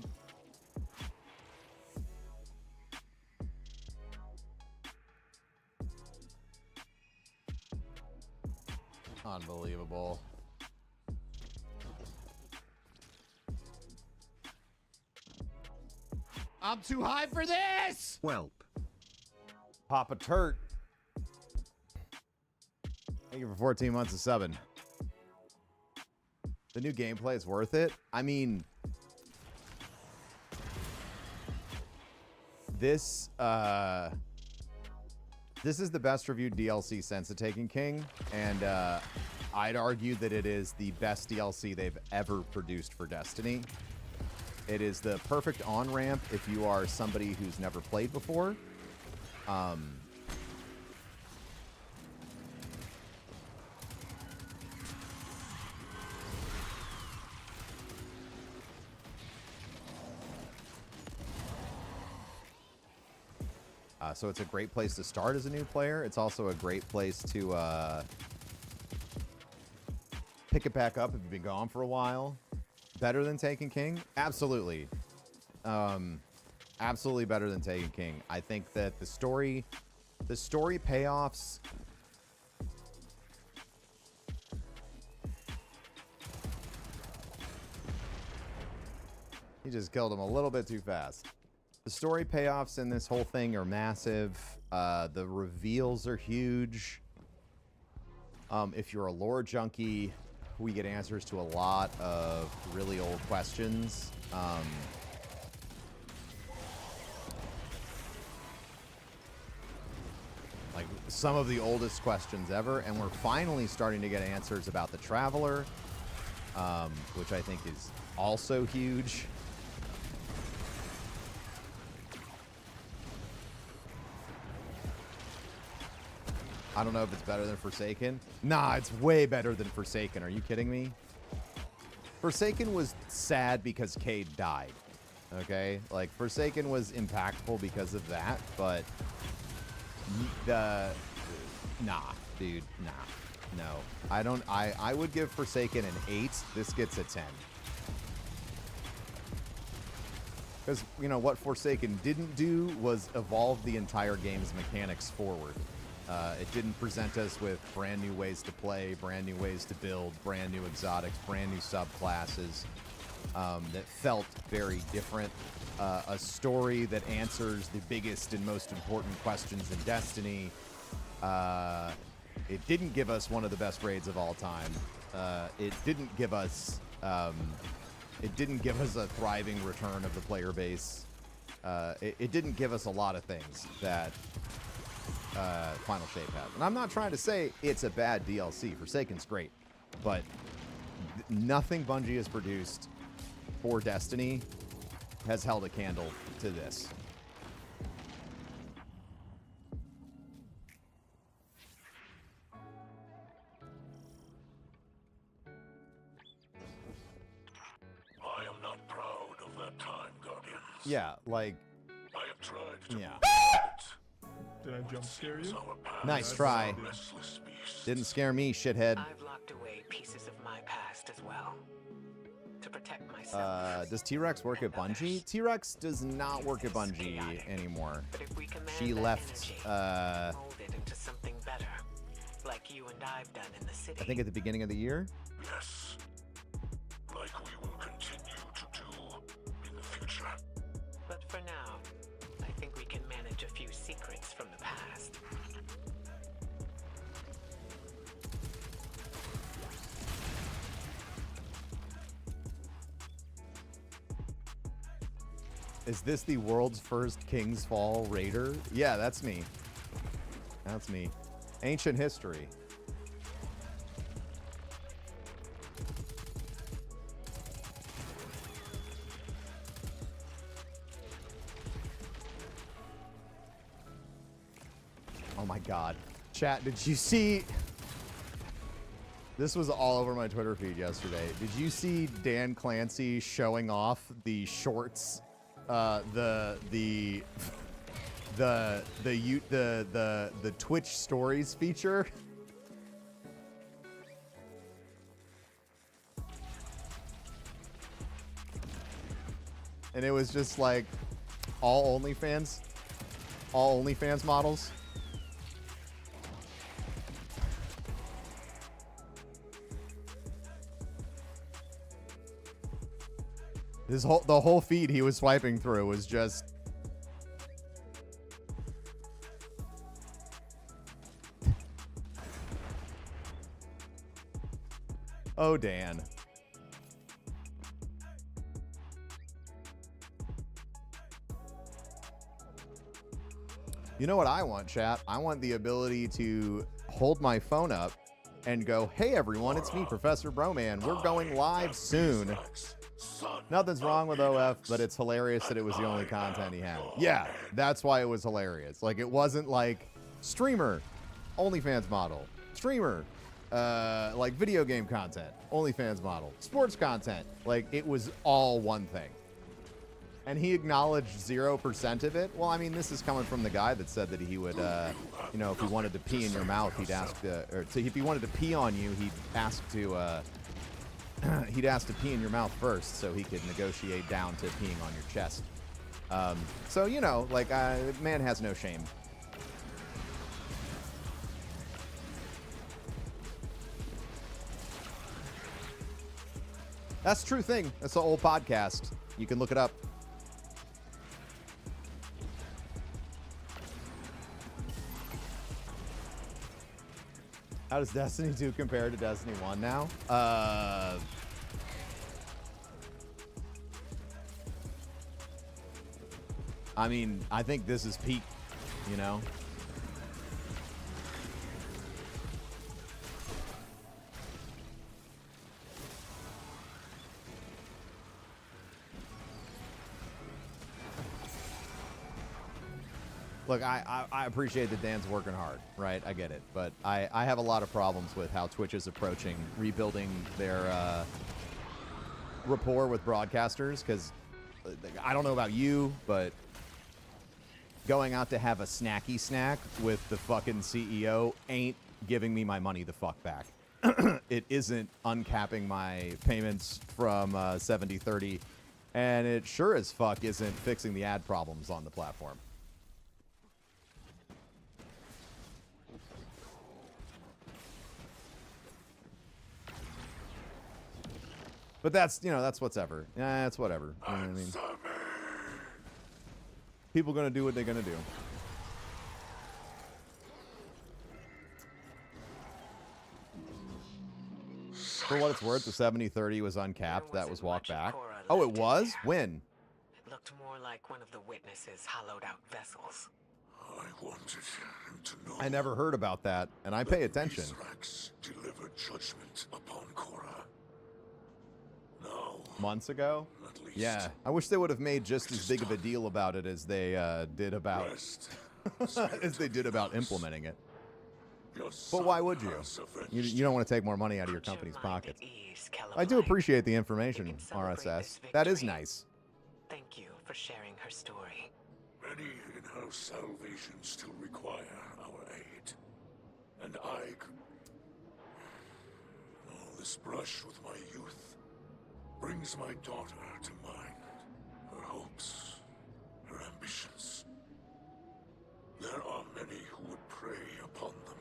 Unbelievable. I'm too high for this! Welp. Papa Turt. Thank you for 14 months of subbing. The new gameplay is worth it. I mean... This is the best reviewed DLC since The Taken King, and I'd argue that it is the best DLC they've ever produced for Destiny. It is the perfect on-ramp if you are somebody who's never played before. So it's a great place to start as a new player. It's also a great place to pick it back up if you've been gone for a while. Better than Taken King? Absolutely. Absolutely better than Taken King. I think that the story payoffs. He just killed him a little bit too fast. The story payoffs in this whole thing are massive. The reveals are huge. If you're a lore junkie, we get answers to a lot of really old questions. Like some of the oldest questions ever, and we're finally starting to get answers about the Traveler, which I think is also huge. I don't know if it's better than Forsaken. Nah, it's way better than Forsaken. Are you kidding me? Forsaken was sad because Cade died. Okay? Like, Forsaken was impactful because of that, but nah, dude, nah. No. I would give Forsaken an 8. This gets a 10. Because, you know, what Forsaken didn't do was evolve the entire game's mechanics forward. It didn't present us with brand new ways to play, brand new ways to build, brand new exotics, brand new subclasses that felt very different. A story that answers the biggest and most important questions in Destiny. It didn't give us one of the best raids of all time. It didn't give us a thriving return of the player base. It didn't give us a lot of things that Final Shape has. And I'm not trying to say it's a bad DLC. Forsaken's great. But nothing Bungie has produced for Destiny has held a candle to this. I am not proud of that time, Guardians. Yeah, like... I have tried to... Yeah. Did I jump scare you? Nice try. Didn't scare me, shithead. I've locked away pieces of my past as well. To protect myself. Does T-Rex work at Bungie? T-Rex does not work at Bungie anymore. She left, mold it into something better. Like you and I've done in the city. I think at the beginning of the year? Yes. Like we will continue to do in the future. But for now, I think we can manage a few secrets from the past. Is this the world's first King's Fall raider? Yeah, that's me. That's me. Ancient history. Oh my god. Chat, did you see... This was all over my Twitter feed yesterday. Did you see Dan Clancy showing off the shorts? The Twitch stories feature? And it was just like all OnlyFans models. The whole feed he was swiping through was just... Oh, Dan. You know what I want, chat? I want the ability to hold my phone up and go, hey, everyone, it's me, Professor Broman. We're going live soon. Nothing's wrong with OF, but it's hilarious that it was the only content he had. Yeah, that's why it was hilarious. Like, it wasn't like streamer, OnlyFans model, streamer, like video game content, OnlyFans model, sports content. Like, it was all one thing. And he acknowledged 0% of it. Well, I mean, this is coming from the guy that said that he would, you know, if he wanted to pee in your mouth, he'd ask, or if he wanted to pee on you, he'd ask to he'd ask to pee in your mouth first so he could negotiate down to peeing on your chest. So, you know, like, man has no shame. That's a true thing. That's an old podcast. You can look it up. How does Destiny 2 compare to Destiny 1 now? I mean, I think this is peak, you know? Look, I appreciate that Dan's working hard, right? I get it. But I have a lot of problems with how Twitch is approaching rebuilding their rapport with broadcasters, because I don't know about you, but going out to have a snacky snack with the fucking CEO ain't giving me my money the fuck back. It isn't uncapping my payments from 70/30, and it sure as fuck isn't fixing the ad problems on the platform. But that's, you know, that's whatever. Yeah, it's whatever. You know what I mean? People gonna do what they're gonna do. For what it's worth, the 70/30 was uncapped. That was walked back. Oh, it was? When? It looked more like one of the witnesses' hollowed out vessels. I wanted him to know. I never heard about that, and I pay attention. Mithrax delivered judgment upon Korra. Now, months ago? Yeah. I wish they would have made just as big of a deal about it as they did about as they did about implementing it. But why would you? You don't want to take more money out of your company's pockets. I do appreciate the information, RSS. That is nice. Thank you for sharing her story. Many in-house salvations still require our aid. And I could... Oh, this brush with my youth brings my daughter to mind. Her hopes, her ambitions. There are many who would prey upon them.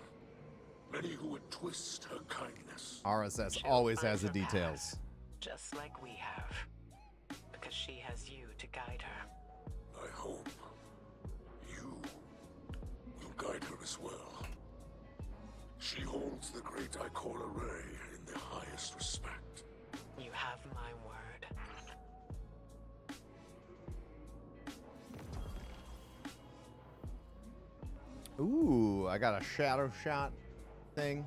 Many who would twist her kindness. RSS always has the details. Just like we have. Because she has you to guide her. I hope you will guide her as well. She holds the great Ikora Ray in the highest respect. You have my word. Ooh, I got a shadow shot thing.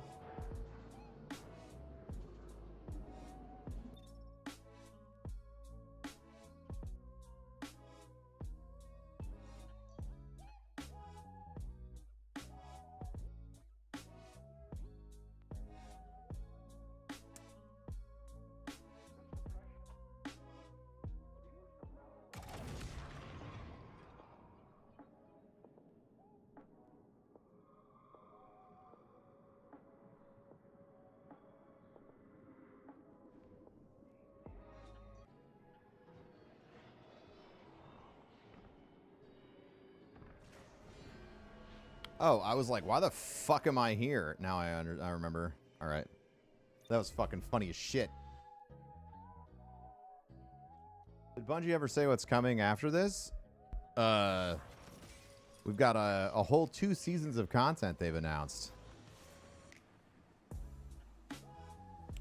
Oh, I was like, why the fuck am I here? Now I remember. All right. That was fucking funny as shit. Did Bungie ever say what's coming after this? We've got a whole 2 seasons of content they've announced.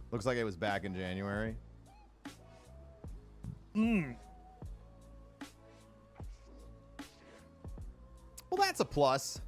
Looks like it was back in January. Well, that's a plus.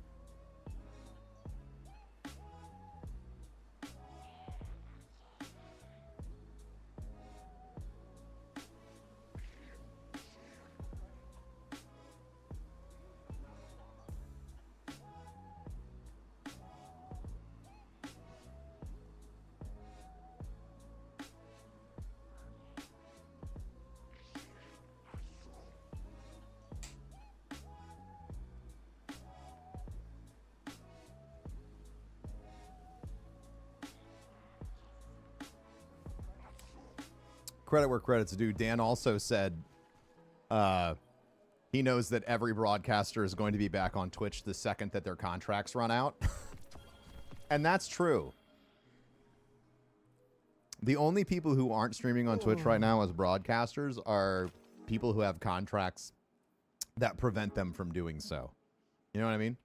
credit where credit's due. Dan also said he knows that every broadcaster is going to be back on Twitch the second that their contracts run out. And that's true. The only people who aren't streaming on Twitch right now as broadcasters are people who have contracts that prevent them from doing so. You know what I mean?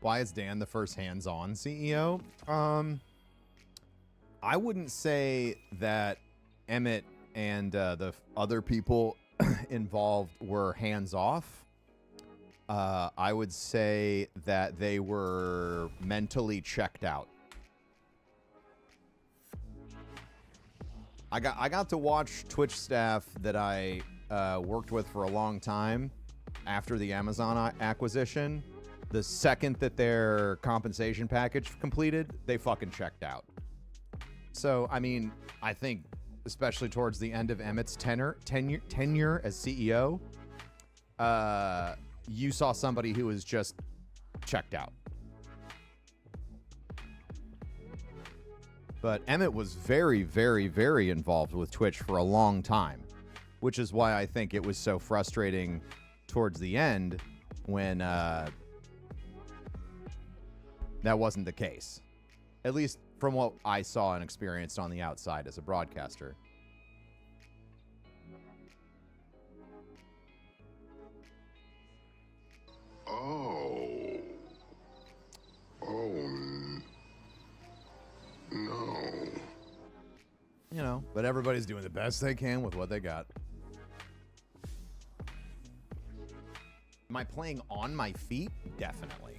Why is Dan the first hands-on CEO? I wouldn't say that Emmett and the other people involved were hands-off. I would say that they were mentally checked out. I got to watch Twitch staff that I worked with for a long time after the Amazon acquisition. The second that their compensation package completed, they fucking checked out. So, I mean, I think, especially towards the end of Emmett's tenure as CEO, you saw somebody who was just checked out. But Emmett was very, very, very involved with Twitch for a long time, which is why I think it was so frustrating towards the end when that wasn't the case. At least from what I saw and experienced on the outside as a broadcaster. No. You know, but everybody's doing the best they can with what they got. Am I playing on my feet? Definitely.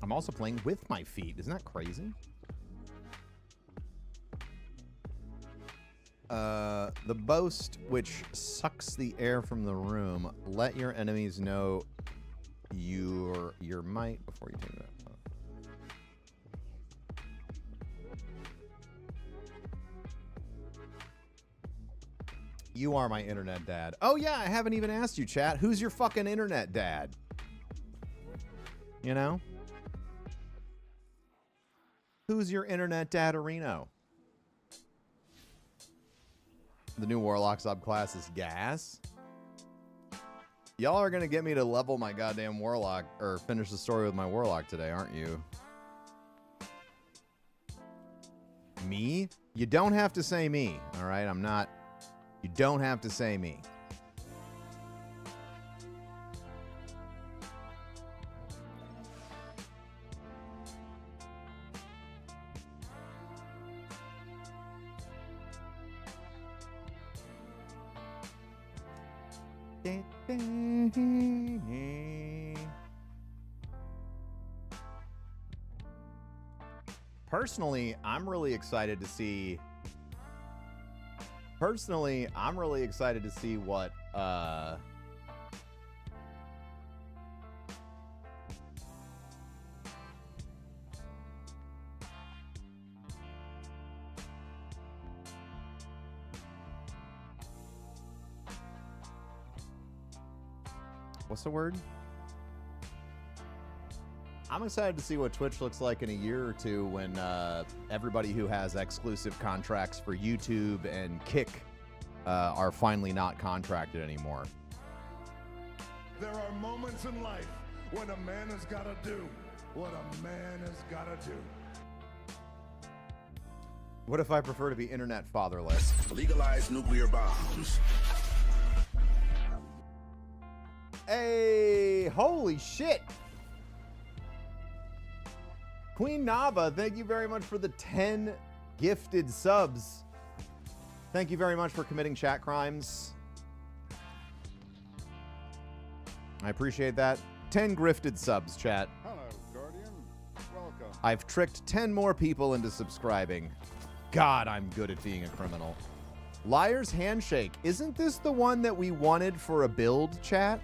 I'm also playing with my feet. Isn't that crazy? The boast, which sucks the air from the room. Let your enemies know your might before you take it out. You are my internet dad. Oh yeah, I haven't even asked you, chat. Who's your fucking internet dad? You know? Who's your internet dad-arino? The new Warlock subclass is gas. Y'all are gonna get me to level my goddamn Warlock, or finish the story with my Warlock today, aren't you? Me? You don't have to say me, alright? I'm not... You don't have to say me. Personally, I'm really excited to see what what's the word? I'm excited to see what Twitch looks like in a year or two when everybody who has exclusive contracts for YouTube and Kick are finally not contracted anymore. There are moments in life when a man has got to do what a man has got to do. What if I prefer to be internet fatherless? Legalize nuclear bombs. Hey, holy shit! Queen Nava, thank you very much for the 10 gifted subs. Thank you very much for committing chat crimes. I appreciate that. 10 grifted subs, chat. Hello, Guardian. Welcome. I've tricked 10 more people into subscribing. God, I'm good at being a criminal. Liar's Handshake. Isn't this the one that we wanted for a build, chat?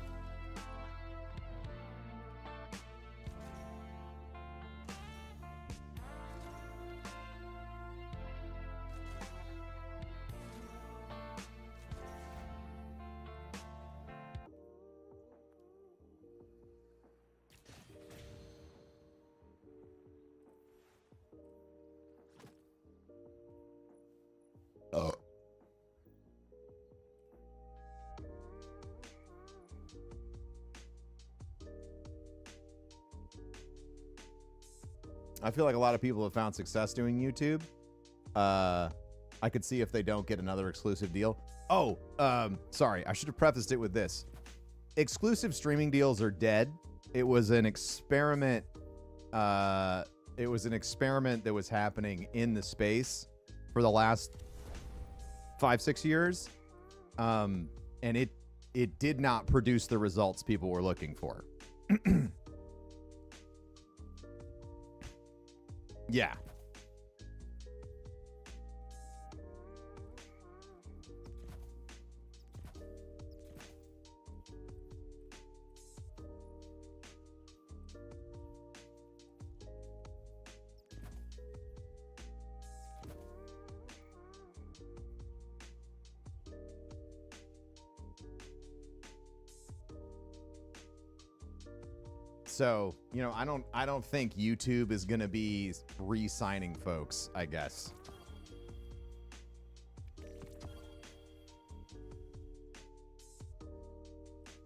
I feel like a lot of people have found success doing YouTube. I could see if they don't get another exclusive deal. Oh, sorry. I should have prefaced it with this. Exclusive streaming deals are dead. It was an experiment. It was an experiment that was happening in the space for the last 5-6 years. And it did not produce the results people were looking for. Yeah. So, you know, I don't think YouTube is going to be re-signing folks, I guess.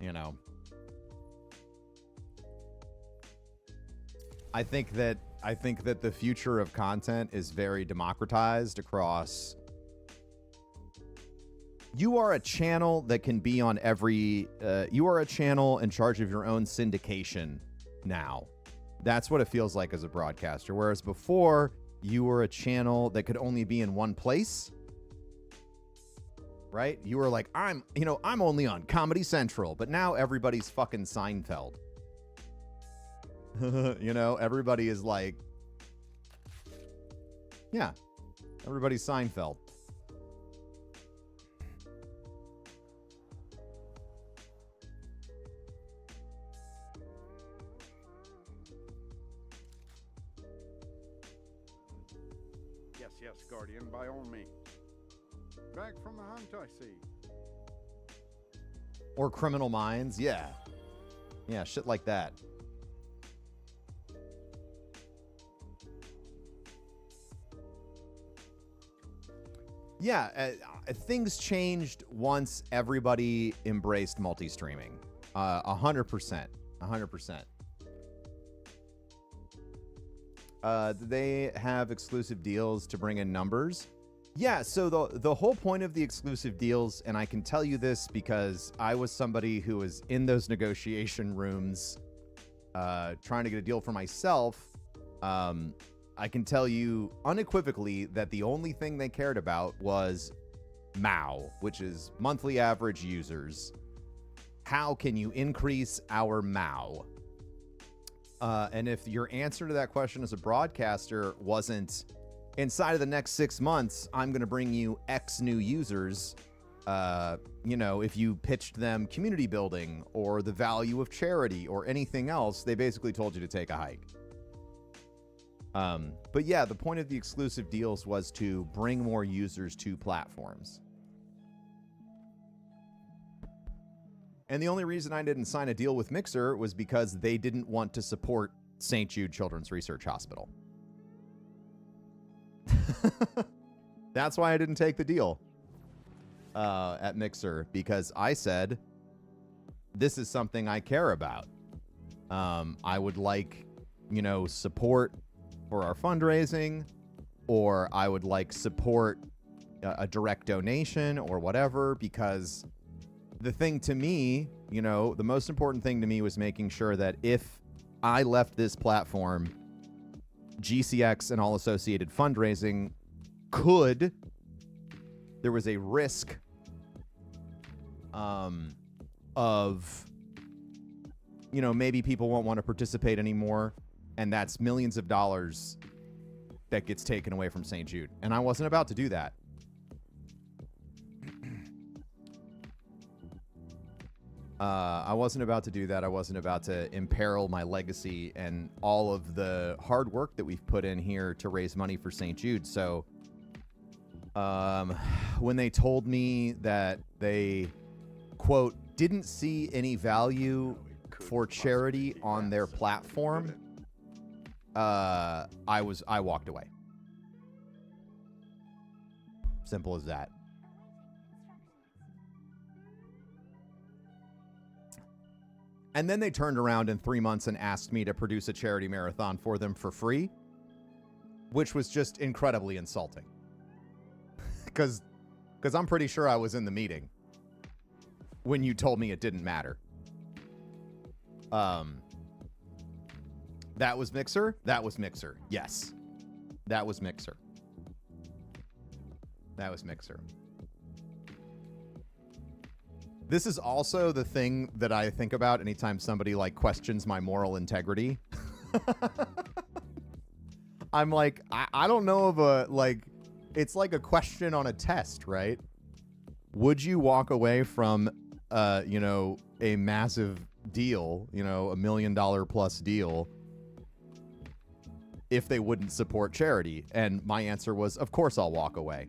You know. I think that the future of content is very democratized across. You are a channel that can be on every you are a channel in charge of your own syndication now. That's what it feels like as a broadcaster. Whereas before, you were a channel that could only be in one place. Right? You were like, I'm only on Comedy Central, but now everybody's fucking Seinfeld. You know, everybody is like, yeah, everybody's Seinfeld. Yes, Guardian, by all means. Back from the hunt, I see. Or Criminal Minds, yeah. Yeah, shit like that. Yeah, things changed once everybody embraced multi-streaming. 100%. 100%. Do they have exclusive deals to bring in numbers? Yeah, so the whole point of the exclusive deals, and I can tell you this because I was somebody who was in those negotiation rooms trying to get a deal for myself. I can tell you unequivocally that the only thing they cared about was MAU, which is monthly average users. How can you increase our MAU? And if your answer to that question as a broadcaster wasn't, inside of the next 6 months, I'm going to bring you X new users, if you pitched them community building or the value of charity or anything else, they basically told you to take a hike. But yeah, the point of the exclusive deals was to bring more users to platforms. And the only reason I didn't sign a deal with Mixer was because they didn't want to support St. Jude Children's Research Hospital. That's why I didn't take the deal at Mixer, because I said, this is something I care about. I would like, support for our fundraising, or I would like support a direct donation or whatever, because the thing to me, the most important thing to me was making sure that if I left this platform, GCX and all associated fundraising there was a risk of, maybe people won't want to participate anymore. And that's millions of dollars that gets taken away from St. Jude. And I wasn't about to do that. I wasn't about to do that. I wasn't about to imperil my legacy and all of the hard work that we've put in here to raise money for St. Jude. So when they told me that they, quote, didn't see any value for charity on their platform, I walked away. Simple as that. And then they turned around in 3 months and asked me to produce a charity marathon for them for free. which was just incredibly insulting. Because I'm pretty sure I was in the meeting when you told me it didn't matter. That was Mixer? That was Mixer. Yes. That was Mixer. That was Mixer. This is also the thing that I think about anytime somebody like questions my moral integrity. I'm like, I don't know of a, like, it's like a question on a test, right? Would you walk away from, you know, a massive deal, you know, $1 million plus deal, if they wouldn't support charity? And my answer was, of course I'll walk away.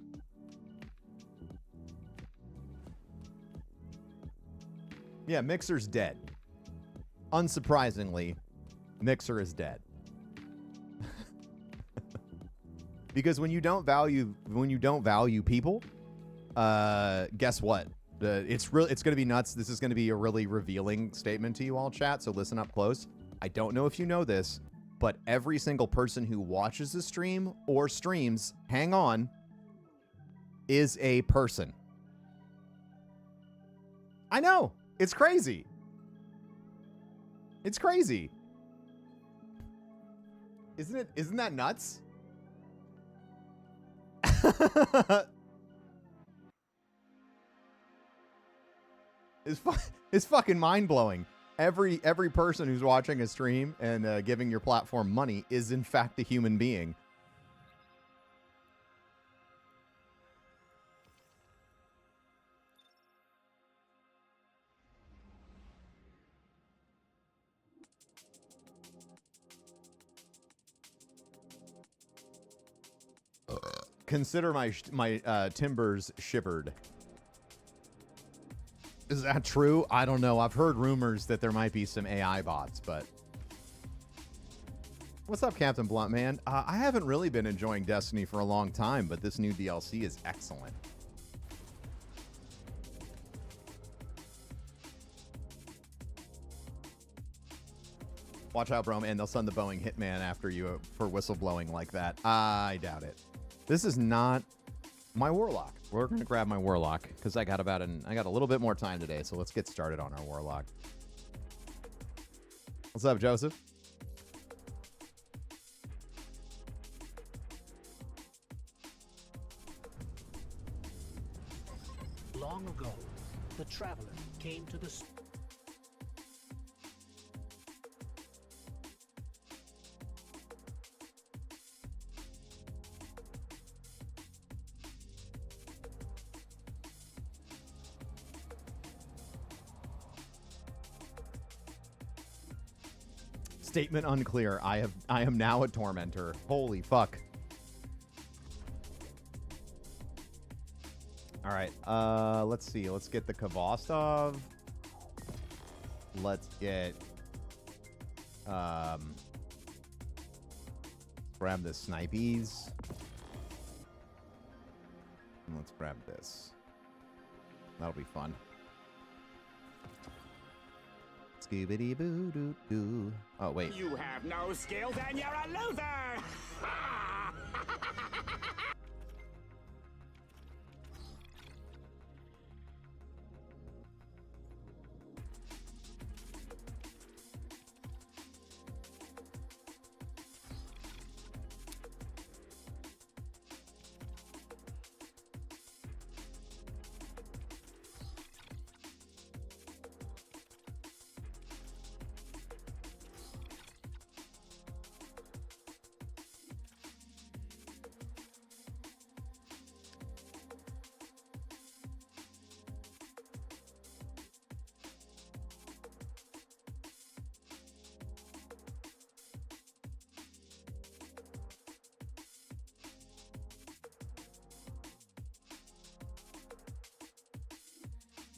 Yeah, Mixer's dead. Unsurprisingly, Mixer is dead. Because when you don't value people, guess what? It's going to be nuts. This is going to be a really revealing statement to you all, chat, so listen up close. I don't know if you know this, but every single person who watches the stream or streams, hang on, is a person. I know. It's crazy. It's crazy. Isn't it? Isn't that nuts? It's fucking mind-blowing. Every person who's watching a stream and giving your platform money is in fact a human being. Consider my timbers shivered. Is that true? I don't know. I've heard rumors that there might be some AI bots, but... What's up, Captain Blunt, man? I haven't really been enjoying Destiny for a long time, but this new DLC is excellent. Watch out, Broman. They'll send the Boeing hitman after you for whistleblowing like that. I doubt it. This is not my Warlock. We're going to grab my Warlock because I got a little bit more time today, so let's get started on our Warlock. What's up, Joseph? Long ago, the traveler came to the... Statement unclear. I am now a tormentor. Holy fuck. All right. Let's see. Let's get the Kvostov. Let's get grab the Snipies. And let's grab this. That'll be fun. Scooby boo doo doo. Oh wait. You have no skill, then you're a loser.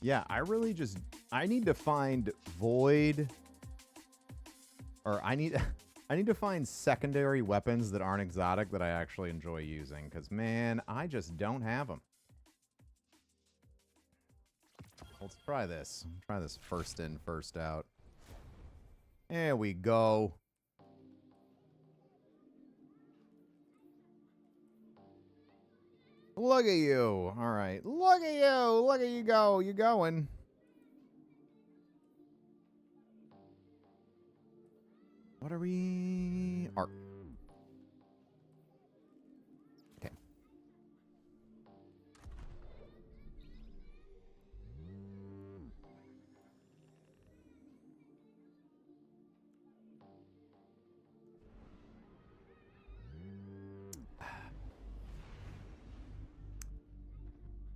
Yeah, I need to find Void, or I need to find secondary weapons that aren't exotic that I actually enjoy using, because, man, I just don't have them. Let's try this. Try this first in, first out. There we go. Look at you. All right. Look at you. Look at you go. You going. What are we? Art. Okay.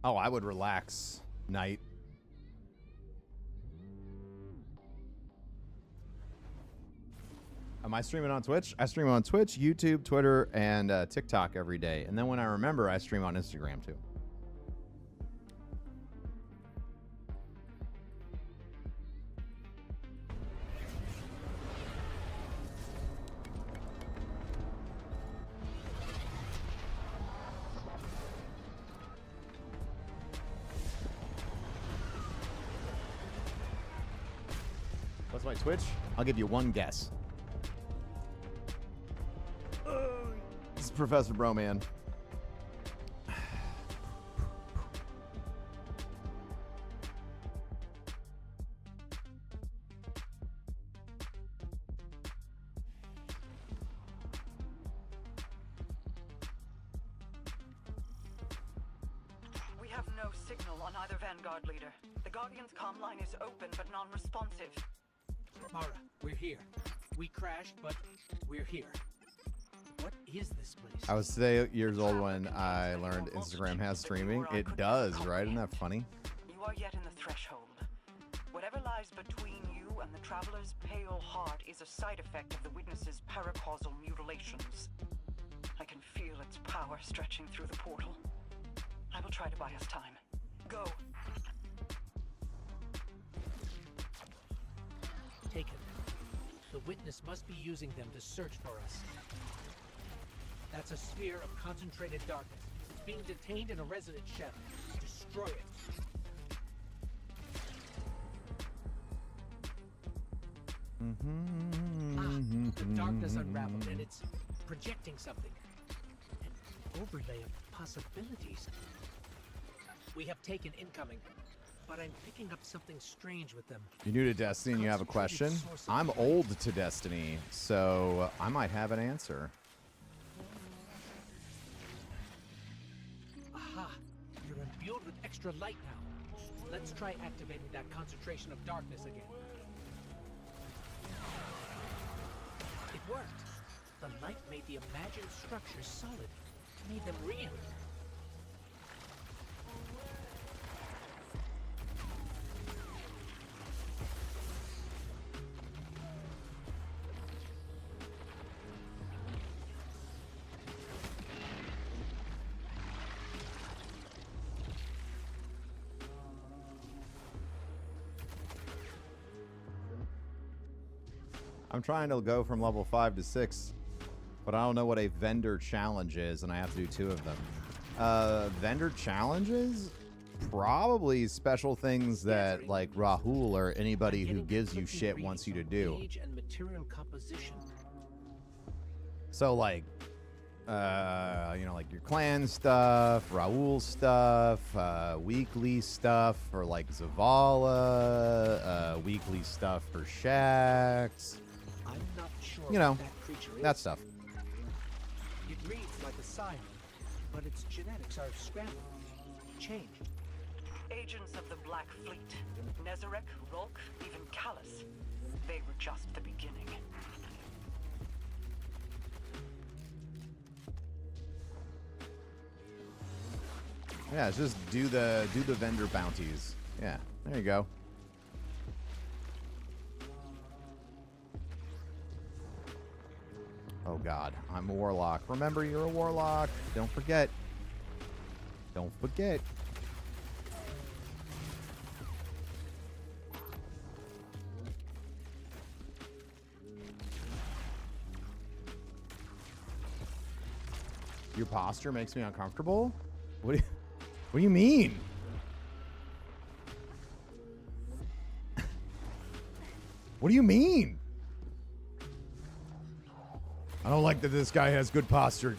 Oh, I would relax. Night. Am I streaming on Twitch? I stream on Twitch, YouTube, Twitter, and TikTok every day. And then when I remember, I stream on Instagram too. What's my Twitch? I'll give you one guess. This is Professor Broman. We have no signal on either Vanguard leader. The Guardian's comm line is open but non-responsive. Mara, we're here. We crashed, but we're here. What is this place? I was 8 years old when I learned Instagram has streaming. It does, right? Isn't that funny? You are yet in the threshold. Whatever lies between you and the Traveler's pale heart is a side effect of the witness's paracausal mutilations. I can feel its power stretching through the portal. I will try to buy us time. Go. Taken. The witness must be using them to search for us. That's a sphere of concentrated darkness. It's being detained in a resident shell. Destroy it. The darkness unraveled, and it's projecting something. An overlay of possibilities. We have taken incoming, but I'm picking up something strange with them. You're new to Destiny and you have a question? I'm old to Destiny, so I might have an answer. Aha! You're imbued with extra light now. Let's try activating that concentration of darkness again. It worked. The light made the imagined structures solid. Made them real. I'm trying to go from level 5 to 6, but I don't know what a vendor challenge is, and I have to do 2 of them. Vendor challenges? Probably special things that, like, Rahul or anybody who gives you shit wants you to do. Age and material composition. So, like, you know, like your clan stuff, Rahul stuff, weekly stuff for, like, Zavala, weekly stuff for Shax. I'm not sure You know, what that creature is. that stuff. It reads like a siren, but its genetics are scrambled, changed. Agents of the Black Fleet. Nezarek, Rolk, even Callus. They were just the beginning. Yeah, it's just do the vendor bounties. Yeah, there you go. Oh God, I'm a warlock. Remember, you're a warlock. Don't forget. Don't forget. Your posture makes me uncomfortable? What do you mean? What do you mean? I don't like that this guy has good posture.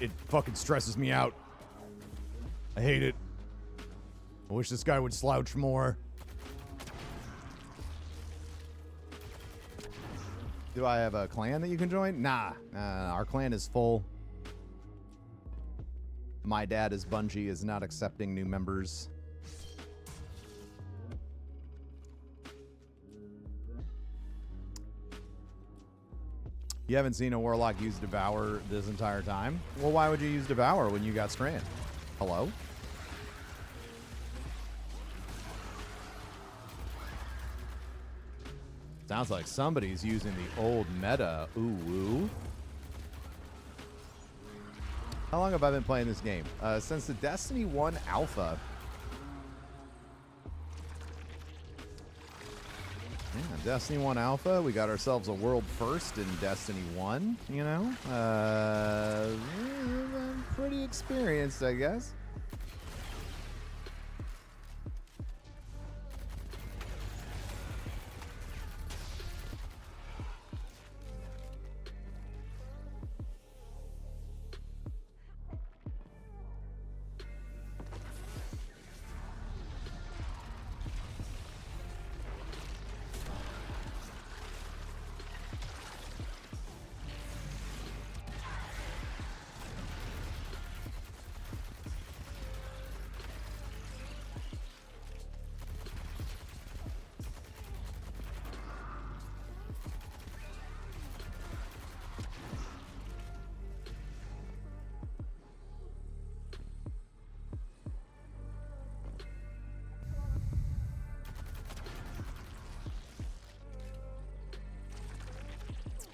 It fucking stresses me out. I hate it. I wish this guy would slouch more. Do I have a clan that you can join? Nah, our clan is full. My dad is Bungie, is not accepting new members. You haven't seen a Warlock use Devour this entire time? Well, why would you use Devour when you got Strand? Hello? Sounds like somebody's using the old meta. Ooh, woo. How long have I been playing this game? Since the Destiny 1 alpha. Yeah, Destiny 1 alpha. We got ourselves a world first in Destiny 1, you know? I'm pretty experienced, I guess.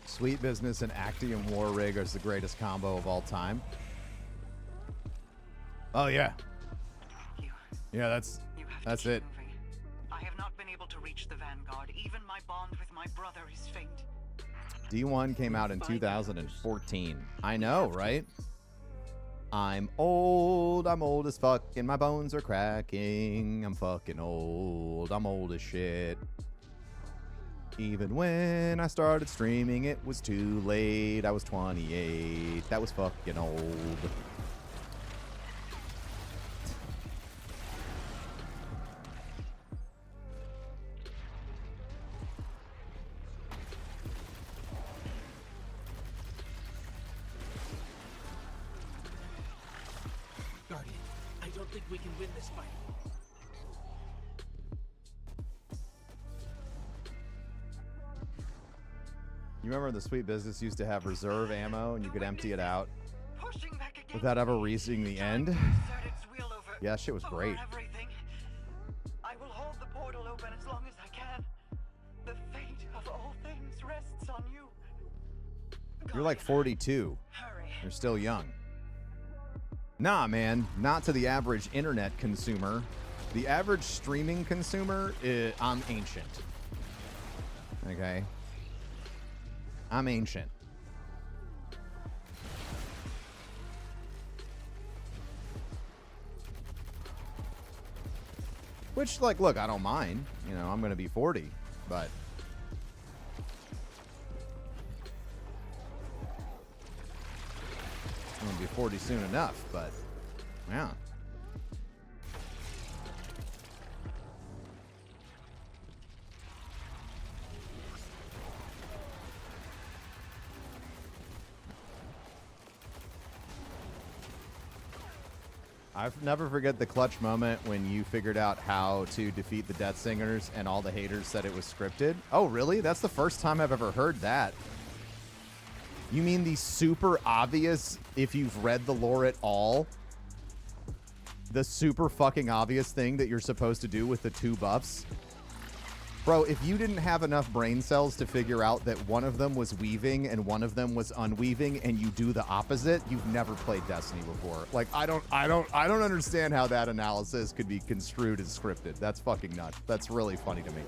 Sweet Business and Actium War Rig is the greatest combo of all time. Oh yeah. Yeah, that's it. Moving. I have not been able to reach the Vanguard. Even my bond with my brother is faint. D1 came out in 2014. I know, right? I'm old as fuck, and my bones are cracking. I'm fucking old. I'm old as shit. Even when I started streaming, it was too late. I was 28. That was fucking old. Guardian, I don't think we can win this fight. You remember the Sweet Business used to have reserve ammo and you could empty it out without ever reaching the end? Yeah, shit was great. I will hold the portal open as long as I can. The fate of all things rests on you. You're like 42. You're still young. Nah, man, not to the average internet consumer. The average streaming consumer, I'm ancient. Okay? I'm ancient. Which, like, look, I don't mind. You know, I'm going to be 40, but... I'm going to be 40 soon enough, but... Yeah. I'll never forget the clutch moment when you figured out how to defeat the Death Singers and all the haters said it was scripted. Oh, really? That's the first time I've ever heard that. You mean the super obvious, if you've read the lore at all, the super fucking obvious thing that you're supposed to do with the 2 buffs? Bro, if you didn't have enough brain cells to figure out that one of them was weaving and one of them was unweaving and you do the opposite, you've never played Destiny before. Like, I don't understand how that analysis could be construed as scripted. That's fucking nuts. That's really funny to me.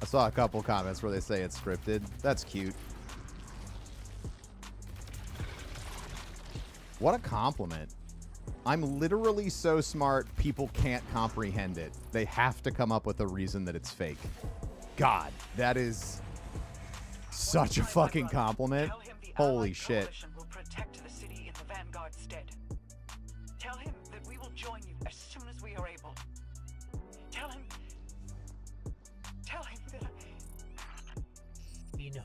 I saw a couple comments where they say it's scripted. That's cute. What a compliment. I'm literally so smart, people can't comprehend it. They have to come up with a reason that it's fake. God, that is such a fucking compliment. Holy shit. Will protect the city in the Vanguard's stead. Tell him that we will join you as soon as we are able. Tell him that he knows.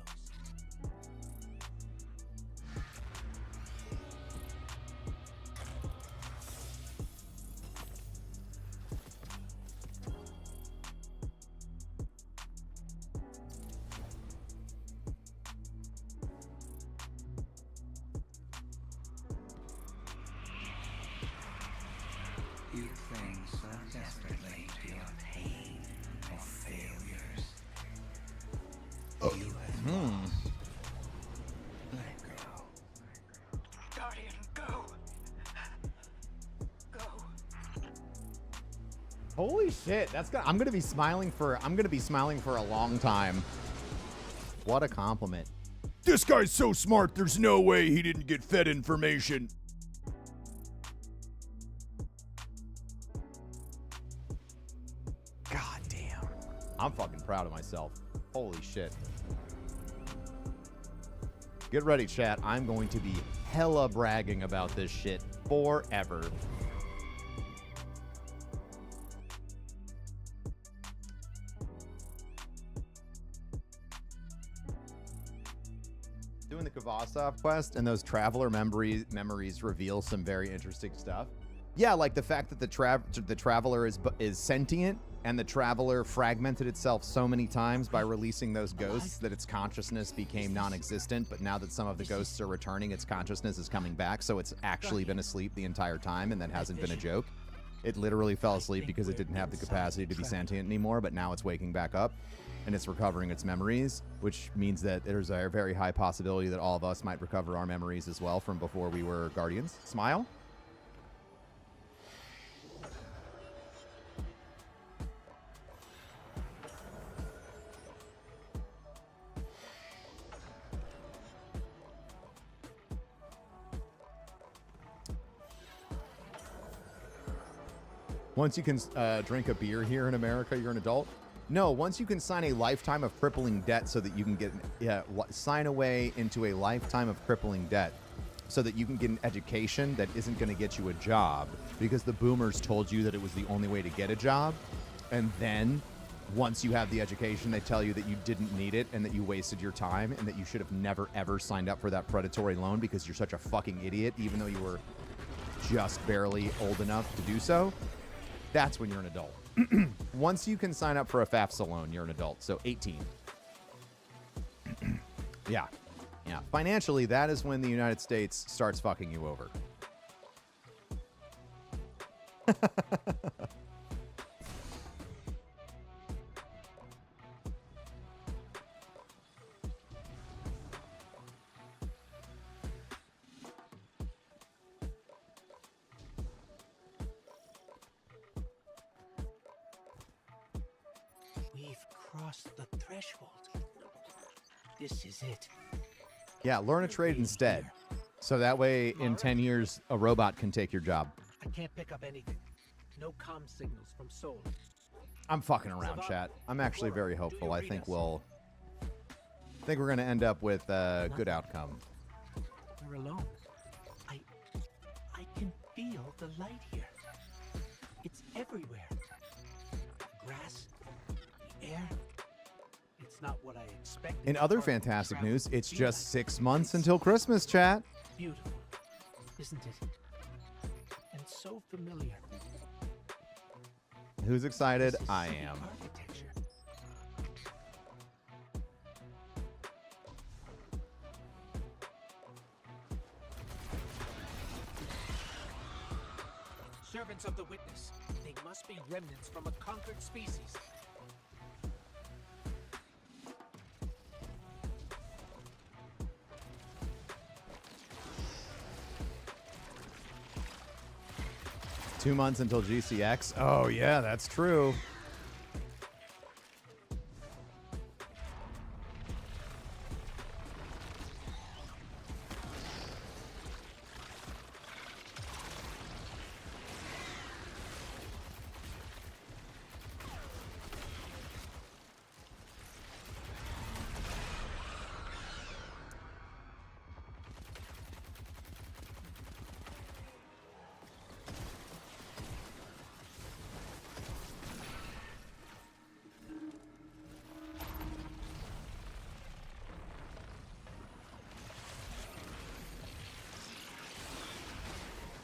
You cling so desperately to your pain of failures. You have lost. Let go. Guardian, go. Go. Holy shit, I'm gonna be smiling for a long time. What a compliment. This guy's so smart, there's no way he didn't get fed information. God damn. I'm fucking proud of myself. Holy shit. Get ready, chat. I'm going to be hella bragging about this shit forever. Doing the Kvasov quest and those traveler memories reveal some very interesting stuff. Yeah, like the fact that the traveler is sentient, and the traveler fragmented itself so many times by releasing those ghosts that its consciousness became non-existent. But now that some of the ghosts are returning, its consciousness is coming back, so it's actually been asleep the entire time, and that hasn't been a joke. It literally fell asleep because it didn't have the capacity to be sentient anymore, but now it's waking back up, and it's recovering its memories, which means that there's a very high possibility that all of us might recover our memories as well from before we were Guardians. Smile. Once you can drink a beer here in America, you're an adult. No, once you can sign a lifetime of crippling debt so that you can get, sign away into a lifetime of crippling debt so that you can get an education that isn't going to get you a job because the boomers told you that it was the only way to get a job. And then once you have the education, they tell you that you didn't need it and that you wasted your time and that you should have never, ever signed up for that predatory loan because you're such a fucking idiot, even though you were just barely old enough to do so. That's when you're an adult. Once you can sign up for a FAFSA loan, you're an adult. So 18. Yeah. Financially, that is when the United States starts fucking you over. We've crossed the threshold. This is it. Yeah, learn a trade instead. So that way, in 10 years, a robot can take your job. I can't pick up anything. No comm signals from Seoul. I'm fucking around, chat. I'm actually very hopeful. I think we're going to end up with a good outcome. We're alone. I can feel the light here. It's everywhere. Grass, the air. It's not what I expected. In other fantastic news, it's just 6 months until Christmas, chat. Beautiful, isn't it? And so familiar. Who's excited? I am. Architecture. Servants of the witness. They must be remnants from a conquered species. Two months until GCX. Oh, yeah, that's true.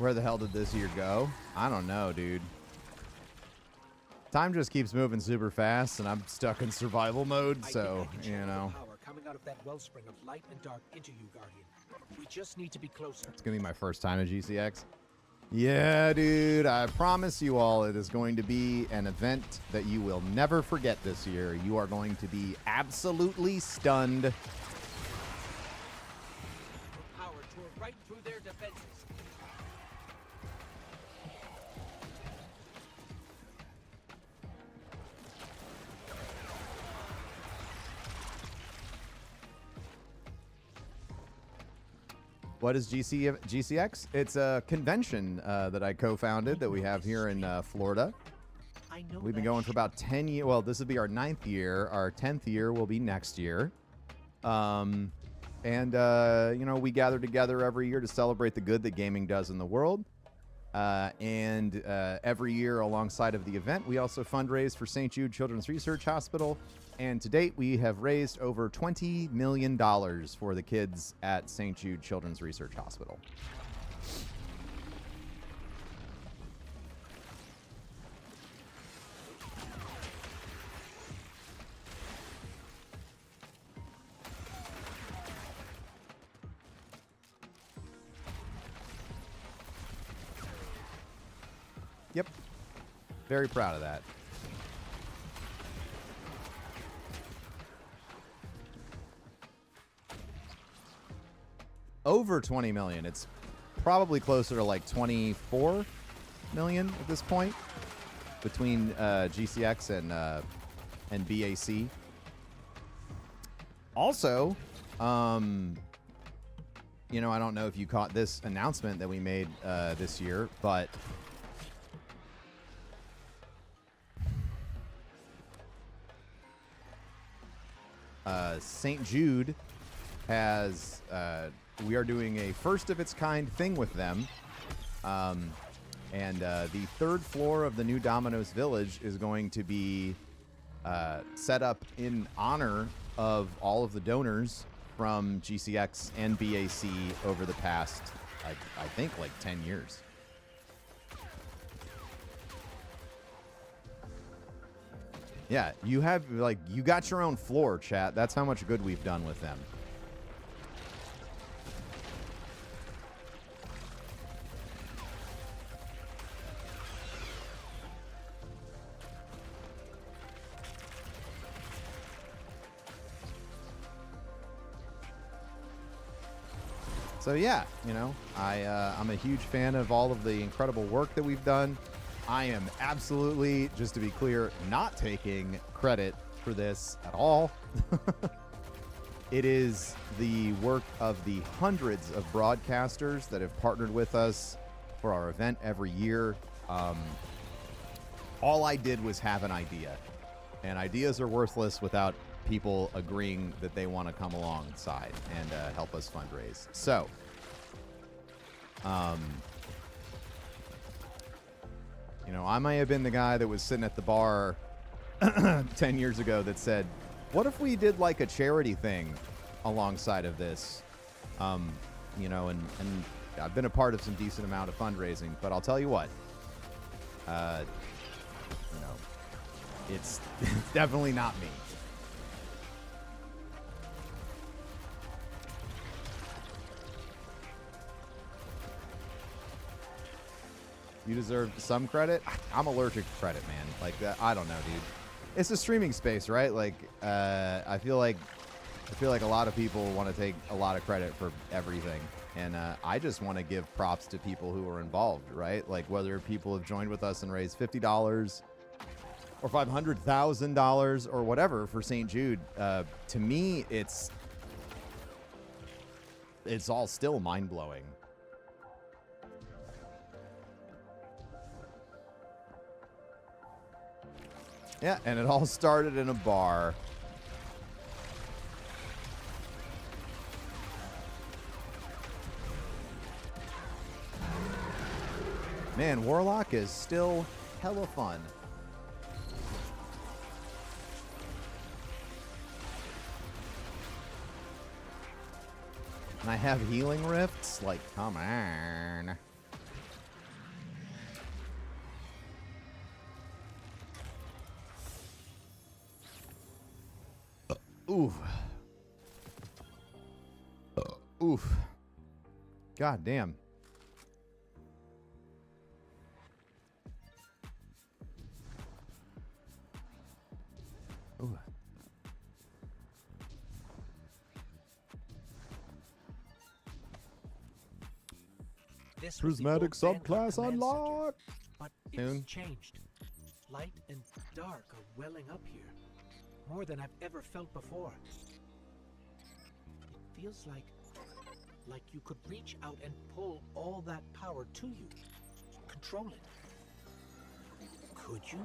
Where the hell did this year go? I don't know, dude. Time just keeps moving super fast, and I'm stuck in survival mode, so, you know. Power coming out of that wellspring of light and dark into you, Guardian. We just need to be closer. It's going to be my first time at GCX. Yeah, dude, I promise you all it is going to be an event that you will never forget this year. You are going to be absolutely stunned. Power tore right through their defenses. What is GCX? It's a convention that I co-founded that we have here in Florida. We've been going for about 10 years. Well, this will be our 9th year. Our 10th year will be next year. You know, we gather together every year to celebrate the good that gaming does in the world. Every year alongside of the event, we also fundraise for St. Jude Children's Research Hospital. And to date, we have raised over $20 million for the kids at St. Jude Children's Research Hospital. Yep. Very proud of that. Over 20 million. It's probably closer to like 24 million at this point between GCX and BAC. Also, you know, I don't know if you caught this announcement that we made this year, but St. Jude has we are doing a first of its kind thing with them. The 3rd floor of the new Domino's Village is going to be set up in honor of all of the donors from GCX and BAC over the past, I think, like 10 years. Yeah, you have, like, you got your own floor, chat. That's how much good we've done with them. So yeah, you know, I'm a huge fan of all of the incredible work that we've done. I am absolutely, just to be clear, not taking credit for this at all. It is the work of the hundreds of broadcasters that have partnered with us for our event every year. All I did was have an idea, and ideas are worthless without people agreeing that they want to come alongside and help us fundraise. So, you know, I may have been the guy that was sitting at the bar 10 years ago that said, what if we did like a charity thing alongside of this? You know, and I've been a part of some decent amount of fundraising, but I'll tell you what, you know, it's definitely not me. You deserve some credit. I'm allergic to credit, man. Like, I don't know, dude. It's a streaming space, right? Like, I feel like a lot of people want to take a lot of credit for everything, and I just want to give props to people who are involved, right? Like, whether people have joined with us and raised $50 or $500,000 or whatever for St. Jude. To me, it's all still mind-blowing. Yeah, and it all started in a bar. Man, Warlock is still hella fun. And I have healing rifts? Like, come on. Oof. Oof. God damn. Ooh. This was the Prismatic old Vanguard subclass command unlocked. center, but Soon. it's changed. Light and dark are welling up here, more than I've ever felt before. It feels like you could reach out and pull all that power to you, control it. Could you?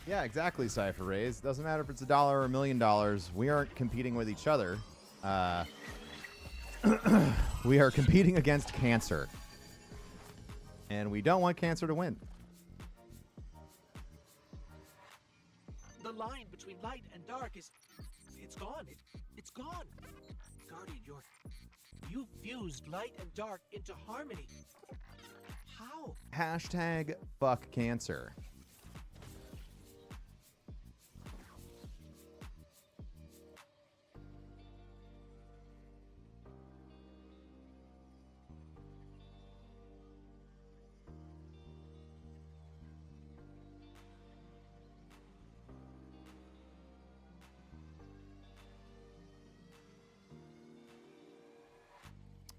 Yeah, exactly, Cypher Rays. Doesn't matter if it's $1 or $1 million. We aren't competing with each other. We are competing against cancer. And we don't want cancer to win. The line between light and dark it's gone. It's gone. Guardian, you've fused light and dark into harmony. How? Hashtag fuck cancer.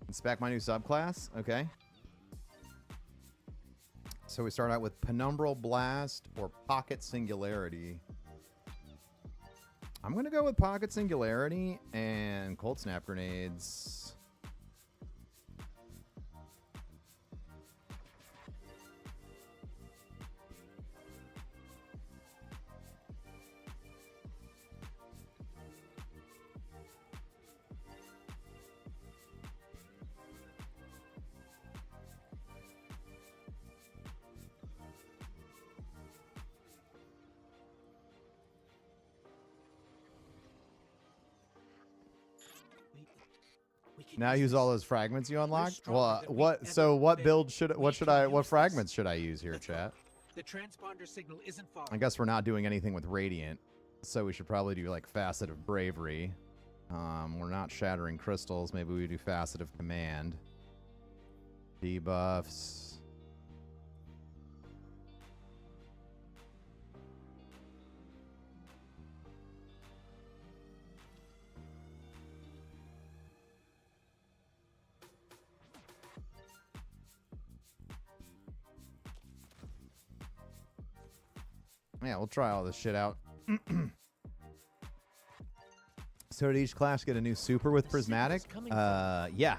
Inspect my new subclass. Okay. So we start out with Penumbral Blast or Pocket Singularity. I'm going to go with Pocket Singularity and Cold Snap Grenades. Now use all those fragments you unlocked. Well, what? So what build should? What should I? What fragments should I use here, chat? The transponder signal isn't far. I guess we're not doing anything with Radiant, so we should probably do like Facet of Bravery. We're not shattering crystals. Maybe we do Facet of Command. Debuffs. Yeah, we'll try all this shit out. So did each class get a new super with Prismatic? Yeah.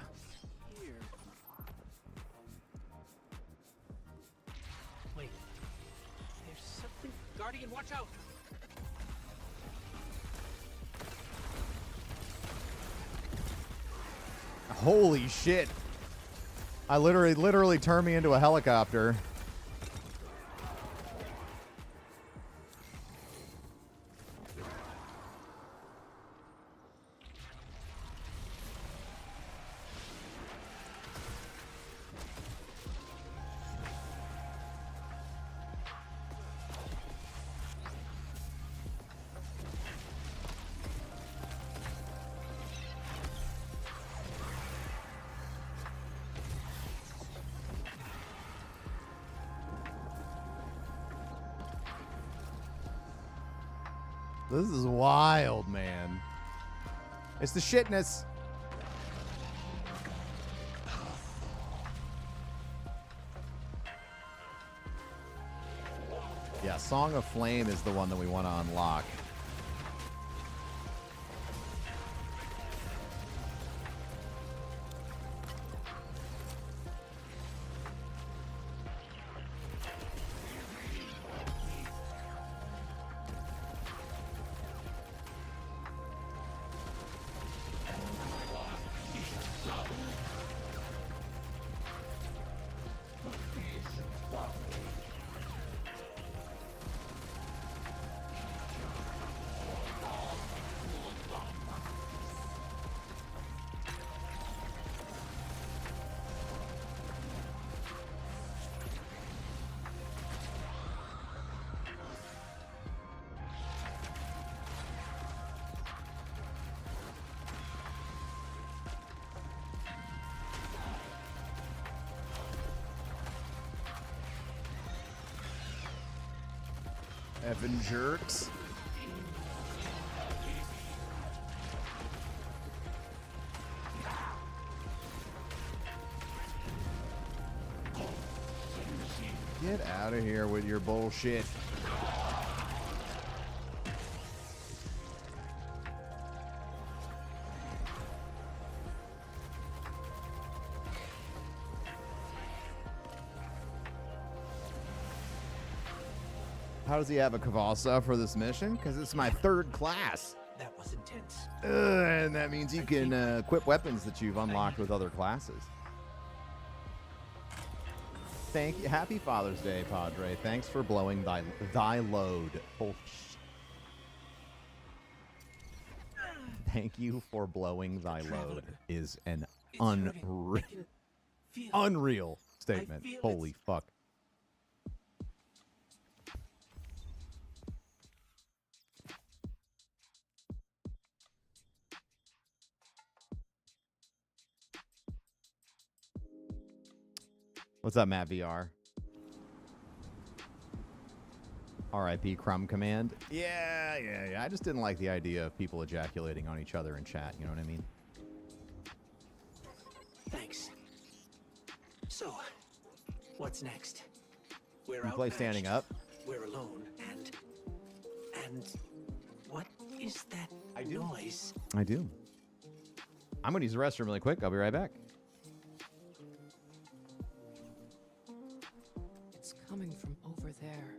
Wait. There's something. Guardian, watch out! Holy shit. I literally turned me into a helicopter. This is wild, man. It's the shitness. Yeah, Song of Flame is the one that we want to unlock. Effing jerks. Get out of here with your bullshit. How does he have a Kavasa for this mission? Because it's my 3rd class. That was intense. And that means you can equip weapons that you've unlocked with other classes. Thank you. Happy Father's Day, Padre. Thanks for blowing thy load. Oh, thank you for blowing thy load is an unreal statement. Holy fuck. What's up, Matt VR? R.I.P. Crumb Command. Yeah. I just didn't like the idea of people ejaculating on each other in chat. You know what I mean? Thanks. So, what's next? We're You play standing up? We're alone, and what is that noise? I do. I'm going to use the restroom really quick. I'll be right back. It's coming from over there.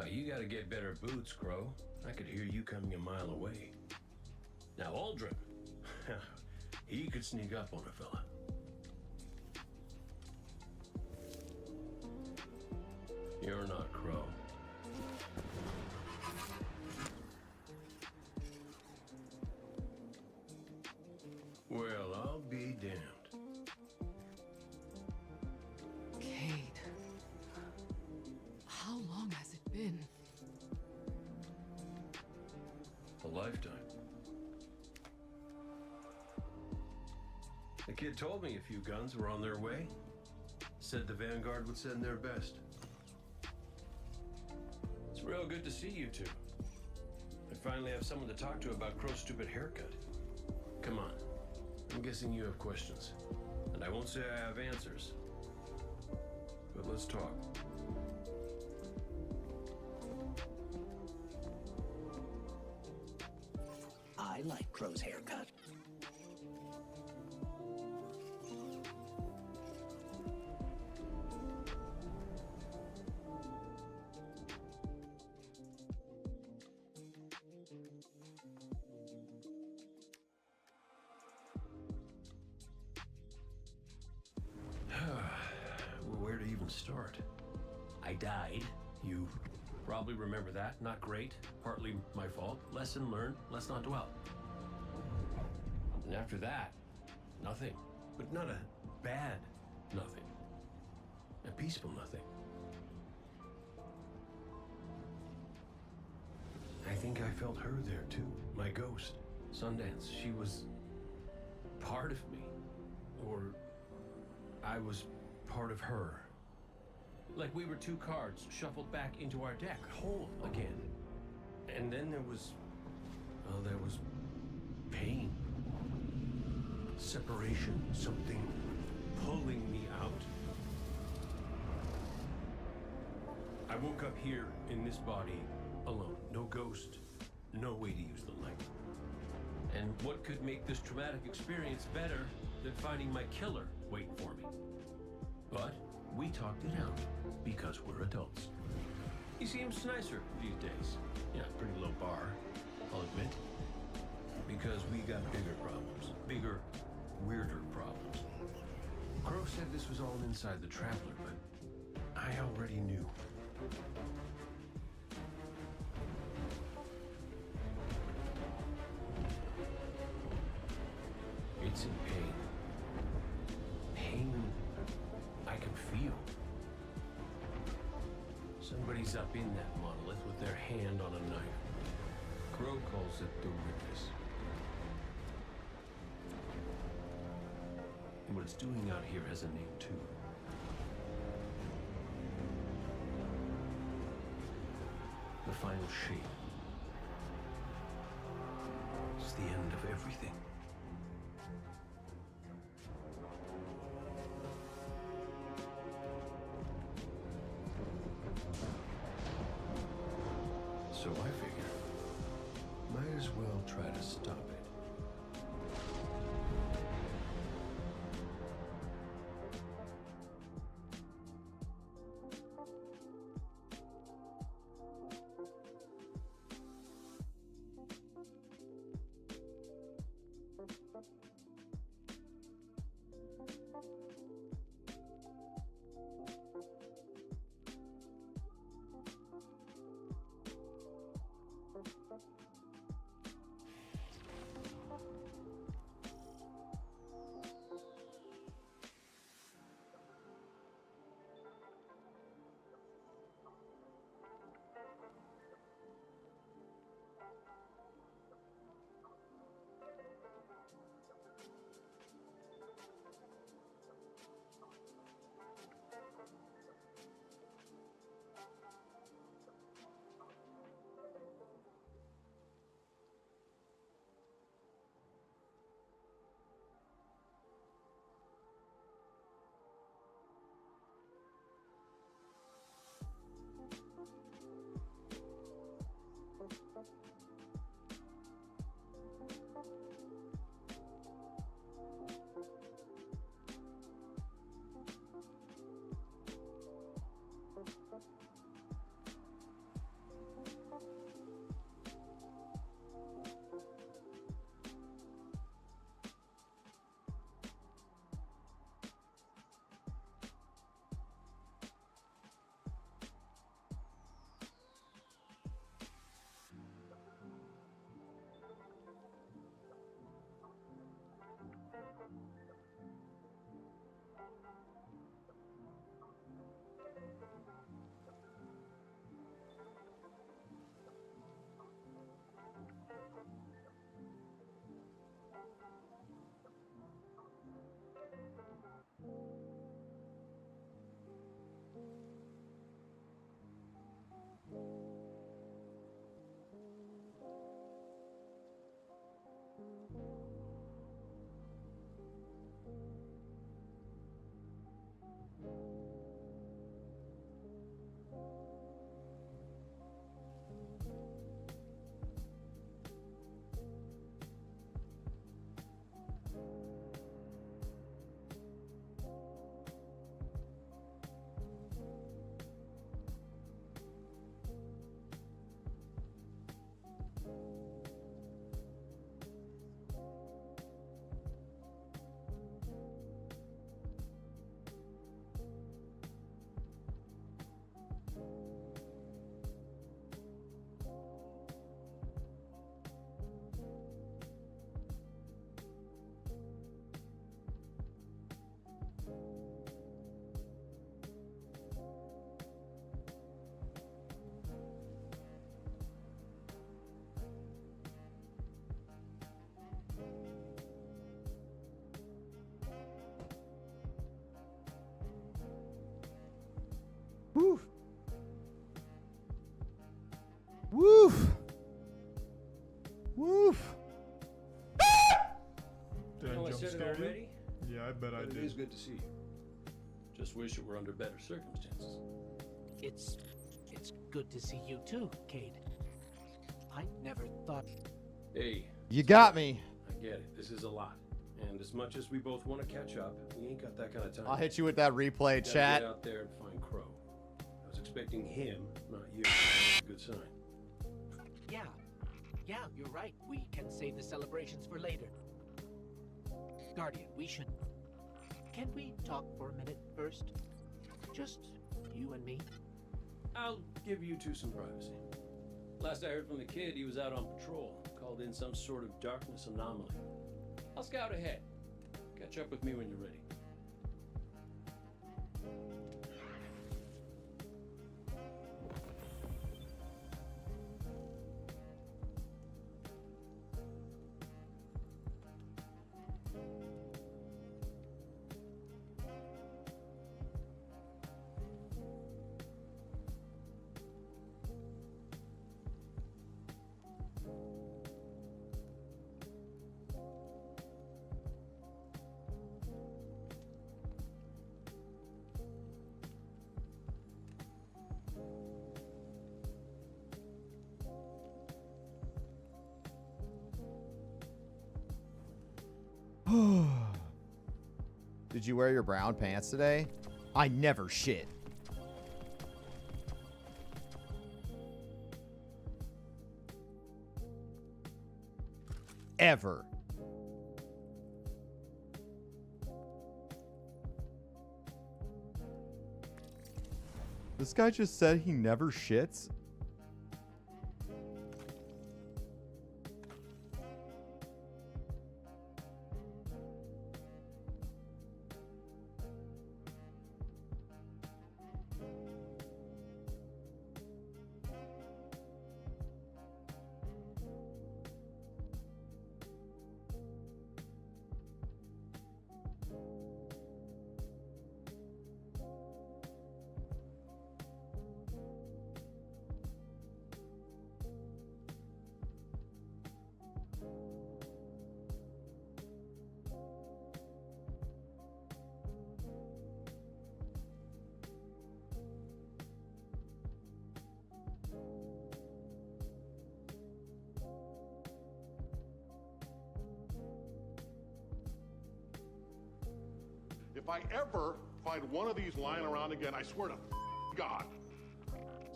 You gotta get better boots, Crow. I could hear you coming a mile away. Now, Aldrin, he could sneak up on a fella. You're not Crow. Well, I'll be damned. Cade. How long has it been? A lifetime. The kid told me a few guns were on their way. Said the Vanguard would send their best. It's real good to see you two. I finally have someone to talk to about Crow's stupid haircut. Come on. I'm guessing you have questions. And I won't say I have answers. But let's talk. I like Crow's haircut. Where to even start? I died. You probably remember that. Not great. Partly my fault. Lesson learned. Let's not dwell. And after that, nothing. But not a bad nothing. A peaceful nothing. I think I felt her there too. My ghost. Sundance. She was part of me. Or I was part of her. Like we were two cards shuffled back into our deck, whole again. And then there was pain. Separation, something pulling me out. I woke up here in this body alone. No ghost, no way to use the light. And what could make this traumatic experience better than finding my killer waiting for me? But we talked it out because we're adults. He seems nicer these days. Yeah, pretty low bar, I'll admit. Because we got bigger problems. Bigger, weirder problems. Crow said this was all inside the Traveler, but I already knew. It's in pain. Pain I can feel. Somebody's up in that monolith with their hand on a knife. Crow calls it the witness. And what it's doing out here has a name too. The final shape. It's the end of everything. So I figure, might as well try to stop it. Woo. Woof. Woof. Did I Oh, I jump said it scare you? already? Yeah, I bet I But did. It is good to see you. Just wish it were under better circumstances. It's good to see you too, Cade. I never thought. Hey. You got me. I get it. This is a lot. And as much as we both want to catch up, we ain't got that kind of time. I'll hit you with that replay, Gotta chat. Get out there and find Crow. I was expecting him, not you. That's a good sign. Yeah, you're right. We can save the celebrations for later. Guardian, we should... Can we talk for a minute first? Just you and me? I'll give you two some privacy. Last I heard from the kid, he was out on patrol. Called in some sort of darkness anomaly. I'll scout ahead. Catch up with me when you're ready. Did you wear your brown pants today? I never shit. Ever. This guy just said he never shits? If I ever find one of these lying around again, I swear to God,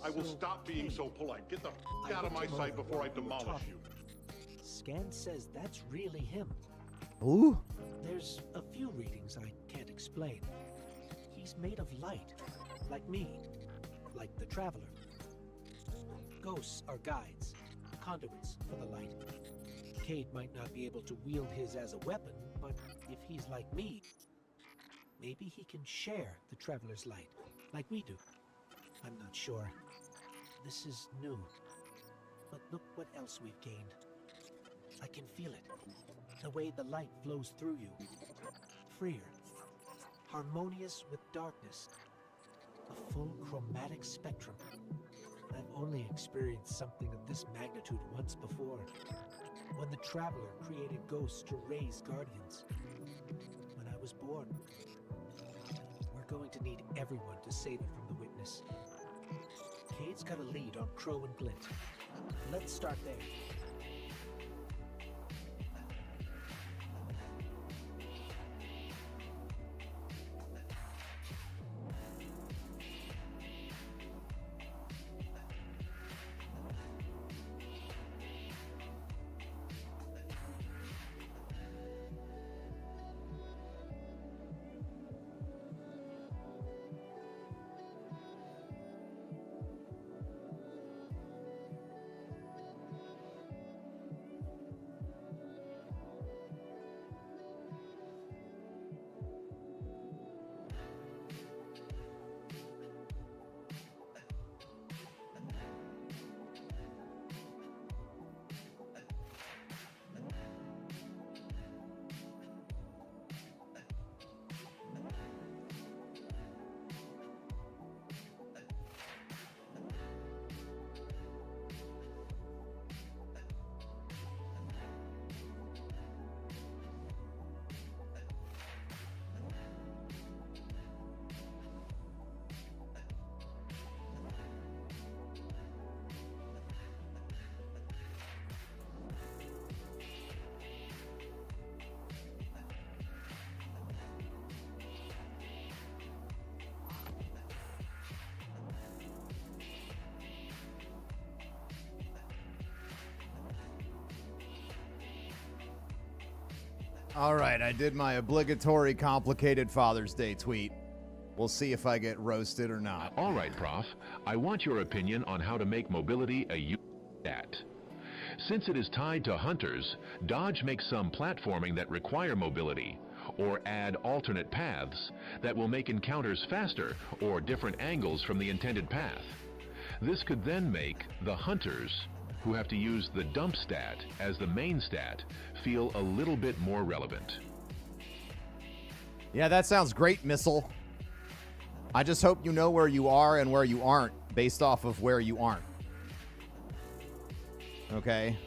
I will stop being so polite. Get the out of my sight before I demolish you. Scan says that's really him. Ooh. There's a few readings I can't explain. He's made of light, like me, like the Traveler. Ghosts are guides, conduits for the light. Cade might not be able to wield his as a weapon, but if he's like me, maybe he can share the Traveler's light, like we do. I'm not sure. This is new. But look what else we've gained. I can feel it. The way the light flows through you. Freer. Harmonious with darkness. A full chromatic spectrum. I've only experienced something of this magnitude once before. When the Traveler created ghosts to raise guardians. When I was born. We're going to need everyone to save it from the Witness. Cade's got a lead on Crow and Glint. Let's start there. All right, I did my obligatory complicated Father's Day tweet. We'll see if I get roasted or not. All right, Prof. I want your opinion on how to make mobility a stat. Since it is tied to hunters, Dodge makes some platforming that require mobility, or add alternate paths that will make encounters faster or different angles from the intended path. This could then make the hunters, who have to use the dump stat as the main stat, feel a little bit more relevant. Yeah, that sounds great, Missile. I just hope you know where you are and where you aren't based off of where you aren't. Okay?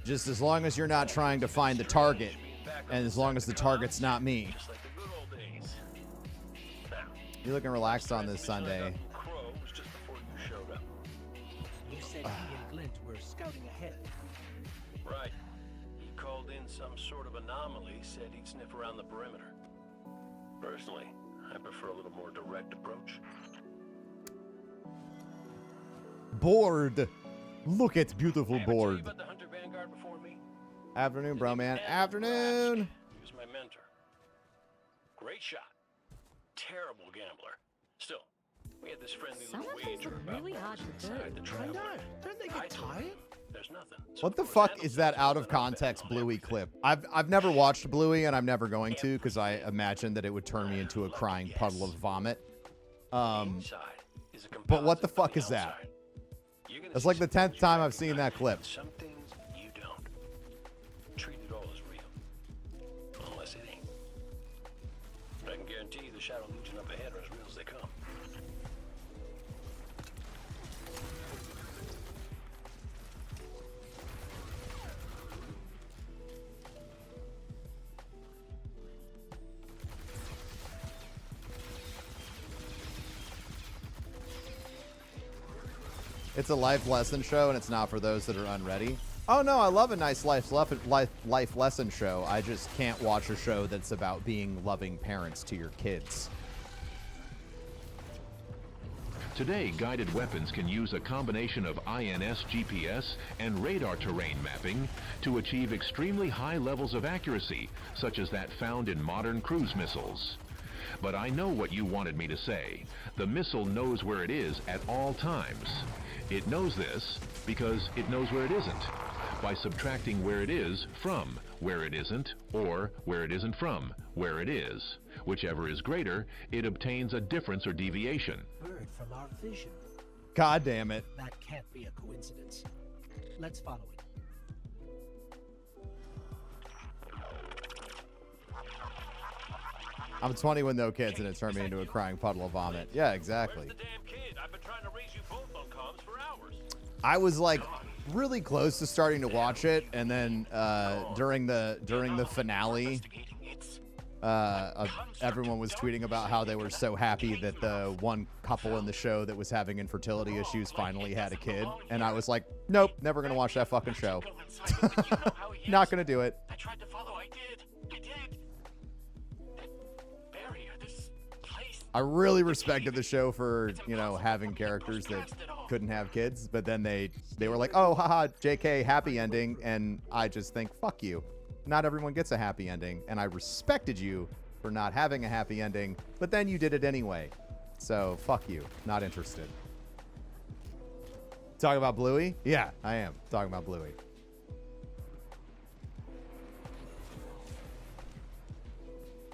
Just as long as you're not trying to find the target, and as long as the target's not me. You're looking relaxed on this Sunday. You said he and Glint were scouting ahead. Right. He called called in some sort of anomaly, said he'd sniff around the perimeter. Personally, I prefer a little more direct approach. Board. Look at beautiful board. About the Hunter Vanguard before me? Afternoon, Broman. Afternoon. He was my mentor. Great shot. Terrible gambler. Still, we had this friendly little wager about really hard to do. inside the traveler. Don't they get tired? There's nothing. What the fuck is that out of context Bluey clip? I've never watched Bluey, and I'm never going to, because I imagine that it would turn me into a crying puddle of vomit. But what the fuck is that? It's like the 10th time I've seen that clip. Some things you don't. Treat it all as real. Unless it ain't. But I can guarantee you the Shadow Legion up ahead are as real as they come. It's a life lesson show, and it's not for those that are unready. Oh, no, I love a nice life lesson show. I just can't watch a show that's about being loving parents to your kids. Today, guided weapons can use a combination of INS GPS and radar terrain mapping to achieve extremely high levels of accuracy, such as that found in modern cruise missiles. But I know what you wanted me to say. The missile knows where it is at all times. It knows this because it knows where it isn't, by subtracting where it is from where it isn't, or where it isn't from where it is. Whichever is greater, it obtains a difference or deviation. Bird from our vision. God damn it. That can't be a coincidence. Let's follow it. I'm 20 with no kids, and it turned me into a crying puddle of vomit. Yeah, exactly. Where's the damn kid? I've been trying to raise you both on comms for hours. I was like really close to starting to watch it, and then during the finale, everyone was tweeting about how they were so happy that the one couple in the show that was having infertility issues finally had a kid, and I was like, nope, never gonna watch that fucking show. Not gonna do it. I tried to follow. I did. Barrier, this place. I really respected the show for, you know, having characters that couldn't have kids, but then they were like, oh, haha, JK, happy ending, and I just think, fuck you. Not everyone gets a happy ending, and I respected you for not having a happy ending, but then you did it anyway. So, fuck you. Not interested. Talking about Bluey? Yeah, I am talking about Bluey.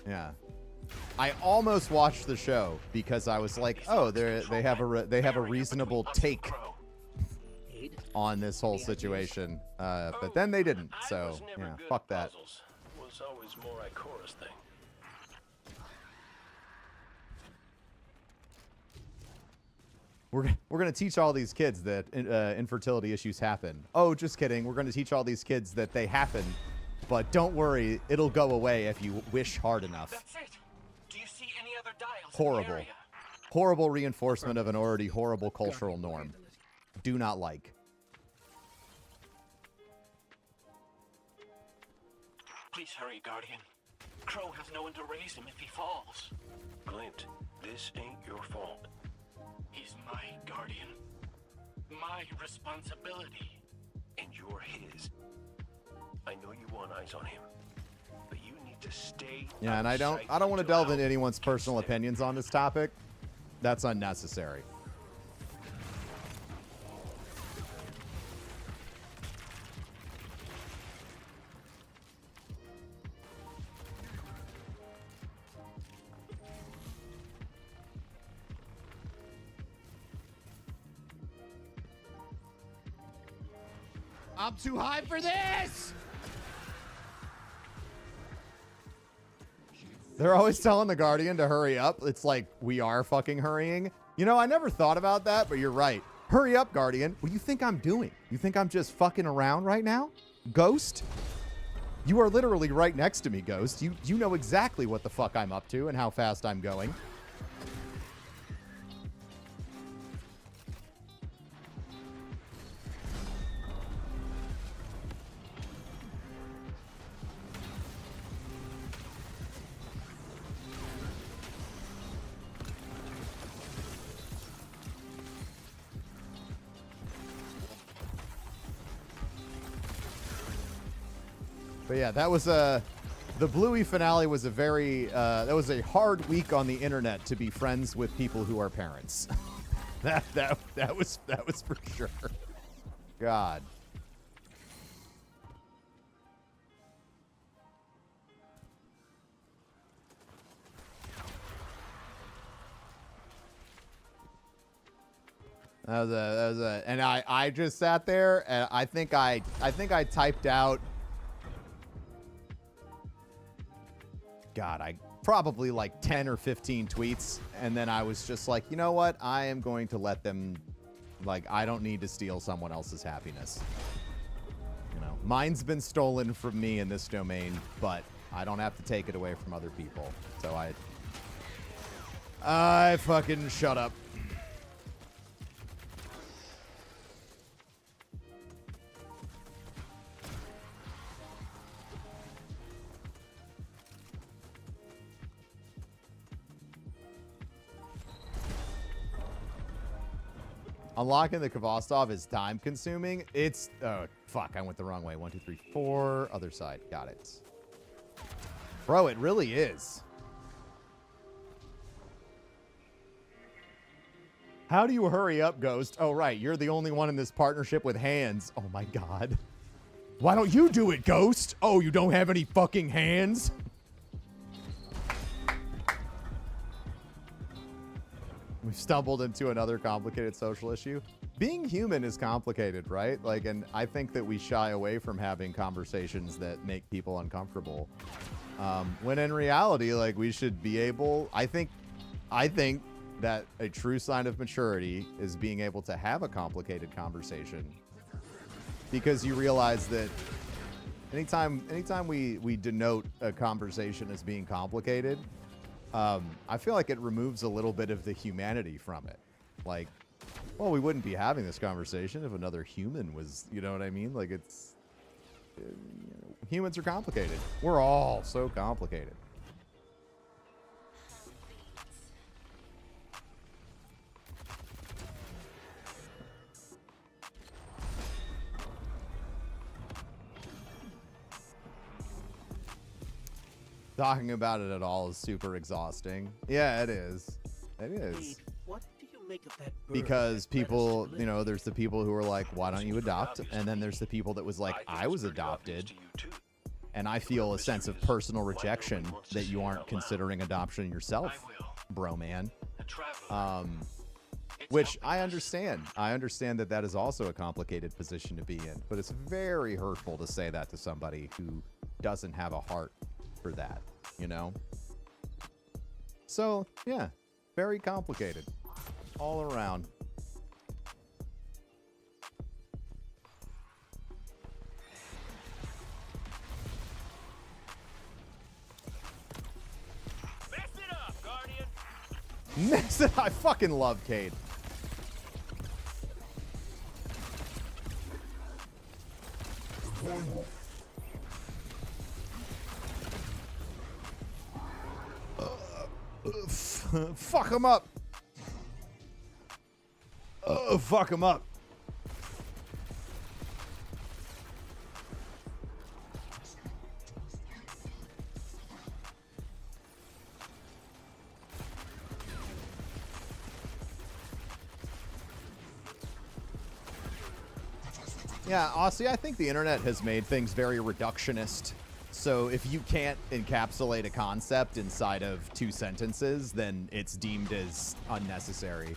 Yeah. I almost watched the show because I was like, oh, they have a reasonable take on this whole situation, but then they didn't. So yeah, fuck that. Was always more Ikora's thing. We're gonna teach all these kids that infertility issues happen. Oh, just kidding. We're gonna teach all these kids that they happen, but don't worry, it'll go away if you wish hard enough. That's it. Do you see any other dials? Horrible. Horrible reinforcement of an already horrible cultural norm. Do not like. Please hurry, Guardian. Crow has no one to raise him if he falls. Glint, this ain't your fault. He's my guardian. My responsibility. And you're his. I know you want eyes on him, but you need to stay. Yeah, and I don't want to delve into anyone's personal opinions on this topic. That's unnecessary. I'm too high for this! They're always telling the Guardian to hurry up. It's like, we are fucking hurrying. You know, I never thought about that, but you're right. Hurry up, Guardian. What do you think I'm doing? You think I'm just fucking around right now? Ghost? You are literally right next to me, Ghost. You know exactly what the fuck I'm up to and how fast I'm going. But yeah, that was the Bluey finale was a very that was a hard week on the internet to be friends with people who are parents. that was for sure. God. That was a, and I just sat there and I think I typed out, God, I probably like 10 or 15 tweets, and then I was just like, you know what? I am going to let them, like, I don't need to steal someone else's happiness. You know, mine's been stolen from me in this domain, but I don't have to take it away from other people. So I fucking shut up. Unlocking the Kvostov is time consuming. It's, oh, fuck, I went the wrong way. 1, 2, 3, 4, other side. Got it. Bro, it really is. How do you hurry up, Ghost? Oh, right, you're the only one in this partnership with hands. Oh my God. Why don't you do it, Ghost? Oh, you don't have any fucking hands? We've stumbled into another complicated social issue. Being human is complicated, right? Like, and I think that we shy away from having conversations that make people uncomfortable. When in reality, like, we should be able, I think that a true sign of maturity is being able to have a complicated conversation, because you realize that anytime we denote a conversation as being complicated, I feel like it removes a little bit of the humanity from it. Like, well, we wouldn't be having this conversation if another human was, you know what I mean? Like, it's, you know, humans are complicated. We're all so complicated. Talking about it at all is super exhausting. Yeah, it is. It is. What do you make of that bird? Because people, you know, there's the people who are like, why don't you adopt? And then there's the people that was like, I was adopted. And I feel a sense of personal rejection that you aren't considering adoption yourself, Broman. Which I understand. I understand that that is also a complicated position to be in. But it's very hurtful to say that to somebody who doesn't have a heart for that, you know? So, yeah, very complicated all around. Mess it up, Guardian. Mess it. I fucking love Cade. Fuck him up. Fuck him up. Yeah, honestly, I think the internet has made things very reductionist. So if you can't encapsulate a concept inside of 2 sentences, then it's deemed as unnecessary.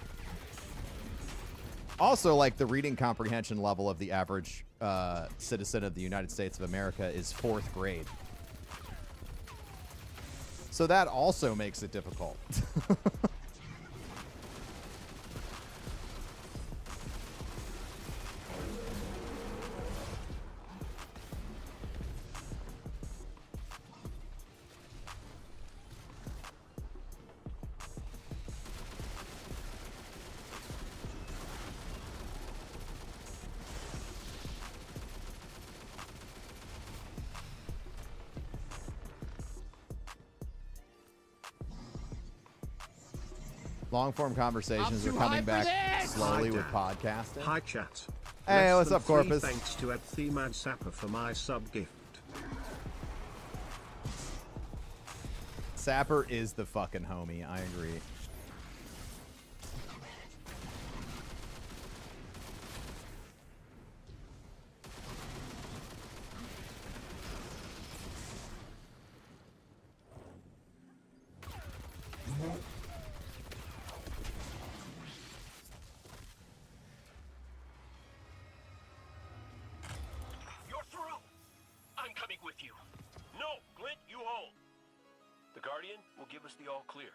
Also, like, the reading comprehension level of the average citizen of the United States of America is 4th grade. So that also makes it difficult. Long-form conversations are coming back slowly with podcasting. Hi, chat. Hey, what's up, Corpus? Thanks to Epthemad Sapper for my sub gift. Sapper is the fucking homie. I agree. You're through. I'm coming with you. No, Glint, you hold. The Guardian will give us the all clear.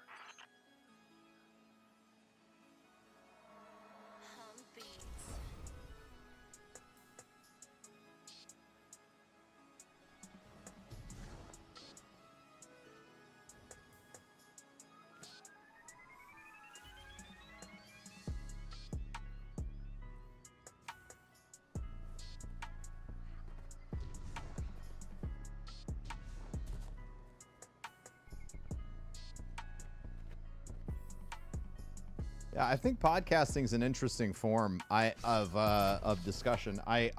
Yeah, I think podcasting is an interesting form of discussion. I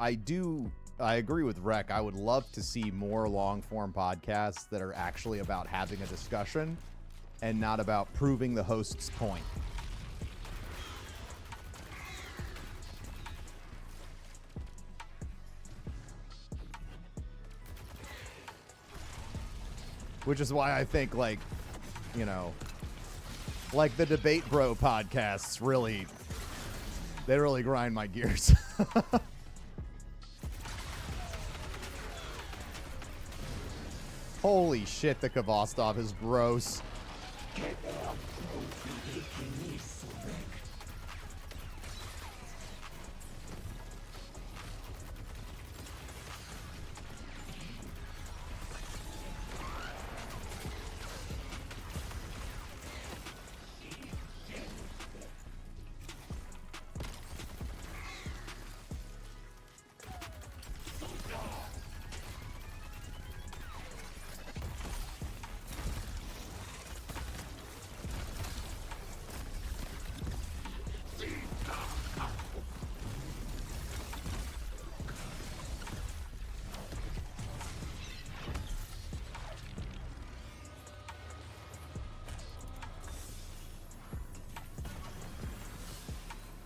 agree with Rec. I would love to see more long form podcasts that are actually about having a discussion and not about proving the host's point. Which is why I think, like, you know, like the Debate Bro podcasts really grind my gears. Holy shit, the Kvostov is gross.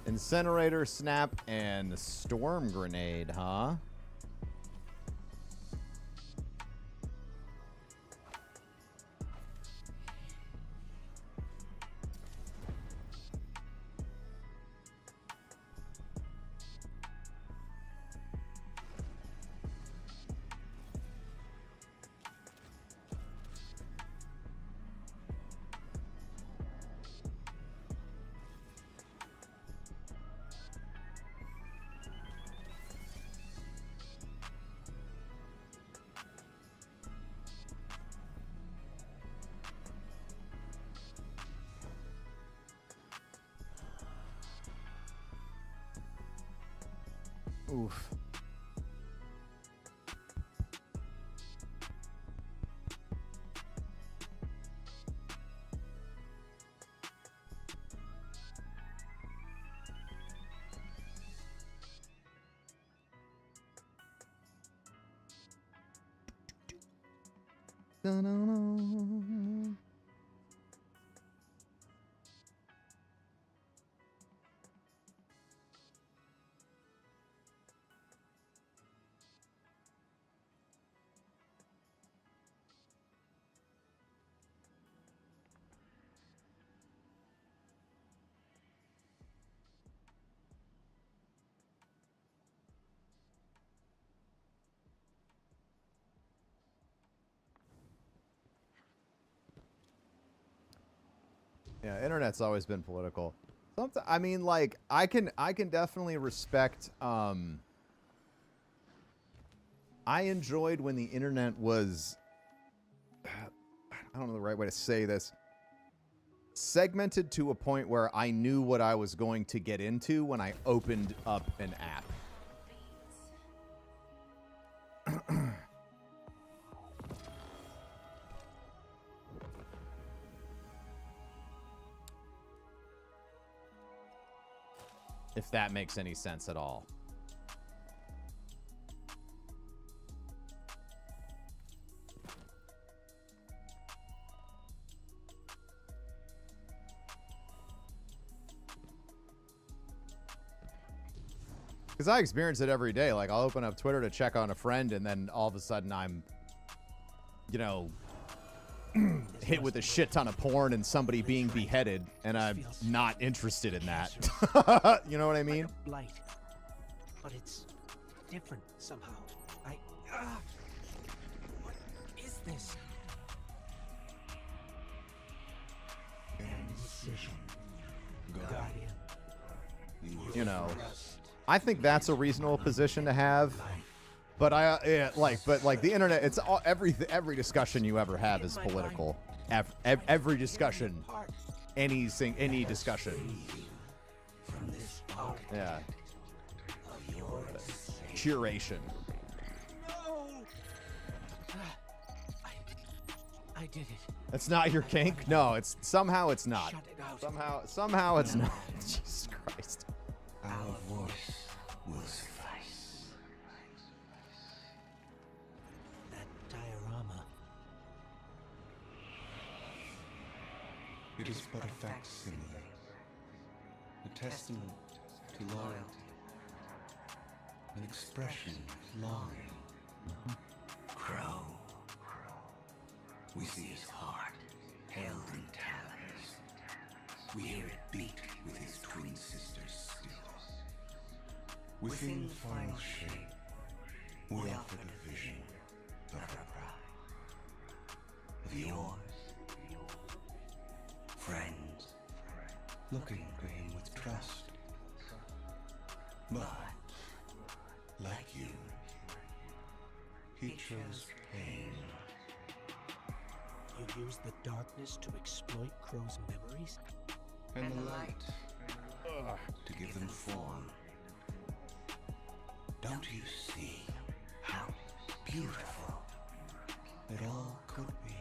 Incinerator, Snap, and Storm Grenade, huh? Oof. Da-da-da. Yeah, internet's always been political. I mean, like, I can definitely respect. I enjoyed when the internet was, I don't know the right way to say this, segmented to a point where I knew what I was going to get into when I opened up an app. If that makes any sense at all. Because I experience it every day. Like, I'll open up Twitter to check on a friend, and then all of a sudden I'm, you know, hit with a shit ton of porn and somebody being beheaded, and I'm not interested in that. You know what I mean? Light, but it's different somehow. What is this? Incision, Guardian. You know, I think that's a reasonable position to have. But but the internet, it's all, every discussion you ever have is political. Every discussion, any discussion. Yeah. Curation. I did it. It's not your kink? No, it's somehow it's not. Shut it out. Somehow it's not. Jesus Christ. Our voice will suffice. That diorama. It is but a facsimile, a testament to loyalty, an expression of longing. Crow. We see his heart held in talons. We hear it beat with his twin sisters still. Within final shape, we offer the vision of our pride. Of yours. Friends, looking to him with trust. But, like you, he chose pain. You use the darkness to exploit Crow's memories? And the light to give them form. Don't you see how beautiful it all could be?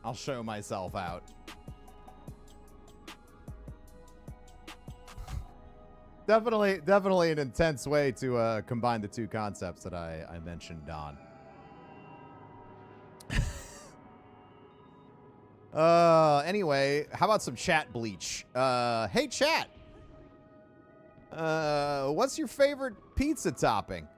I'll show myself out. Definitely an intense way to combine the two concepts that I mentioned, Don. Anyway, how about some chat bleach? Hey, chat. What's your favorite pizza topping?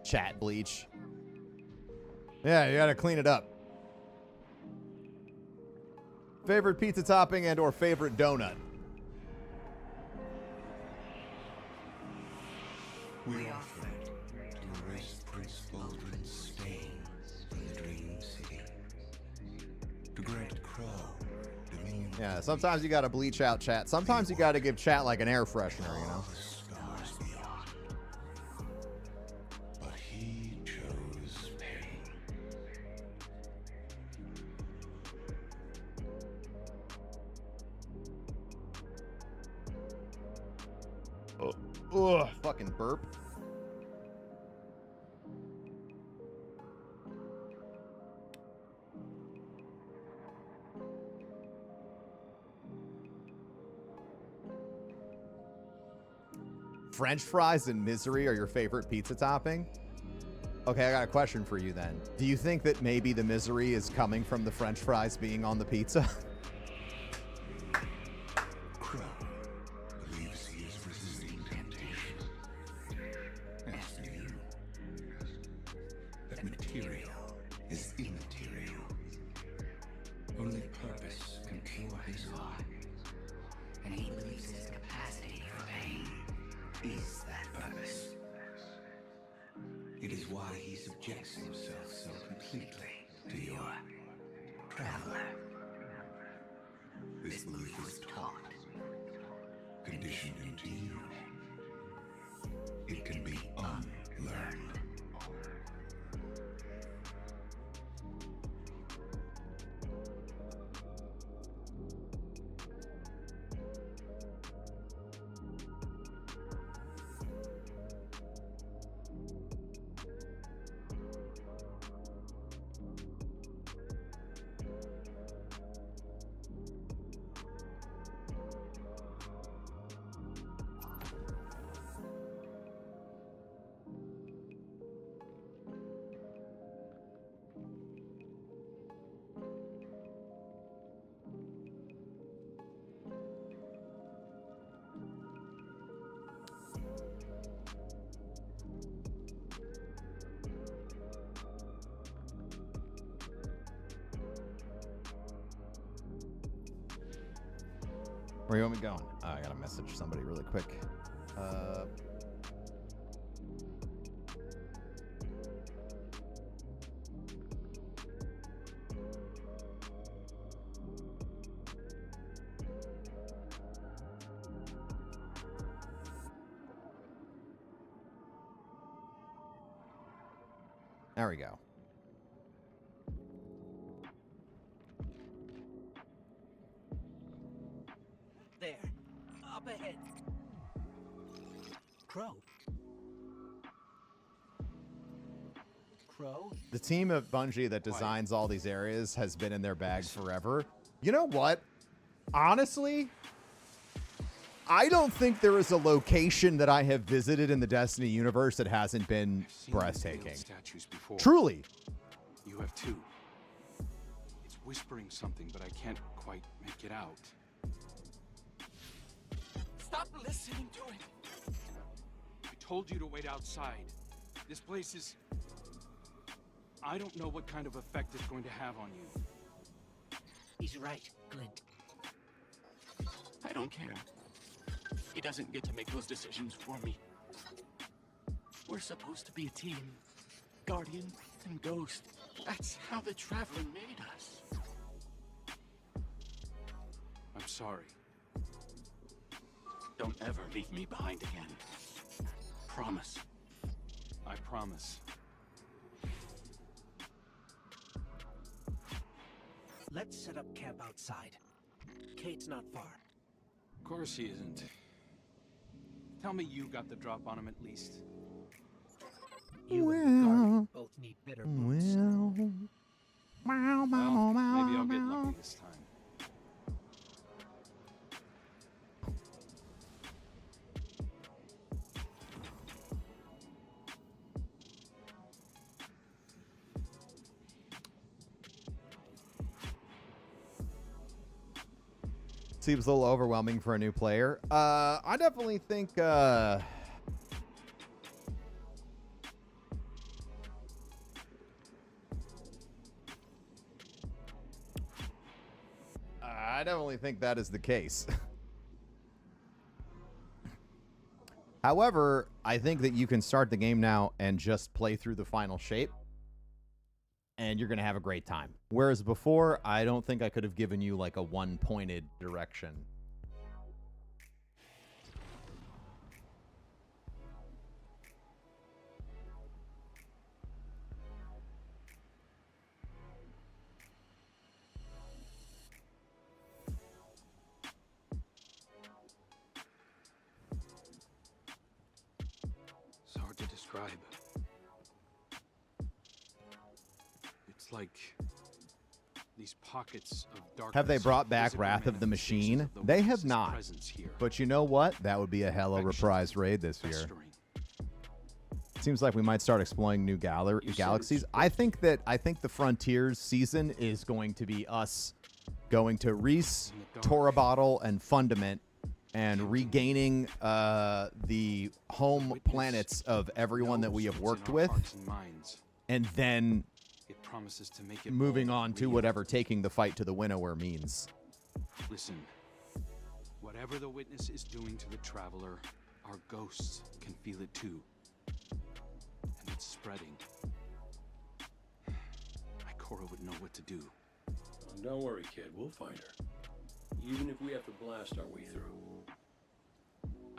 Chat bleach. Yeah, you gotta clean it up. Favorite pizza topping and or favorite donut? We offer to erase Prince Baldwin's stain from the Dream City. To grant Crow dominion. Yeah, sometimes you gotta bleach out chat. Sometimes you gotta give chat like an air freshener, you know? Stars beyond. But he chose pain. Ugh, fucking burp. French fries and misery are your favorite pizza topping? Okay, I got a question for you then. Do you think that maybe the misery is coming from the French fries being on the pizza? Crow believes he is resisting temptation. As do you. That material is immaterial. Only purpose can cure his heart. And he believes his capacity for pain is that purpose. It is why he subjects himself so completely to your traveler. This belief was taught, conditioned into you. It can be unlearned. Where you want me going? Oh, I gotta message somebody really quick. There we go. There. Up ahead. Crow. Crow? The team of Bungie that designs all these areas has been in their bag forever. You know what? Honestly, I don't think there is a location that I have visited in the Destiny universe that hasn't been breathtaking. Statues before. Truly. You have two. It's whispering something, but I can't quite make it out. Stop listening to it. I told you to wait outside. This place is... I don't know what kind of effect it's going to have on you. He's right, Glint. I don't care. He doesn't get to make those decisions for me. We're supposed to be a team. Guardian and Ghost. That's how the Traveler made us. I'm sorry. Don't ever leave me behind again. Promise. I promise. Let's set up camp outside. Kate's not far. Of course he isn't. Tell me you got the drop on him at least. You and Guardian both need better boots. Well, maybe I'll get lucky this time. Seems a little overwhelming for a new player. I definitely think that is the case. However, I think that you can start the game now and just play through the final shape, and you're going to have a great time. Whereas before, I don't think I could have given you like a one-pointed direction. It's hard to describe. It's like these pockets of darkness. Have they brought back Wrath of the Machine? They have not. But you know what? That would be a hella reprised raid this year. Seems like we might start exploring new galaxies. I think the Frontiers season is going to be us going to Reese, Torabottle, and Fundament and regaining the home planets of everyone that we have worked with, and then it promises to make it moving on to whatever taking the fight to the Winnower means. Listen, whatever the Witness is doing to the Traveler, our ghosts can feel it too. And it's spreading. Ikora would know what to do. Don't worry, kid. We'll find her. Even if we have to blast our way through.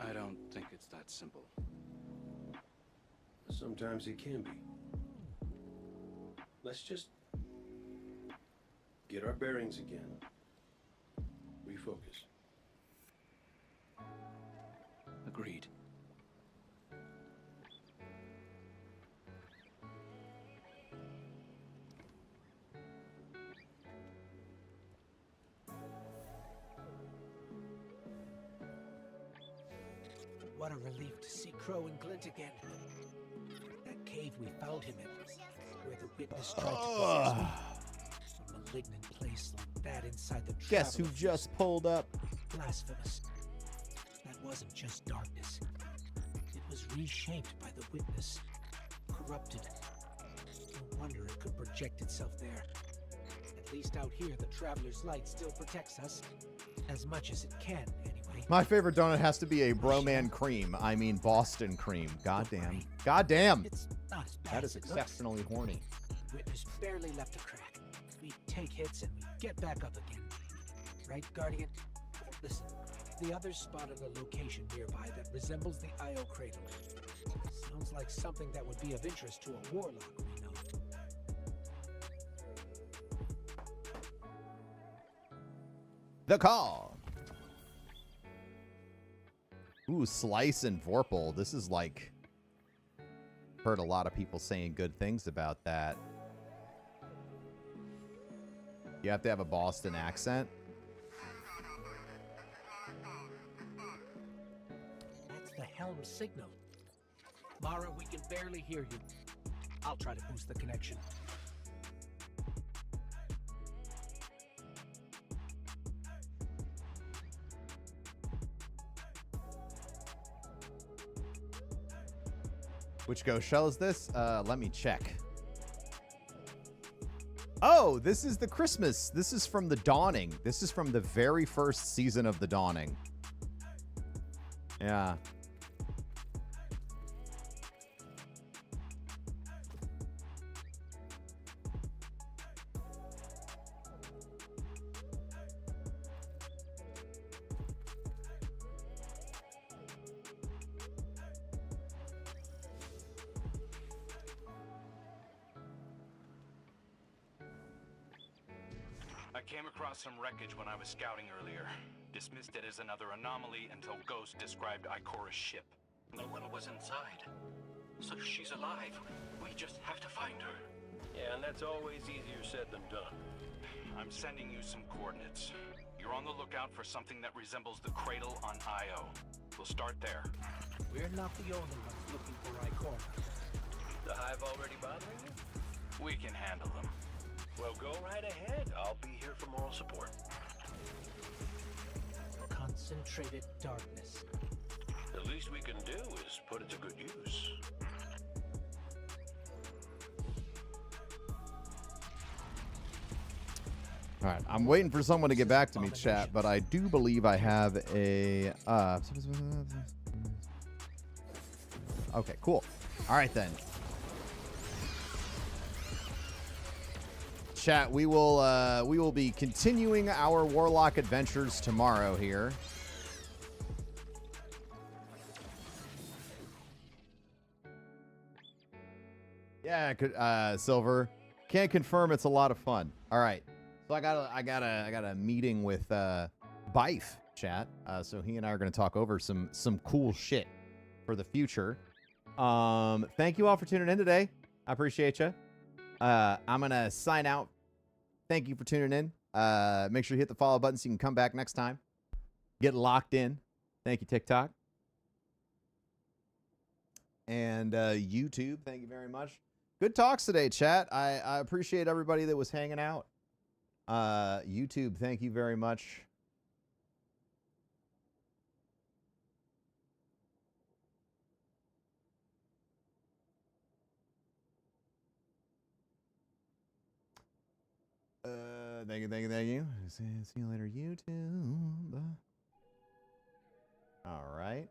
I don't think it's that simple. Sometimes it can be. Let's just get our bearings again. Refocus. Agreed. What a relief to see Crow and Glint again. That cave we found him in, where the Witness tried to possess me. A malignant place like that inside the Guess who Traveler just pulled up? Blasphemous. That wasn't just darkness. It was reshaped by the Witness. Corrupted. No wonder it could project itself there. At least out here, the Traveler's light still protects us. As much as it can, anyway. My favorite donut has to be a Broman cream. I mean Boston cream. Goddamn. Goddamn. It's not as bad That as is it looks. exceptionally horny. Witness barely left a crack. We take hits and we get back up again. Right, Guardian? Listen, the others spotted a location nearby that resembles the Io cradle. Sounds like something that would be of interest to a warlock we know. The call. Ooh, Slice and Vorpal. This is like... Heard a lot of people saying good things about that. You have to have a Boston accent. That's the helm signal. Mara, we can barely hear you. I'll try to boost the connection. Which ghost shell is this? Let me check. Oh, this is the Christmas. This is from the Dawning. This is from the very first season of the Dawning. Yeah. I came across some wreckage when I was scouting earlier. Dismissed it as another anomaly until Ghost described Ikora's ship. No one was inside. So she's alive. We just have to find her. Yeah, and that's always easier said than done. I'm sending you some coordinates. You're on the lookout for something that resembles the cradle on Io. We'll start there. We're not the only ones looking for Ikora. The Hive already bothering you? We can handle them. Well, go right ahead. I'll be here for moral support. Concentrated darkness. The least we can do is put it to good use. All right, I'm waiting for someone to get back to me, chat, but I do believe I have a... Okay, cool. All right, then. Chat, we will be continuing our Warlock adventures tomorrow here. Yeah, Silver. Can't confirm it's a lot of fun. All right. So I got a meeting with Bife, chat. So he and I are going to talk over some cool shit for the future. Thank you all for tuning in today. I appreciate you. I'm going to sign out. Thank you for tuning in. Make sure you hit the follow button so you can come back next time. Get locked in. Thank you, TikTok. And YouTube, thank you very much. Good talks today, chat. I appreciate everybody that was hanging out. YouTube, thank you very much. Thank you. See you later, YouTube. All right.